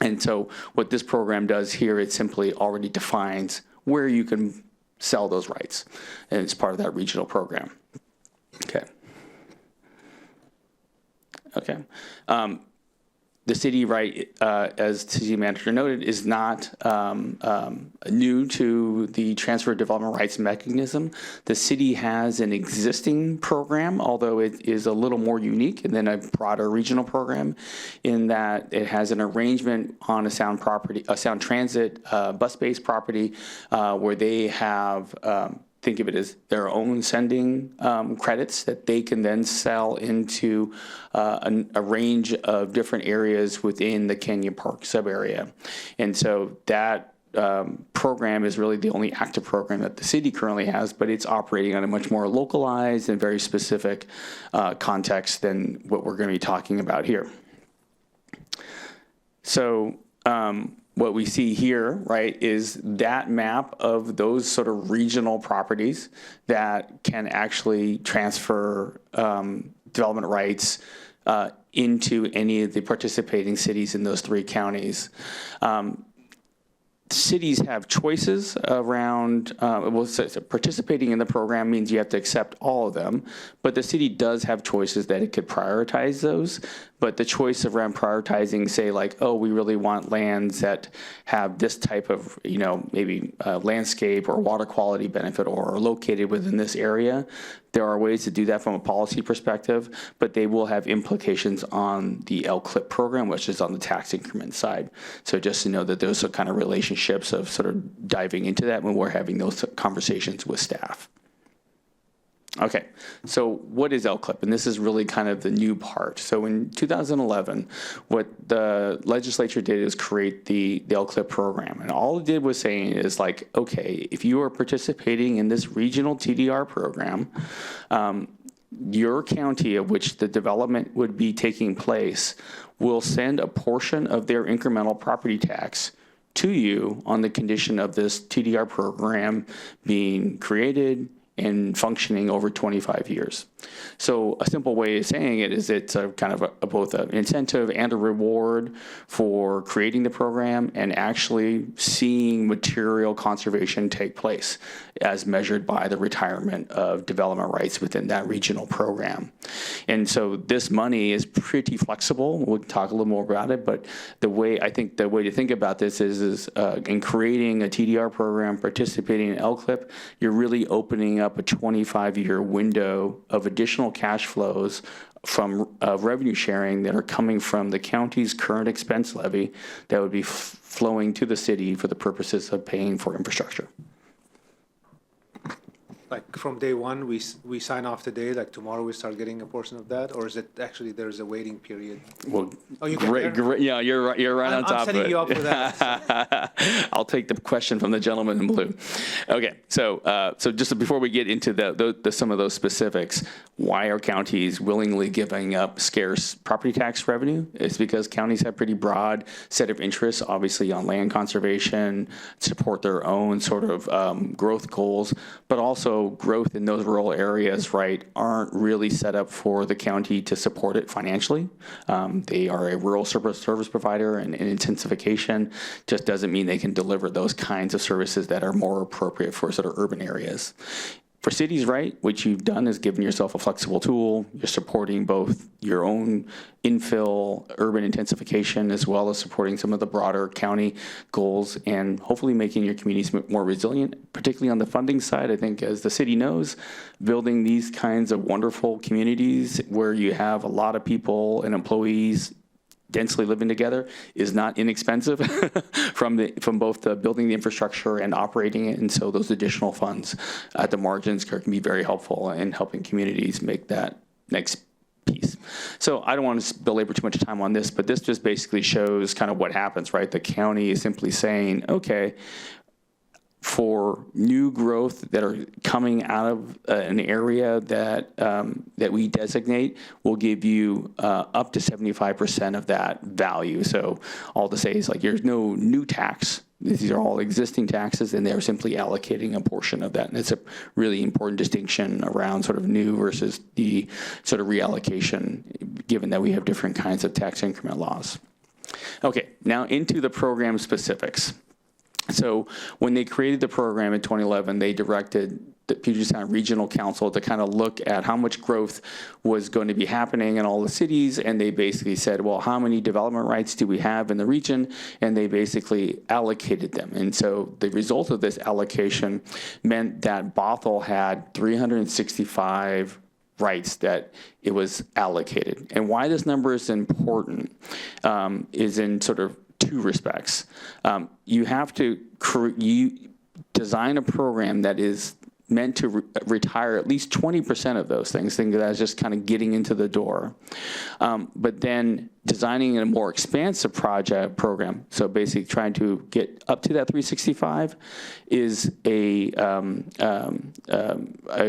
And so what this program does here, it simply already defines where you can sell those rights. And it's part of that regional program. Okay. Okay. The city, right, as the city manager noted, is not new to the transfer of development rights mechanism. The city has an existing program, although it is a little more unique than a broader regional program, in that it has an arrangement on a sound transit bus-based property where they have think of it as their own sending credits that they can then sell into a range of different areas within the Canyon Park sub-area. And so that program is really the only active program that the city currently has, but it's operating on a much more localized and very specific context than what we're going to be talking about here. So what we see here, right, is that map of those sort of regional properties that can actually transfer development rights into any of the participating cities in those 3 counties. Cities have choices around, participating in the program means you have to accept all of them, but the city does have choices that it could prioritize those. But the choice around prioritizing, say like, oh, we really want lands that have this type of, maybe landscape or water quality benefit or are located within this area. There are ways to do that from a policy perspective, but they will have implications on the LCLIP program, which is on the tax increment side. So just to know that those are kind of relationships of sort of diving into that when we're having those conversations with staff. Okay, so what is LCLIP? And this is really kind of the new part. So in 2011, what the legislature did is create the LCLIP program. And all it did was saying is like, okay, if you are participating in this regional TDR program, your county of which the development would be taking place will send a portion of their incremental property tax to you on the condition of this TDR program being created and functioning over 25 years. So a simple way of saying it is it's a kind of both an incentive and a reward for creating the program and actually seeing material conservation take place as measured by the retirement of development rights within that regional program. And so this money is pretty flexible. We'll talk a little more about it, but the way to think about this is in creating a TDR program, participating in LCLIP, you're really opening up a 25-year window of additional cash flows from revenue sharing that are coming from the county's current expense levy that would be flowing to the city for the purposes of paying for infrastructure. Like from day one, we sign off today, like tomorrow we start getting a portion of that, or is it actually there's a waiting period? Well, oh, you great, yeah, you're right on top of it. I'm setting you up for that. I'll take the question from the gentleman in blue. Okay, so just before we get into some of those specifics, why are counties willingly giving up scarce property tax revenue? It's because counties have pretty broad set of interests, obviously on land conservation, support their own sort of growth goals, but also growth in those rural areas, right, aren't really set up for the county to support it financially. They are a rural service provider, and intensification just doesn't mean they can deliver those kinds of services that are more appropriate for sort of urban areas. For cities, right, what you've done is given yourself a flexible tool. You're supporting both your own infill urban intensification as well as supporting some of the broader county goals and hopefully making your communities more resilient, particularly on the funding side. I think as the city knows, building these kinds of wonderful communities where you have a lot of people and employees densely living together is not inexpensive from both the building the infrastructure and operating it. And so those additional funds at the margins can be very helpful in helping communities make that next piece. So I don't want to belabor too much time on this, but this just basically shows kind of what happens, right? The county is simply saying, okay, for new growth that are coming out of an area that that we designate, we'll give you up to 75% of that value. So all to say is like there's no new tax. These are all existing taxes, and they're simply allocating a portion of that. And it's a really important distinction around sort of new versus the sort of reallocation, given that we have different kinds of tax increment laws. Okay, now into the program specifics. So when they created the program in 2011, they directed the Puget Sound Regional Council to kind of look at how much growth was going to be happening in all the cities, and they basically said, well, how many development rights do we have in the region? And they basically allocated them. And so the result of this allocation meant that Bothell had 365 rights that it was allocated. And why this number is important is in sort of two respects. You have to design a program that is meant to retire at least 20% of those things, things that is just kind of getting into the door. But then designing a more expansive program, so basically trying to get up to that 365 is a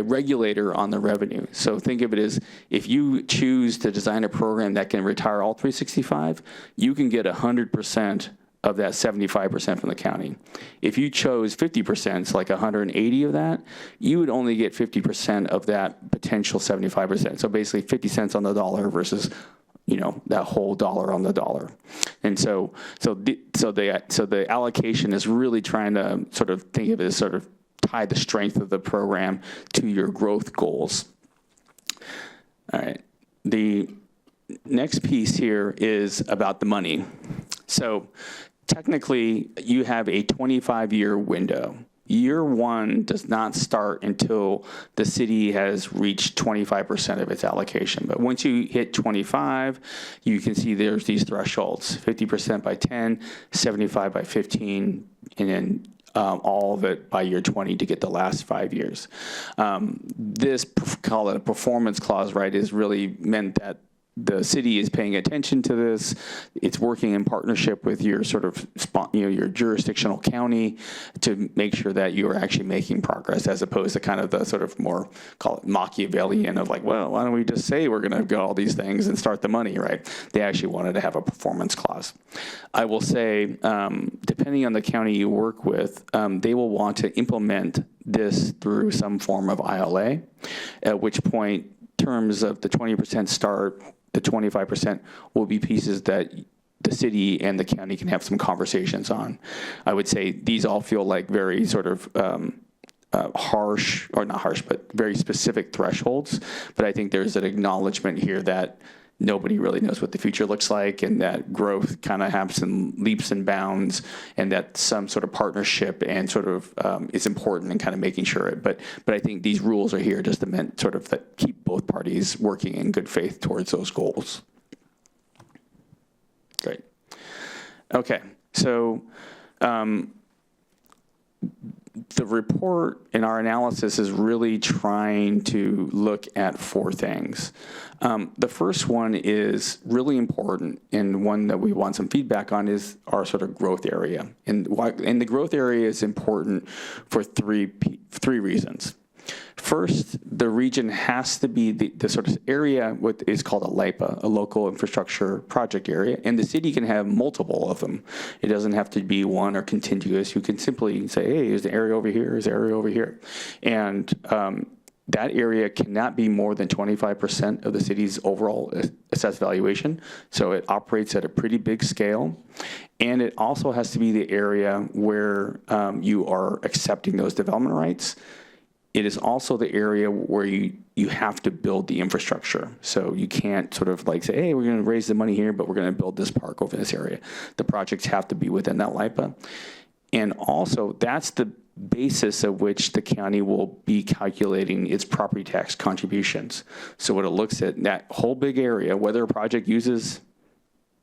regulator on the revenue. So think of it as if you choose to design a program that can retire all 365, you can get 100% of that 75% from the county. If you chose 50%, so like 180 of that, you would only get 50% of that potential 75%. So basically 50 cents on the dollar versus, you know, that whole dollar on the dollar. And so the allocation is really trying to sort of think of it as sort of tie the strength of the program to your growth goals. All right. The next piece here is about the money. So technically, you have a 25-year window. Year one does not start until the city has reached 25% of its allocation. But once you hit 25, you can see there's these thresholds, 50% by 10, 75 by 15, and then all of it by year 20 to get the last 5 years. This, call it a performance clause, right, is really meant that the city is paying attention to this. It's working in partnership with your sort of, your jurisdictional county to make sure that you are actually making progress, as opposed to kind of the sort of more, call it Machiavellian of like, well, why don't we just say we're going to go all these things and start the money, right? They actually wanted to have a performance clause. I will say, depending on the county you work with, they will want to implement this through some form of ILA, at which point terms of the 20% start, the 25% will be pieces that the city and the county can have some conversations on. I would say these all feel like very sort of harsh, or not harsh, but very specific thresholds. But I think there's an acknowledgement here that nobody really knows what the future looks like, and that growth kind of happens in leaps and bounds, and that some sort of partnership and sort of is important in kind of making sure it. But I think these rules are here just to meant sort of that keep both parties working in good faith towards those goals. Great. Okay, so the report in our analysis is really trying to look at four things. The first one is really important, and one that we want some feedback on is our sort of growth area. And the growth area is important for three reasons. First, the region has to be the sort of area, what is called a LIPA, a local infrastructure project area, and the city can have multiple of them. It doesn't have to be one or contiguous. You can simply say, hey, there's an area over here, there's an area over here. And that area cannot be more than 25% of the city's overall assessed valuation. So it operates at a pretty big scale. And it also has to be the area where you are accepting those development rights. It is also the area where you have to build the infrastructure. So you can't sort of like say, hey, we're going to raise the money here, but we're going to build this park over this area. The projects have to be within that LIPA. And also, that's the basis of which the county will be calculating its property tax contributions. So what it looks at, that whole big area, whether a project uses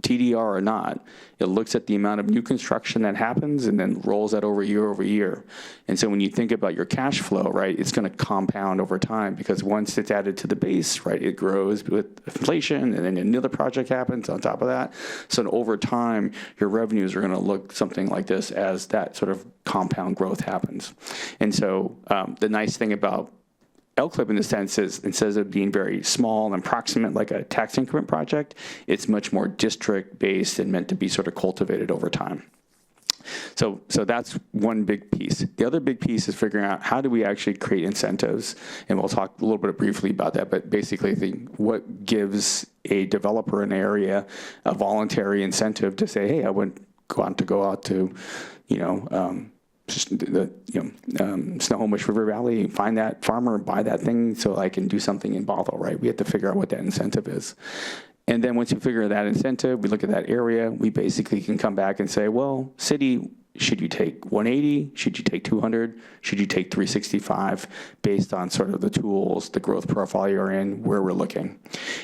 TDR or not, it looks at the amount of new construction that happens and then rolls that over year. And so when you think about your cash flow, right, it's going to compound over time because once it's added to the base, right, it grows with inflation and then another project happens on top of that. So over time, your revenues are going to look something like this as that sort of compound growth happens. And so the nice thing about LCLIP in the sense is instead of being very small and approximate like a tax increment project, it's much more district-based and meant to be sort of cultivated over time. So that's one big piece. The other big piece is figuring out how do we actually create incentives, and we'll talk a little bit briefly about that, but basically what gives a developer in an area a voluntary incentive to say, hey, I want to go out to, Snohomish River Valley, find that farmer, buy that thing so I can do something in Bothell, right? We have to figure out what that incentive is. And then once you figure that incentive, we look at that area, we basically can come back and say, well, city, should you take 180? Should you take 200? Should you take 365 based on sort of the tools, the growth profile you're in, where we're looking?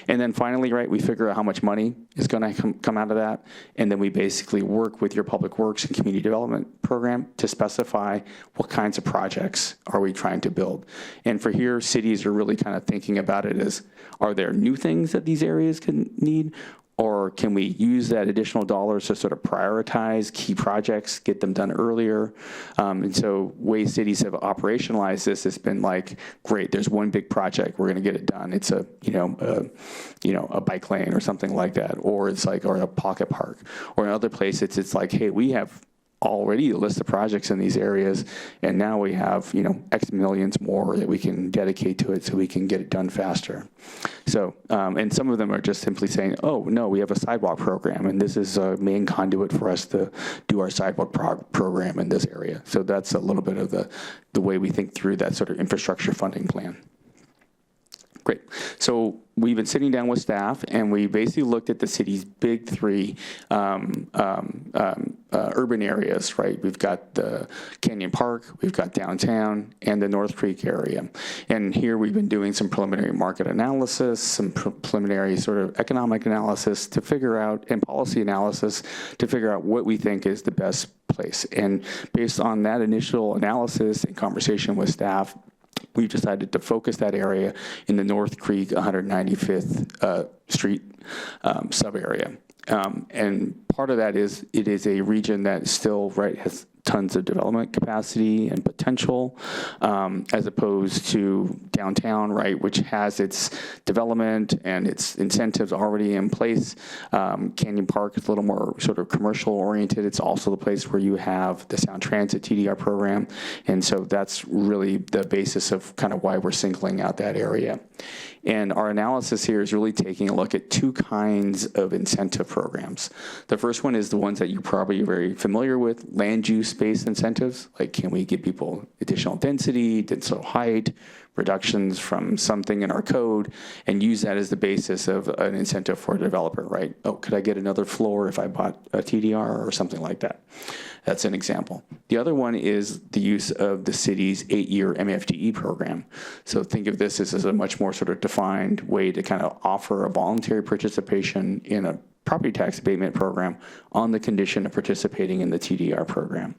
And then finally, right, we figure out how much money is going to come out of that. And then we basically work with your public works and community development program to specify what kinds of projects are we trying to build. And for here, cities are really kind of thinking about it as, are there new things that these areas can need? Or can we use that additional dollars to sort of prioritize key projects, get them done earlier? And so ways cities have operationalized this has been like, great, there's one big project, we're gonna get it done. It's a bike lane or something like that, or it's like, or a pocket park. Or in other places, it's like, hey, we have already a list of projects in these areas, and now we have, X millions more that we can dedicate to it so we can get it done faster. So, and some of them are just simply saying, oh, no, we have a sidewalk program, and this is a main conduit for us to do our sidewalk program in this area. So that's a little bit of the way we think through that sort of infrastructure funding plan. Great. So we've been sitting down with staff, and we basically looked at the city's big three urban areas, right? We've got the Canyon Park, we've got downtown, and the North Creek area. And here we've been doing some preliminary market analysis, some preliminary sort of economic analysis to figure out, and policy analysis to figure out what we think is the best place. And based on that initial analysis and conversation with staff, we've decided to focus that area in the North Creek 195th Street sub-area. And part of that is it is a region that still, right, has tons of development capacity and potential, as opposed to downtown, right, which has its development and its incentives already in place. Canyon Park is a little more sort of commercial oriented. It's also the place where you have the Sound Transit TDR program. And so that's really the basis of kind of why we're singling out that area. And our analysis here is really taking a look at two kinds of incentive programs. The first one is the ones that you're probably very familiar with, land use-based incentives. Like, can we give people additional density, densital height, reductions from something in our code, and use that as the basis of an incentive for a developer, right? Oh, could I get another floor if I bought a TDR or something like that? That's an example. The other one is the use of the city's 8-year MFDE program. So think of this as a much more sort of defined way to kind of offer a voluntary participation in a property tax abatement program on the condition of participating in the TDR program.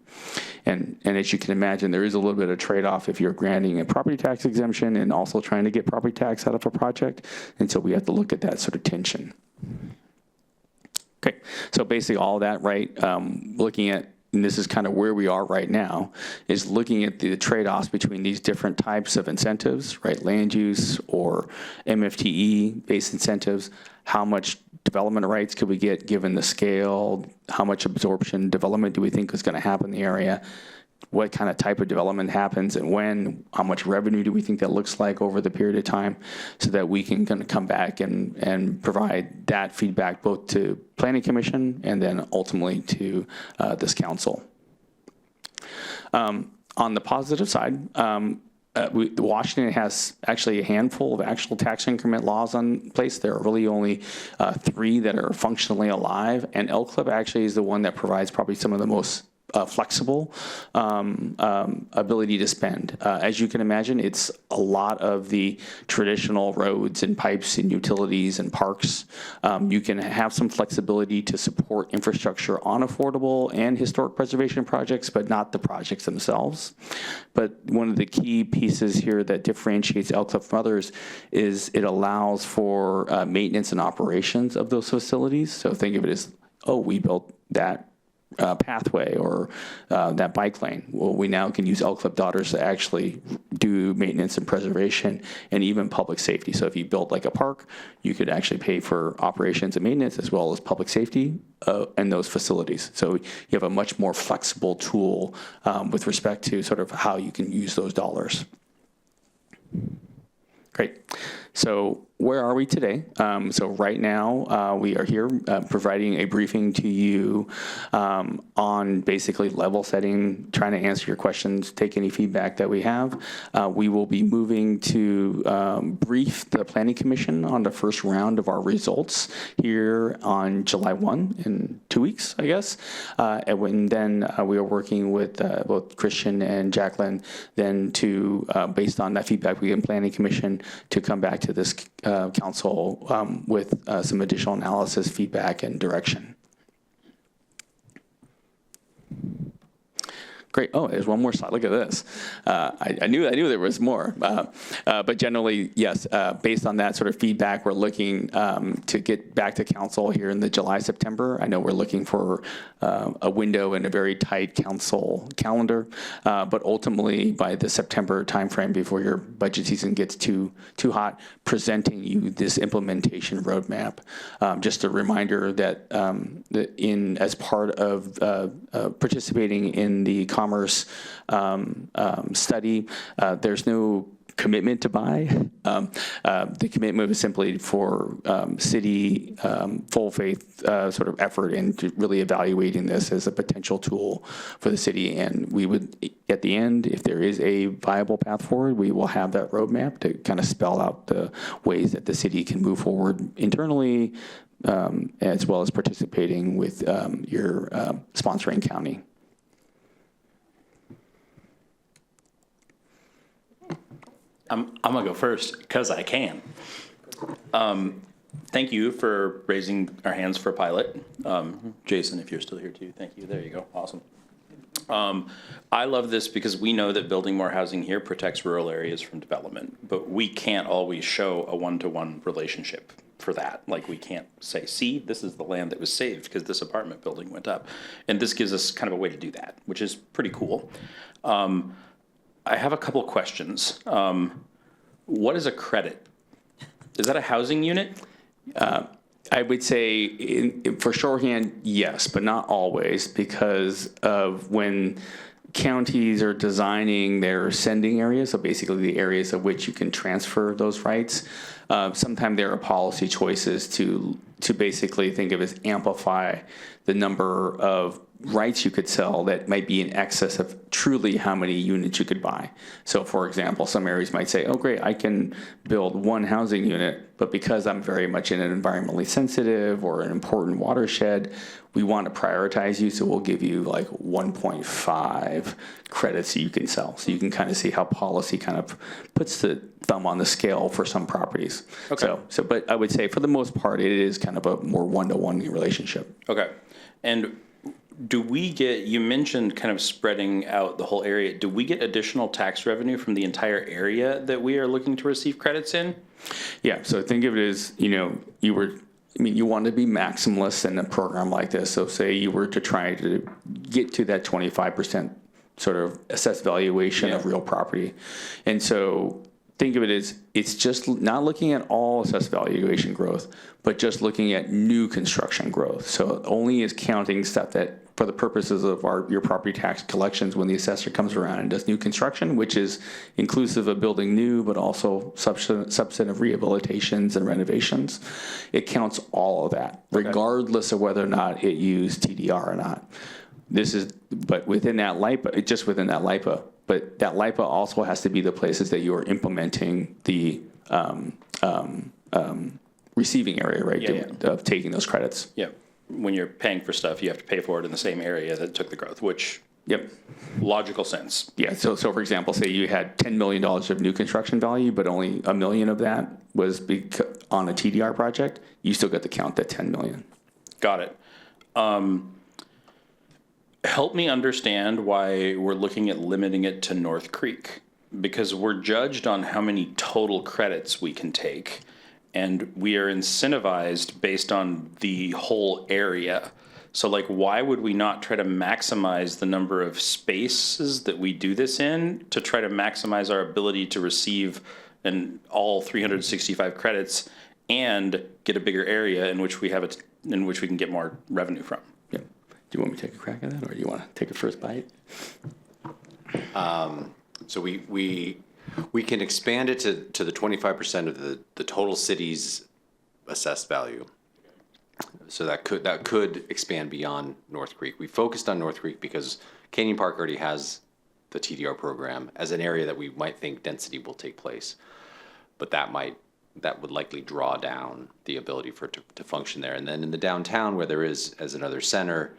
And as you can imagine, there is a little bit of trade-off if you're granting a property tax exemption and also trying to get property tax out of a project. And so we have to look at that sort of tension. Okay, so basically all that, right, looking at, and this is kind of where we are right now, is looking at the trade-offs between these different types of incentives, right, land use or MFTE-based incentives. How much development rights could we get given the scale? How much absorption development do we think is going to happen in the area? What kind of type of development happens and when? How much revenue do we think that looks like over the period of time, so that we can kind of come back and provide that feedback both to Planning Commission and then ultimately to this council. On the positive side, Washington has actually a handful of actual tax increment laws in place. There are really only 3 that are functionally alive, and LCLIP actually is the one that provides probably some of the most flexible ability to spend. As you can imagine, it's a lot of the traditional roads and pipes and utilities and parks. You can have some flexibility to support infrastructure on affordable and historic preservation projects, but not the projects themselves. But one of the key pieces here that differentiates LCLIP from others is it allows for maintenance and operations of those facilities. So think of it as, oh, we built that pathway or that bike lane. Well, we now can use LCLIP dollars to actually do maintenance and preservation and even public safety. So if you build like a park, you could actually pay for operations and maintenance as well as public safety in those facilities. So you have a much more flexible tool with respect to sort of how you can use those dollars. Great. So where are we today? So right now we are here providing a briefing to you on basically level setting, trying to answer your questions, take any feedback that we have. We will be moving to brief the Planning Commission on the first round of our results here on July 1 in 2 weeks, I guess. And then we are working with both Christian and Jacqueline then to, based on that feedback we get in Planning Commission, to come back to this council with some additional analysis, feedback, and direction. Great. Oh, there's one more slide. Look at this. I knew there was more. But generally, yes, based on that sort of feedback, we're looking to get back to council here in the July, September. I know we're looking for a window in a very tight council calendar. But ultimately, by the September timeframe, before your budget season gets too hot, presenting you this implementation roadmap. Just a reminder that as part of participating in the Commerce study, there's no commitment to buy. The commitment was simply for city full faith sort of effort into really evaluating this as a potential tool for the city. And we would, at the end, if there is a viable path forward, we will have that roadmap to kind of spell out the ways that the city can move forward internally, as well as participating with your sponsoring county. I'm gonna go first because I can. Thank you for raising our hands for a pilot. Jason, if you're still here too, thank you. There you go. Awesome. I love this because we know that building more housing here protects rural areas from development, but we can't always show a one-to-one relationship for that. Like we can't say, see, this is the land that was saved because this apartment building went up. And this gives us kind of a way to do that, which is pretty cool. I have a couple questions. What is a credit? Is that a housing unit? I would say, for shorthand, yes, but not always, because of when counties are designing their sending areas, so basically the areas of which you can transfer those rights. Sometimes there are policy choices to basically think of as amplify the number of rights you could sell that might be in excess of truly how many units you could buy. So for example, some areas might say, oh great, I can build one housing unit, but because I'm very much in an environmentally sensitive or an important watershed, we want to prioritize you, so we'll give you like 1.5 credits that you can sell. So you can kind of see how policy kind of puts the thumb on the scale for some properties. Okay. So, but I would say for the most part, it is kind of a more one-to-one relationship. Okay. And do we get, you mentioned kind of spreading out the whole area. Do we get additional tax revenue from the entire area that we are looking to receive credits in? Yeah, so think of it as, you want to be maximalist in a program like this. So say you were to try to get to that 25% sort of assessed valuation of real property. And so think of it as, it's just not looking at all assessed valuation growth, but just looking at new construction growth. So only is counting stuff that, for the purposes of your property tax collections, when the assessor comes around and does new construction, which is inclusive of building new, but also subset of rehabilitations and renovations, it counts all of that, regardless of whether or not it used TDR or not. But within that LIPA, just within that LIPA, but that LIPA also has to be the places that you are implementing the Yeah. receiving area, right, of taking those credits. Yeah. when you're paying for stuff, you have to pay for it in the same area that took the growth, which Yep. logical sense. Yeah, so for example, say you had $10 million of new construction value, but only $1 million of that was on a TDR project, you still get to count that $10 million. Got it. Help me understand why we're looking at limiting it to North Creek, because we're judged on how many total credits we can take, and we are incentivized based on the whole area. So like, why would we not try to maximize the number of spaces that we do this in to try to maximize our ability to receive all 365 credits and get a bigger area in which we have in which we can get more revenue from? Yeah. Do you want me to take a crack at that, or do you want to take a first bite? So we can expand it to the 25% of the total city's assessed value. So that could expand beyond North Creek. We focused on North Creek because Canyon Park already has the TDR program as an area that we might think density will take place, but that would likely draw down the ability for it to function there. And then in the downtown, where there is as another center,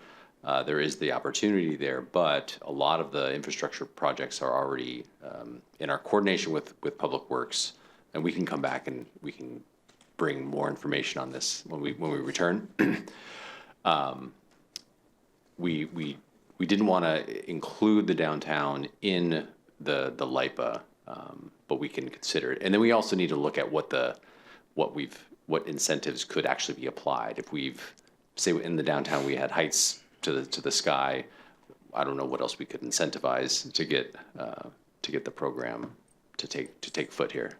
there is the opportunity there, but a lot of the infrastructure projects are already in our coordination with Public Works, and we can come back and we can bring more information on this when we return. We didn't want to include the downtown in the LIPA, but we can consider it. And then we also need to look at what incentives could actually be applied. If say in the downtown we had heights to the sky, I don't know what else we could incentivize to get the program to take foot here.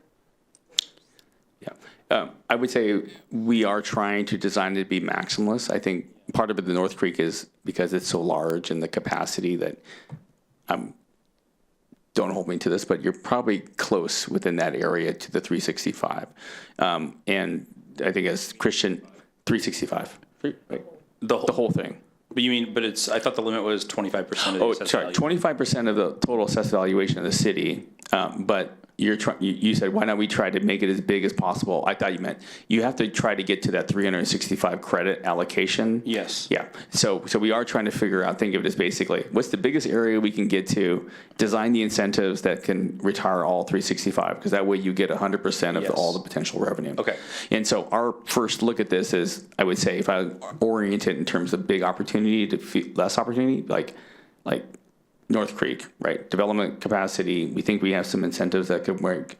Yeah, I would say we are trying to design it to be maximalist. I think part of it, the North Creek, is because it's so large and the capacity that, don't hold me to this, but you're probably close within that area to the 365. And I think as Christian, 365, right? The whole thing. But you mean, I thought the limit was 25% of the assessed value. 25% of the total assessed valuation of the city, but you said, why not we try to make it as big as possible? I thought you meant you have to try to get to that 365 credit allocation. Yes. Yeah. So we are trying to figure out, think of it as basically, what's the biggest area we can get to, design the incentives that can retire all 365, because that way you get 100% of all the potential revenue. Okay. And so our first look at this is, I would say, if I orient it in terms of big opportunity to less opportunity, like North Creek, right? Development capacity, we think we have some incentives that could work,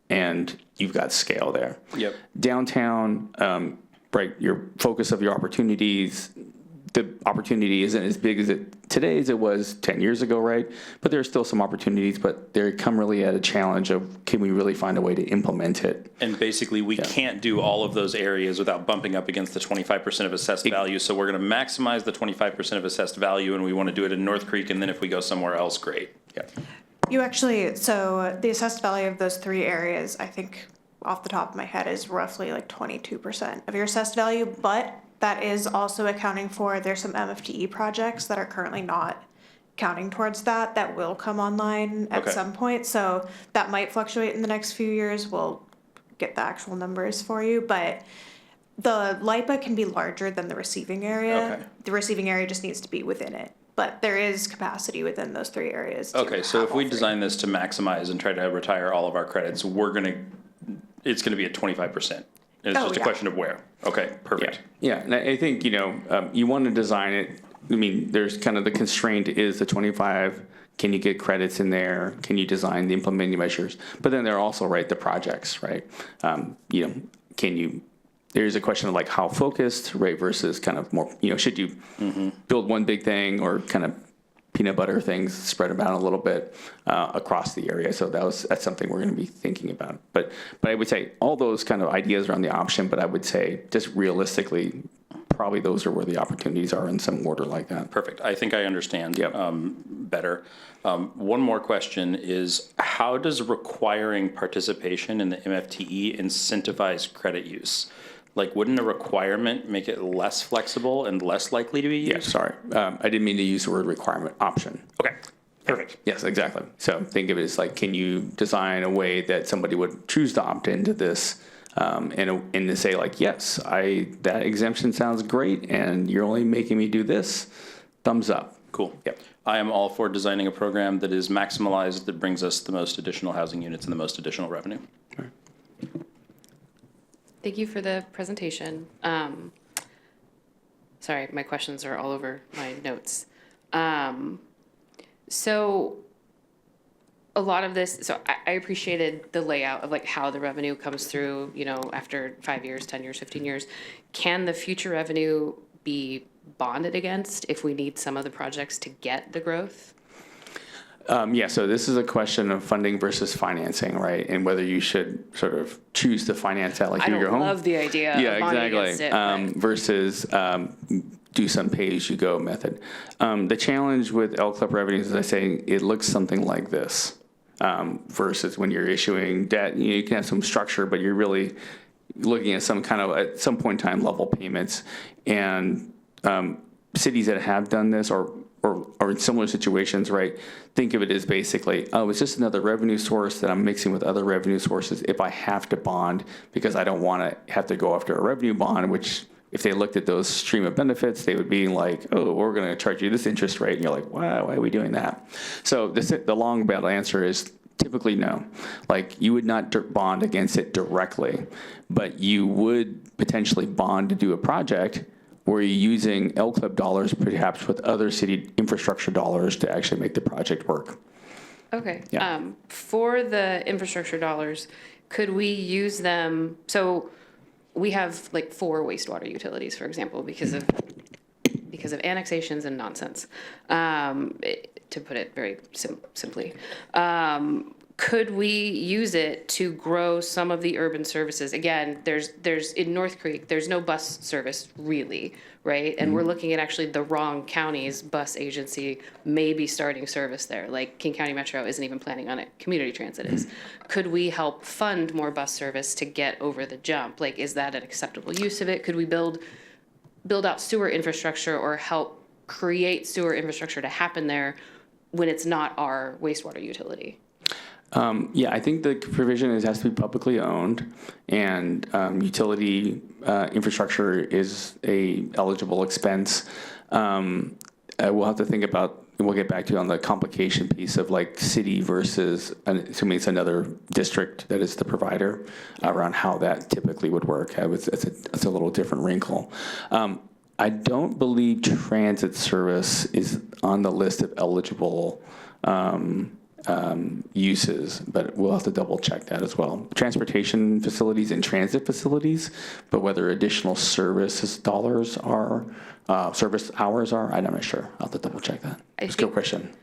and you've got scale there. Yep. Downtown, right, your focus of your opportunities, the opportunity isn't as big as it today as it was 10 years ago, right? But there's still some opportunities, but they come really at a challenge of, can we really find a way to implement it? And basically, we can't do all of those areas without bumping up against the 25% of assessed value. So we're going to maximize the 25% of assessed value, and we want to do it in North Creek, and then if we go somewhere else, great. Yeah. So the assessed value of those three areas, I think off the top of my head, is roughly like 22% of your assessed value, but that is also accounting for, there's some MFTE projects that are currently not counting towards that will come online at some point. So that might fluctuate in the next few years. We'll get the actual numbers for you, but the LIPA can be larger than the receiving area. Okay. The receiving area just needs to be within it, but there is capacity within those three areas. Okay, so if we design this to maximize and try to retire all of our credits, it's going to be at 25%. It's just a question of where. Okay, perfect. Yeah, and I think, you want to design it. I mean, there's kind of the constraint is the 25. Can you get credits in there? Can you design the implementing measures? But then there are also, right, the projects, right? There's a question of like how focused, right, versus kind of more, should you build one big thing or kind of peanut butter things, spread them out a little bit across the area. So that's something we're going to be thinking about. But I would say all those kind of ideas are on the option, but I would say just realistically, probably those are where the opportunities are in some order like that. Perfect. I think I understand better. One more question is, how does requiring participation in the MFTE incentivize credit use? Like, wouldn't a requirement make it less flexible and less likely to be used? Yeah, sorry. I didn't mean to use the word requirement, option. Okay, perfect. Yes, exactly. So think of it as like, can you design a way that somebody would choose to opt into this and to say like, yes, that exemption sounds great, and you're only making me do this, thumbs up. Cool. Yep. I am all for designing a program that is maximalized, that brings us the most additional housing units and the most additional revenue. Thank you for the presentation. Sorry, my questions are all over my notes. So a lot of this, so I appreciated the layout of like how the revenue comes through, you know, after 5 years, 10 years, 15 years. Can the future revenue be bonded against if we need some of the projects to get the growth? Yeah, so this is a question of funding versus financing, right? And whether you should sort of choose to finance that like your home. I love the idea of bonding against it. Versus do some pay-as-you-go method. The challenge with LCLIP revenues, as I say, it looks something like this. Versus when you're issuing debt, you can have some structure, but you're really looking at some kind of, at some point in time, level payments. And cities that have done this or in similar situations, right, think of it as basically, oh, it's just another revenue source that I'm mixing with other revenue sources if I have to bond, because I don't want to have to go after a revenue bond, which if they looked at those stream of benefits, they would be like, oh, we're going to charge you this interest rate. And you're like, why are we doing that? So the long battle answer is typically no. Like, you would not bond against it directly, but you would potentially bond to do a project where you're using LCLIP dollars perhaps with other city infrastructure dollars to actually make the project work. Okay. Yeah. For the infrastructure dollars, could we use them? So we have like 4 wastewater utilities, for example, because of annexations and nonsense, to put it very simply. Could we use it to grow some of the urban services? Again, there's in North Creek, there's no bus service really, right? And we're looking at actually the wrong county's bus agency maybe starting service there. Like King County Metro isn't even planning on it. Community Transit is. Could we help fund more bus service to get over the jump? Like, is that an acceptable use of it? Could we build out sewer infrastructure or help create sewer infrastructure to happen there when it's not our wastewater utility? Yeah, I think the provision has to be publicly owned, and utility infrastructure is a eligible expense. We'll have to think about, and we'll get back to you on the complication piece of like city versus, assuming it's another district that is the provider, around how that typically would work. It's a little different wrinkle. I don't believe transit service is on the list of eligible uses, but we'll have to double check that as well. Transportation facilities and transit facilities, but whether additional services dollars are, service hours are, I'm not sure. I'll have to double check that. It's a good question.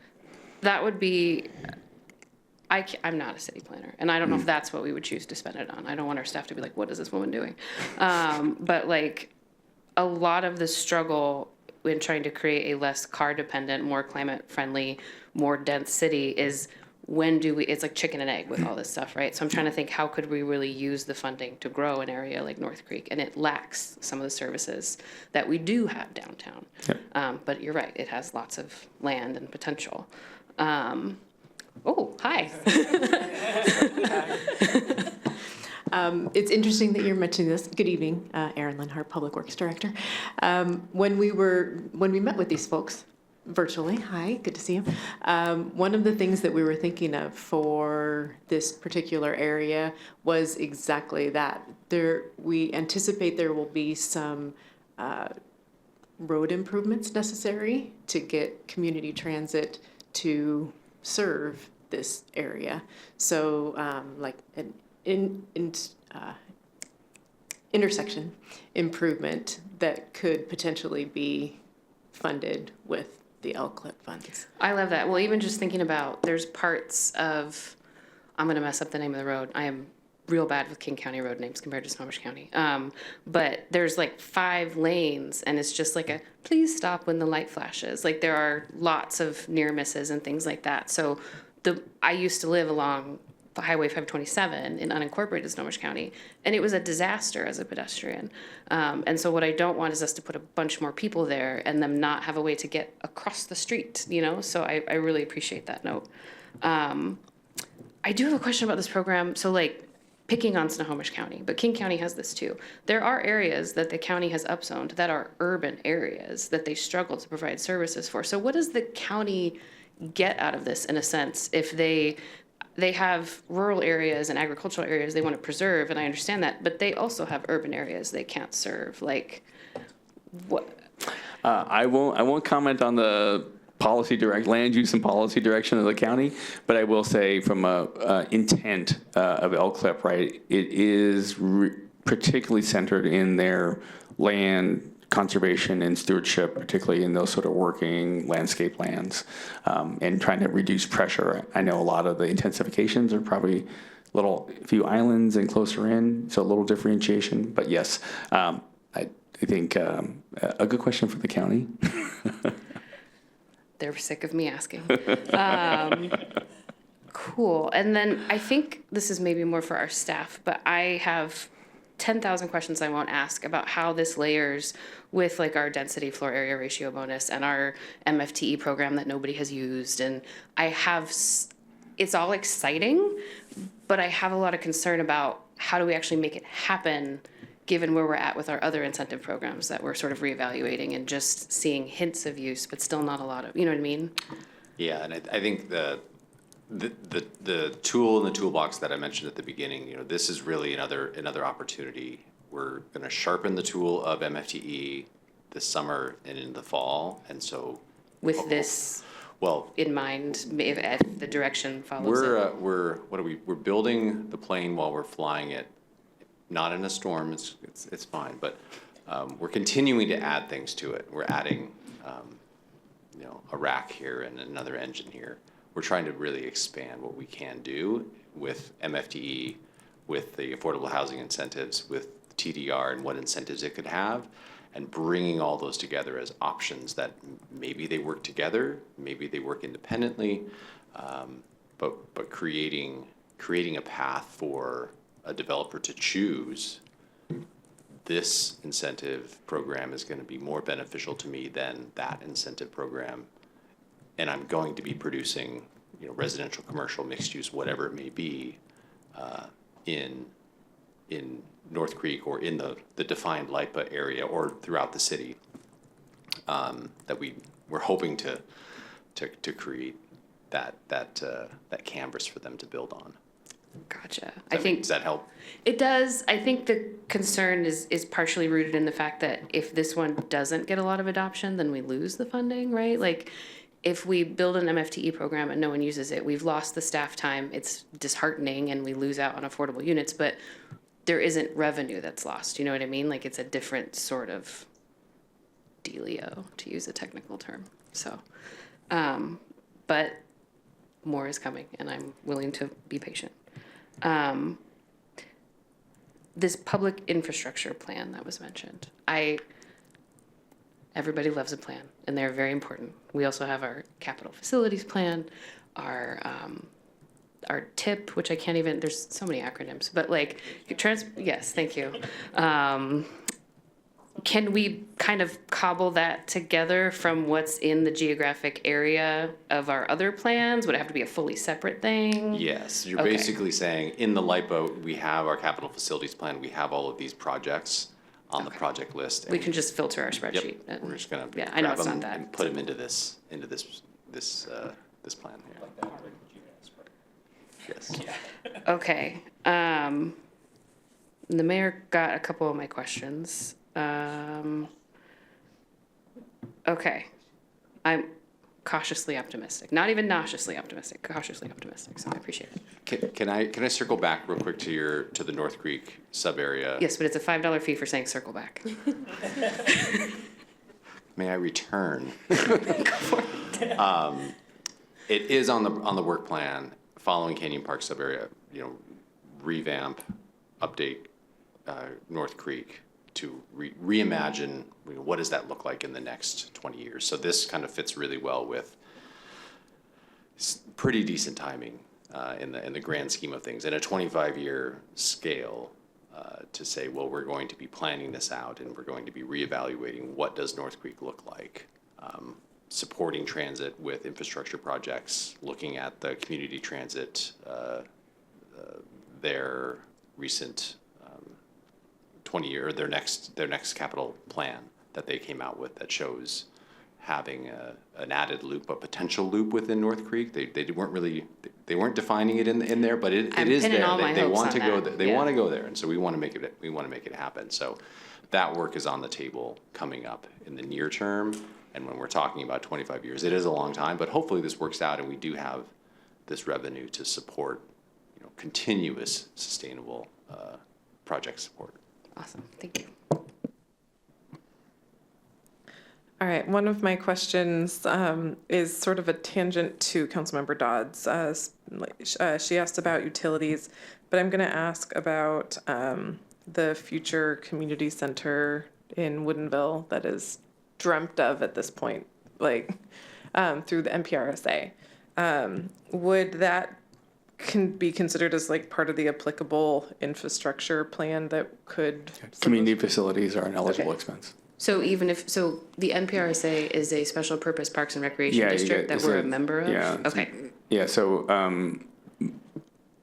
That would be, I'm not a city planner, and I don't know if that's what we would choose to spend it on. I don't want our staff to be like, what is this woman doing? But like a lot of the struggle in trying to create a less car dependent, more climate friendly, more dense city is when do we, it's like chicken and egg with all this stuff, right? So I'm trying to think, how could we really use the funding to grow an area like North Creek? And it lacks some of the services that we do have downtown. Yep. But you're right, it has lots of land and potential. Oh, hi. It's interesting that you're mentioning this. Good evening, Erin Lenhart, Public Works Director. When we met with these folks virtually, hi, good to see you. One of the things that we were thinking of for this particular area was exactly that. We anticipate there will be some road improvements necessary to get community transit to serve this area. So like an intersection improvement that could potentially be funded with the LCLIP funds. I love that. Well, even just thinking about, there's parts of, I'm going to mess up the name of the road. I am real bad with King County road names compared to Snohomish County. But there's like 5 lanes, and it's just like a, please stop when the light flashes. Like there are lots of near misses and things like that. So I used to live along Highway 527 in unincorporated Snohomish County, and it was a disaster as a pedestrian. And so what I don't want is us to put a bunch more people there and them not have a way to get across the street, you know? So I really appreciate that note. I do have a question about this program. So like picking on Snohomish County, but King County has this too. There are areas that the county has upzoned that are urban areas that they struggle to provide services for. So what does the county get out of this, in a sense, if they have rural areas and agricultural areas they want to preserve, and I understand that, but they also have urban areas they can't serve. Like, what? I won't comment on the land use and policy direction of the county, but I will say from a intent of LCLIP, right, it is particularly centered in their land conservation and stewardship, particularly in those sort of working landscape lands, and trying to reduce pressure. I know a lot of the intensifications are probably a few islands and closer in, so a little differentiation, but yes, I think a good question for the county. They're sick of me asking. Cool. And then I think this is maybe more for our staff, but I have 10,000 questions I won't ask about how this layers with like our density floor area ratio bonus and our MFTE program that nobody has used. And it's all exciting, but I have a lot of concern about how do we actually make it happen given where we're at with our other incentive programs that we're sort of reevaluating and just seeing hints of use, but still not a lot of, you know what I mean? Yeah, and I think the tool in the toolbox that I mentioned at the beginning, this is really another opportunity. We're going to sharpen the tool of MFTE this summer and in the fall, and so with this in mind, if the direction follows we're building the plane while we're flying it. Not in a storm, it's fine, but we're continuing to add things to it. We're adding, a rack here and another engine here. We're trying to really expand what we can do with MFTE, with the affordable housing incentives, with TDR and what incentives it could have, and bringing all those together as options that maybe they work together, maybe they work independently, but creating a path for a developer to choose this incentive program is going to be more beneficial to me than that incentive program, and I'm going to be producing, residential, commercial, mixed use, whatever it may be, in North Creek or in the defined LIPA area or throughout the city, that we're hoping to create that canvas for them to build on. Gotcha. Does that help? It does. I think the concern is partially rooted in the fact that if this one doesn't get a lot of adoption, then we lose the funding, right? Like, if we build an MFTE program and no one uses it, we've lost the staff time. It's disheartening and we lose out on affordable units, but there isn't revenue that's lost. You know what I mean? Like, it's a different sort of dealio, to use a technical term. So, but more is coming and I'm willing to be patient. This public infrastructure plan that was mentioned, everybody loves a plan and they're very important. We also have our capital facilities plan, our TIP, which I can't even, there's so many acronyms, but like, yes, thank you. Can we kind of cobble that together from what's in the geographic area of our other plans? Would it have to be a fully separate thing? Yes, you're basically saying in the LIPA, we have our capital facilities plan, we have all of these projects on the project list. We can just filter our spreadsheet. Yep. We're just gonna I know grab it's them not that. and put them into this plan here. Yes. Okay. The mayor got a couple of my questions. Okay. I'm cautiously optimistic. Not even nauseously optimistic, cautiously optimistic, so I appreciate it. Can I circle back real quick to the North Creek sub area? Yes, but it's a $5 fee for saying circle back. May I return? It is on the work plan following Canyon Park sub area, revamp, update North Creek to reimagine what does that look like in the next 20 years. So this kind of fits really well with pretty decent timing in the grand scheme of things, in a 25-year scale, to say, well, we're going to be planning this out and we're going to be reevaluating what does North Creek look like, supporting transit with infrastructure projects, looking at the community transit there, recent 20-year, their next capital plan that they came out with that shows having an added loop, a potential loop within North Creek. They weren't defining it in there, but it is there. They want to go. They want to go there, and so we want to make it happen. So that work is on the table coming up in the near term. And when we're talking about 25 years, it is a long time, but hopefully this works out and we do have this revenue to support, continuous sustainable project support. Awesome, thank you. All right, one of my questions is sort of a tangent to Councilmember Dodd's. She asked about utilities, but I'm going to ask about the future community center in Woodinville that is dreamt of at this point, through the MPRSA. Would that be considered as part of the applicable infrastructure plan that could? Community facilities are an eligible expense. So even if, the NPRSA is a special purpose parks and recreation district that we're a member of? Yeah. Okay. Yeah, so,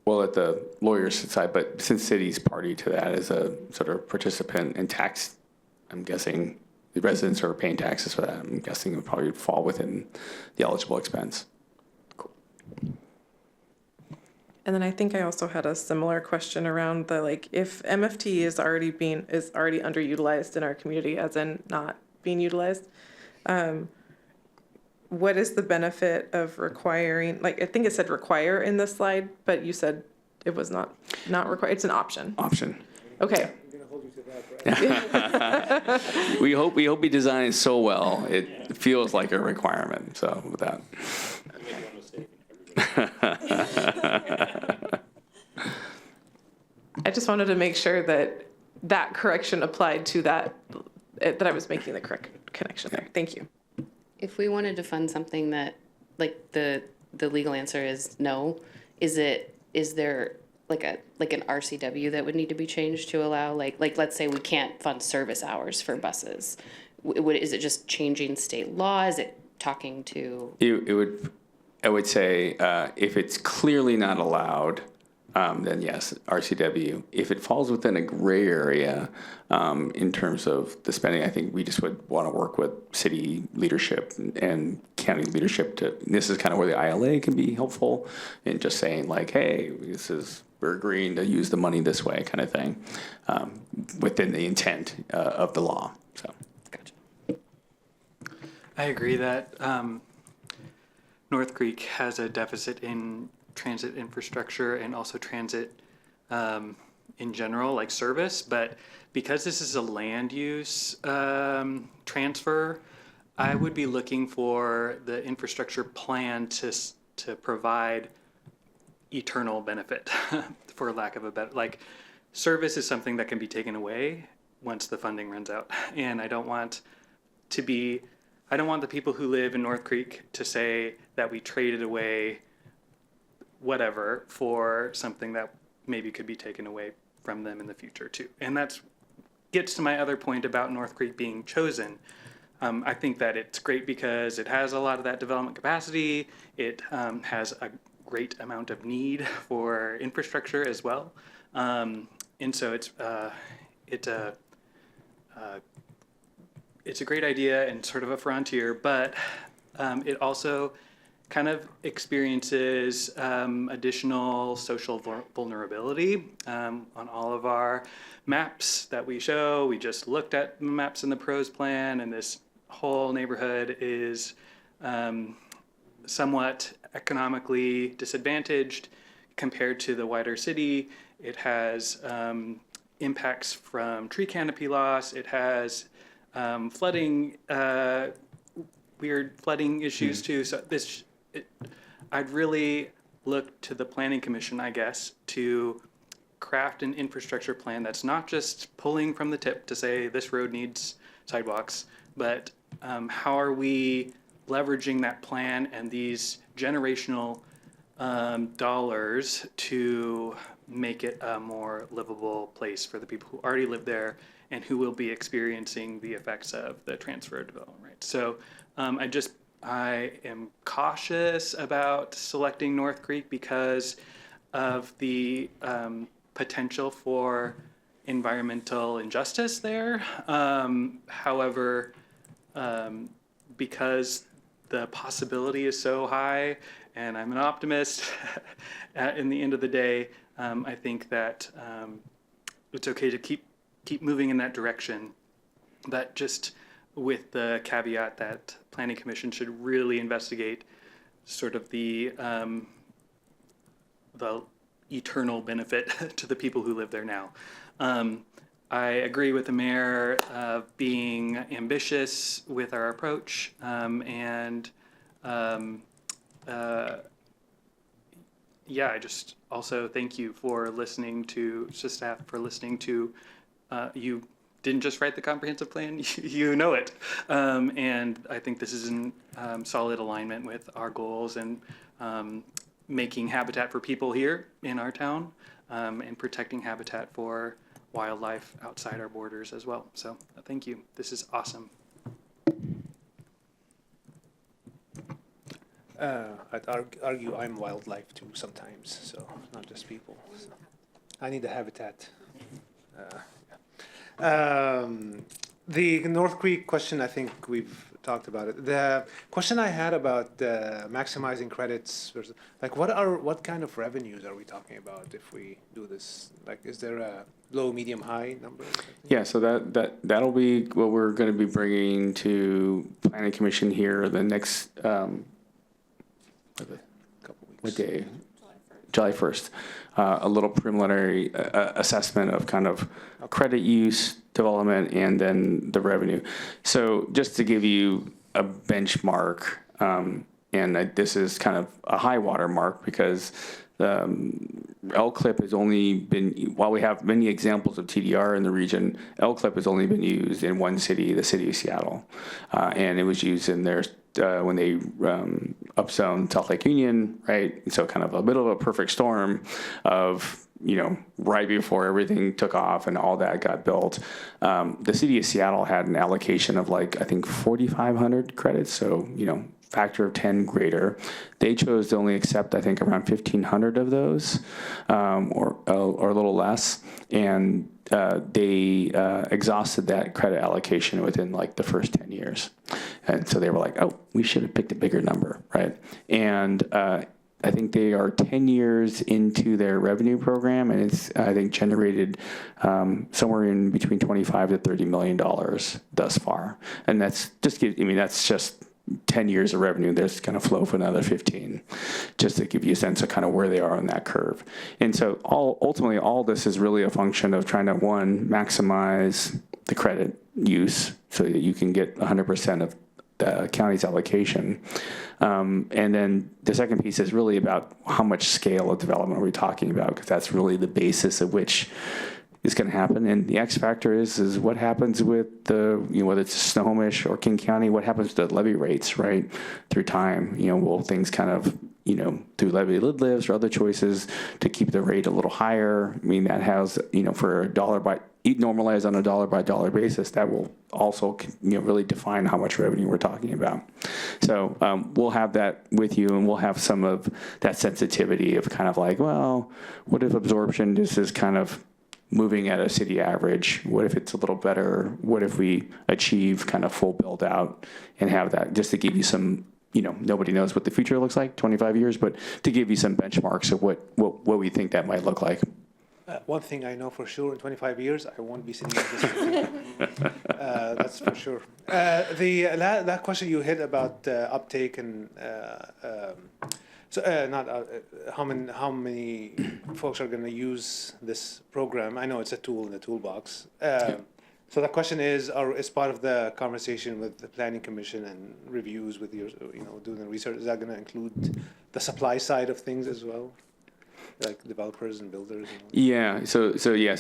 well, at the lawyer's side, but since city's party to that as a sort of participant in tax, I'm guessing the residents are paying taxes for that. I'm guessing it would probably fall within the eligible expense. And then I think I also had a similar question around the if MFT is already underutilized in our community, as in not being utilized, what is the benefit of requiring? I think it said require in this slide, but you said it was not required. It's an option. Option. Okay. We hope we design it so well it feels like a requirement. So with that. I just wanted to make sure that correction applied to that I was making the correct connection there. Thank you. If we wanted to fund something that, the legal answer is no, is there an RCW that would need to be changed to allow, let's say we can't fund service hours for buses. Is it just changing state law? Is it talking to? I would say if it's clearly not allowed, then yes, RCW. If it falls within a gray area in terms of the spending, I think we just would want to work with city leadership and county leadership this is kind of where the ILA can be helpful in just saying hey, we're agreeing to use the money this way kind of thing within the intent of the law. So. Gotcha. I agree that North Creek has a deficit in transit infrastructure and also transit in general, service, but because this is a land use transfer, I would be looking for the infrastructure plan to provide eternal benefit, for lack of a better, service is something that can be taken away once the funding runs out, and I don't want the people who live in North Creek to say that we traded away whatever for something that maybe could be taken away from them in the future too. And that gets to my other point about North Creek being chosen. I think that it's great because it has a lot of that development capacity. It has a great amount of need for infrastructure as well. And so it's a great idea and sort of a frontier, but it also kind of experiences additional social vulnerability on all of our maps that we show. We just looked at maps in the pros plan, and this whole neighborhood is somewhat economically disadvantaged compared to the wider city. It has impacts from tree canopy loss. It has flooding, weird flooding issues too. So I'd really look to the Planning Commission, I guess, to craft an infrastructure plan that's not just pulling from the tip to say this road needs sidewalks, but how are we leveraging that plan and these generational dollars to make it a more livable place for the people who already live there and who will be experiencing the effects of the transfer of development rights. So I am cautious about selecting North Creek because of the potential for environmental injustice there. However, because the possibility is so high, and I'm an optimist, in the end of the day, I think that it's okay to keep moving in that direction. That just with the caveat that Planning Commission should really investigate sort of the eternal benefit to the people who live there now. I agree with the mayor of being ambitious with our approach, yeah, I just also thank you for listening to staff, for listening to, you didn't just write the comprehensive plan, you know it. And I think this is in solid alignment with our goals and making habitat for people here in our town and protecting habitat for wildlife outside our borders as well. So thank you. This is awesome. I'd argue I'm wildlife too sometimes, so not just people. So I need a habitat. The North Creek question, I think we've talked about it. The question I had about maximizing credits versus, like, what kind of revenues are we talking about if we do this? Like, is there a low, medium, high number? Yeah, so that'll be what we're going to be bringing to Planning Commission here the next what day? July 1st. A little preliminary assessment of kind of credit use, development, and then the revenue. So just to give you a benchmark, and this is kind of a high water mark because LCLIP has only been, while we have many examples of TDR in the region, LCLIP has only been used in one city, the city of Seattle. And it was used in their, when they upzoned South Lake Union, right? And so kind of a bit of a perfect storm of, right before everything took off and all that got built. The city of Seattle had an allocation of I think 4,500 credits. So, factor of 10 greater. They chose to only accept, I think, around 1,500 of those, or a little less. And they exhausted that credit allocation within the first 10 years. And so they were like, oh, we should have picked a bigger number, right? And I think they are 10 years into their revenue program, and it's, I think, generated somewhere in between $25 to $30 million thus far. And that's just 10 years of revenue. There's going to flow for another 15, just to give you a sense of kind of where they are on that curve. And so ultimately, all this is really a function of trying to, one, maximize the credit use so that you can get 100% of the county's allocation. And then the second piece is really about how much scale of development are we talking about, because that's really the basis of which is going to happen. And the X factor is what happens with the, whether it's Snohomish or King County, what happens to the levy rates, right, through time. Will things kind of, through levy lid-lifts or other choices to keep the rate a little higher. I mean, that has, for a dollar by, normalized on a dollar by dollar basis, that will also, really define how much revenue we're talking about. So we'll have that with you, and we'll have some of that sensitivity of kind of well, what if absorption just is kind of moving at a city average? What if it's a little better? What if we achieve kind of full build out and have that, just to give you some, nobody knows what the future looks like 25 years, but to give you some benchmarks of what we think that might look like. One thing I know for sure, in 25 years, I won't be sitting at this. That's for sure. That question you hit about uptake and how many folks are going to use this program. I know it's a tool in the toolbox. So the question is part of the conversation with the Planning Commission and reviews with your, doing the research, is that going to include the supply side of things as well? Like developers and builders? Yeah, so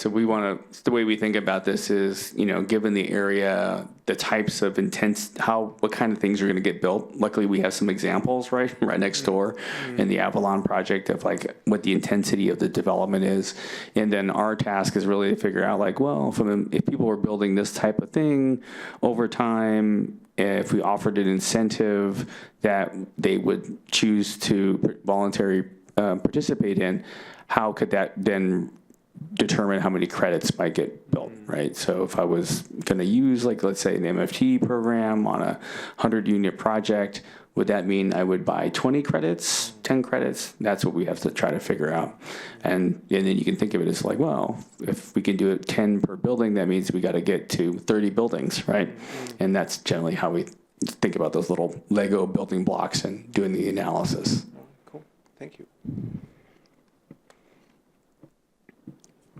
we want to, the way we think about this is, given the area, the types of what kind of things are going to get built. Luckily, we have some examples right next door in the Avalon project of what the intensity of the development is. And then our task is really to figure out if people were building this type of thing over time, if we offered an incentive that they would choose to voluntarily participate in, how could that then determine how many credits might get built, right? So if I was going to use, like, let's say an MFT program on a 100-unit project, would that mean I would buy 20 credits, 10 credits? That's what we have to try to figure out. And then you can think of it as like, well, if we can do it 10 per building, that means we got to get to 30 buildings, right? And that's generally how we think about those little Lego building blocks and doing the analysis. Cool. Thank you.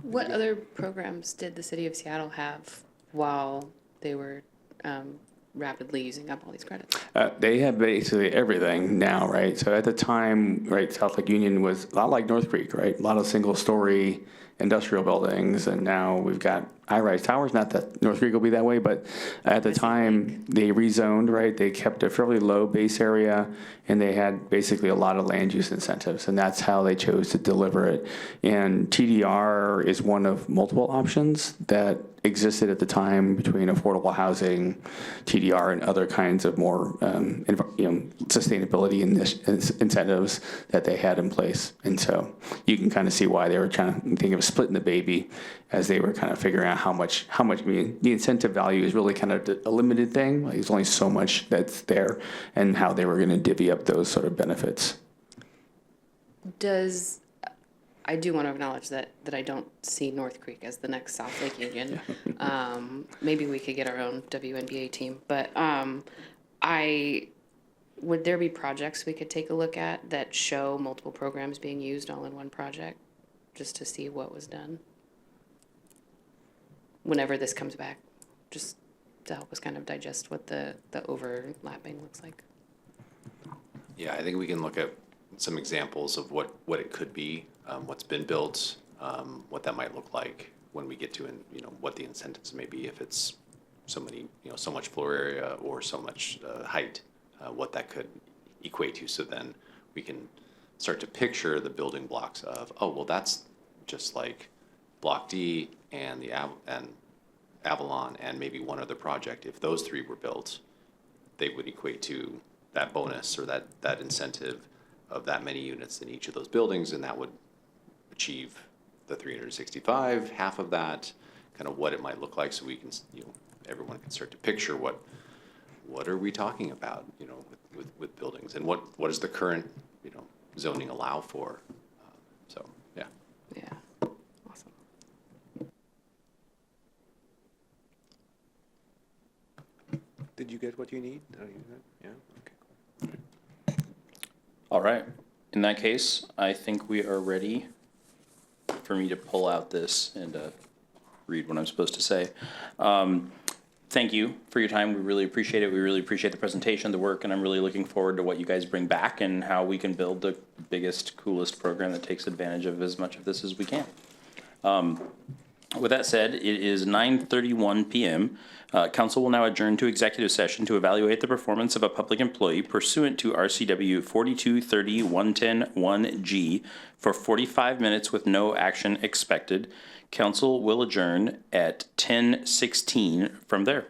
What other programs did the city of Seattle have while they were rapidly using up all these credits? They have basically everything now, right? So at the time, right, South Lake Union was a lot like North Creek, right? A lot of single-story industrial buildings, and now we've got high-rise towers. Not that North Creek will be that way, but at the time, they rezoned, right? They kept a fairly low base area, and they had basically a lot of land use incentives, and that's how they chose to deliver it. And TDR is one of multiple options that existed at the time between affordable housing, TDR, and other kinds of more sustainability incentives that they had in place. And so you can kind of see why they were trying to think of splitting the baby as they were kind of figuring out how much, I mean, the incentive value is really kind of a limited thing. Like, there's only so much that's there, and how they were going to divvy up those sort of benefits. I do want to acknowledge that I don't see North Creek as the next South Lake Union. Maybe we could get our own WNBA team, but would there be projects we could take a look at that show multiple programs being used all in one project, just to see what was done whenever this comes back, just to help us kind of digest what the overlapping looks like? Yeah, I think we can look at some examples of what it could be, what's been built, what that might look like when we get to, what the incentives may be, if it's so much floor area or so much height, what that could equate to. So then we can start to picture the building blocks of, oh, well, that's just like Block D and the Avalon and maybe one other project. If those three were built, they would equate to that bonus or that incentive of that many units in each of those buildings, and that would achieve the 365, half of that, kind of what it might look like, so we can, everyone can start to picture what are we talking about, with buildings, and what does the current, zoning allow for? So, yeah. Yeah, awesome. Did you get what you need? Yeah. Okay. All right. In that case, I think we are ready for me to pull out this and read what I'm supposed to say. Thank you for your time. We really appreciate it. We really appreciate the presentation, the work, and I'm really looking forward to what you guys bring back and how we can build the biggest, coolest program that takes advantage of as much of this as we can. With that said, it is 9:31 p.m. Council will now adjourn to executive session to evaluate the performance of a public employee pursuant to RCW 4230-110-1G for 45 minutes with no action expected. Council will adjourn at 10:16 from there.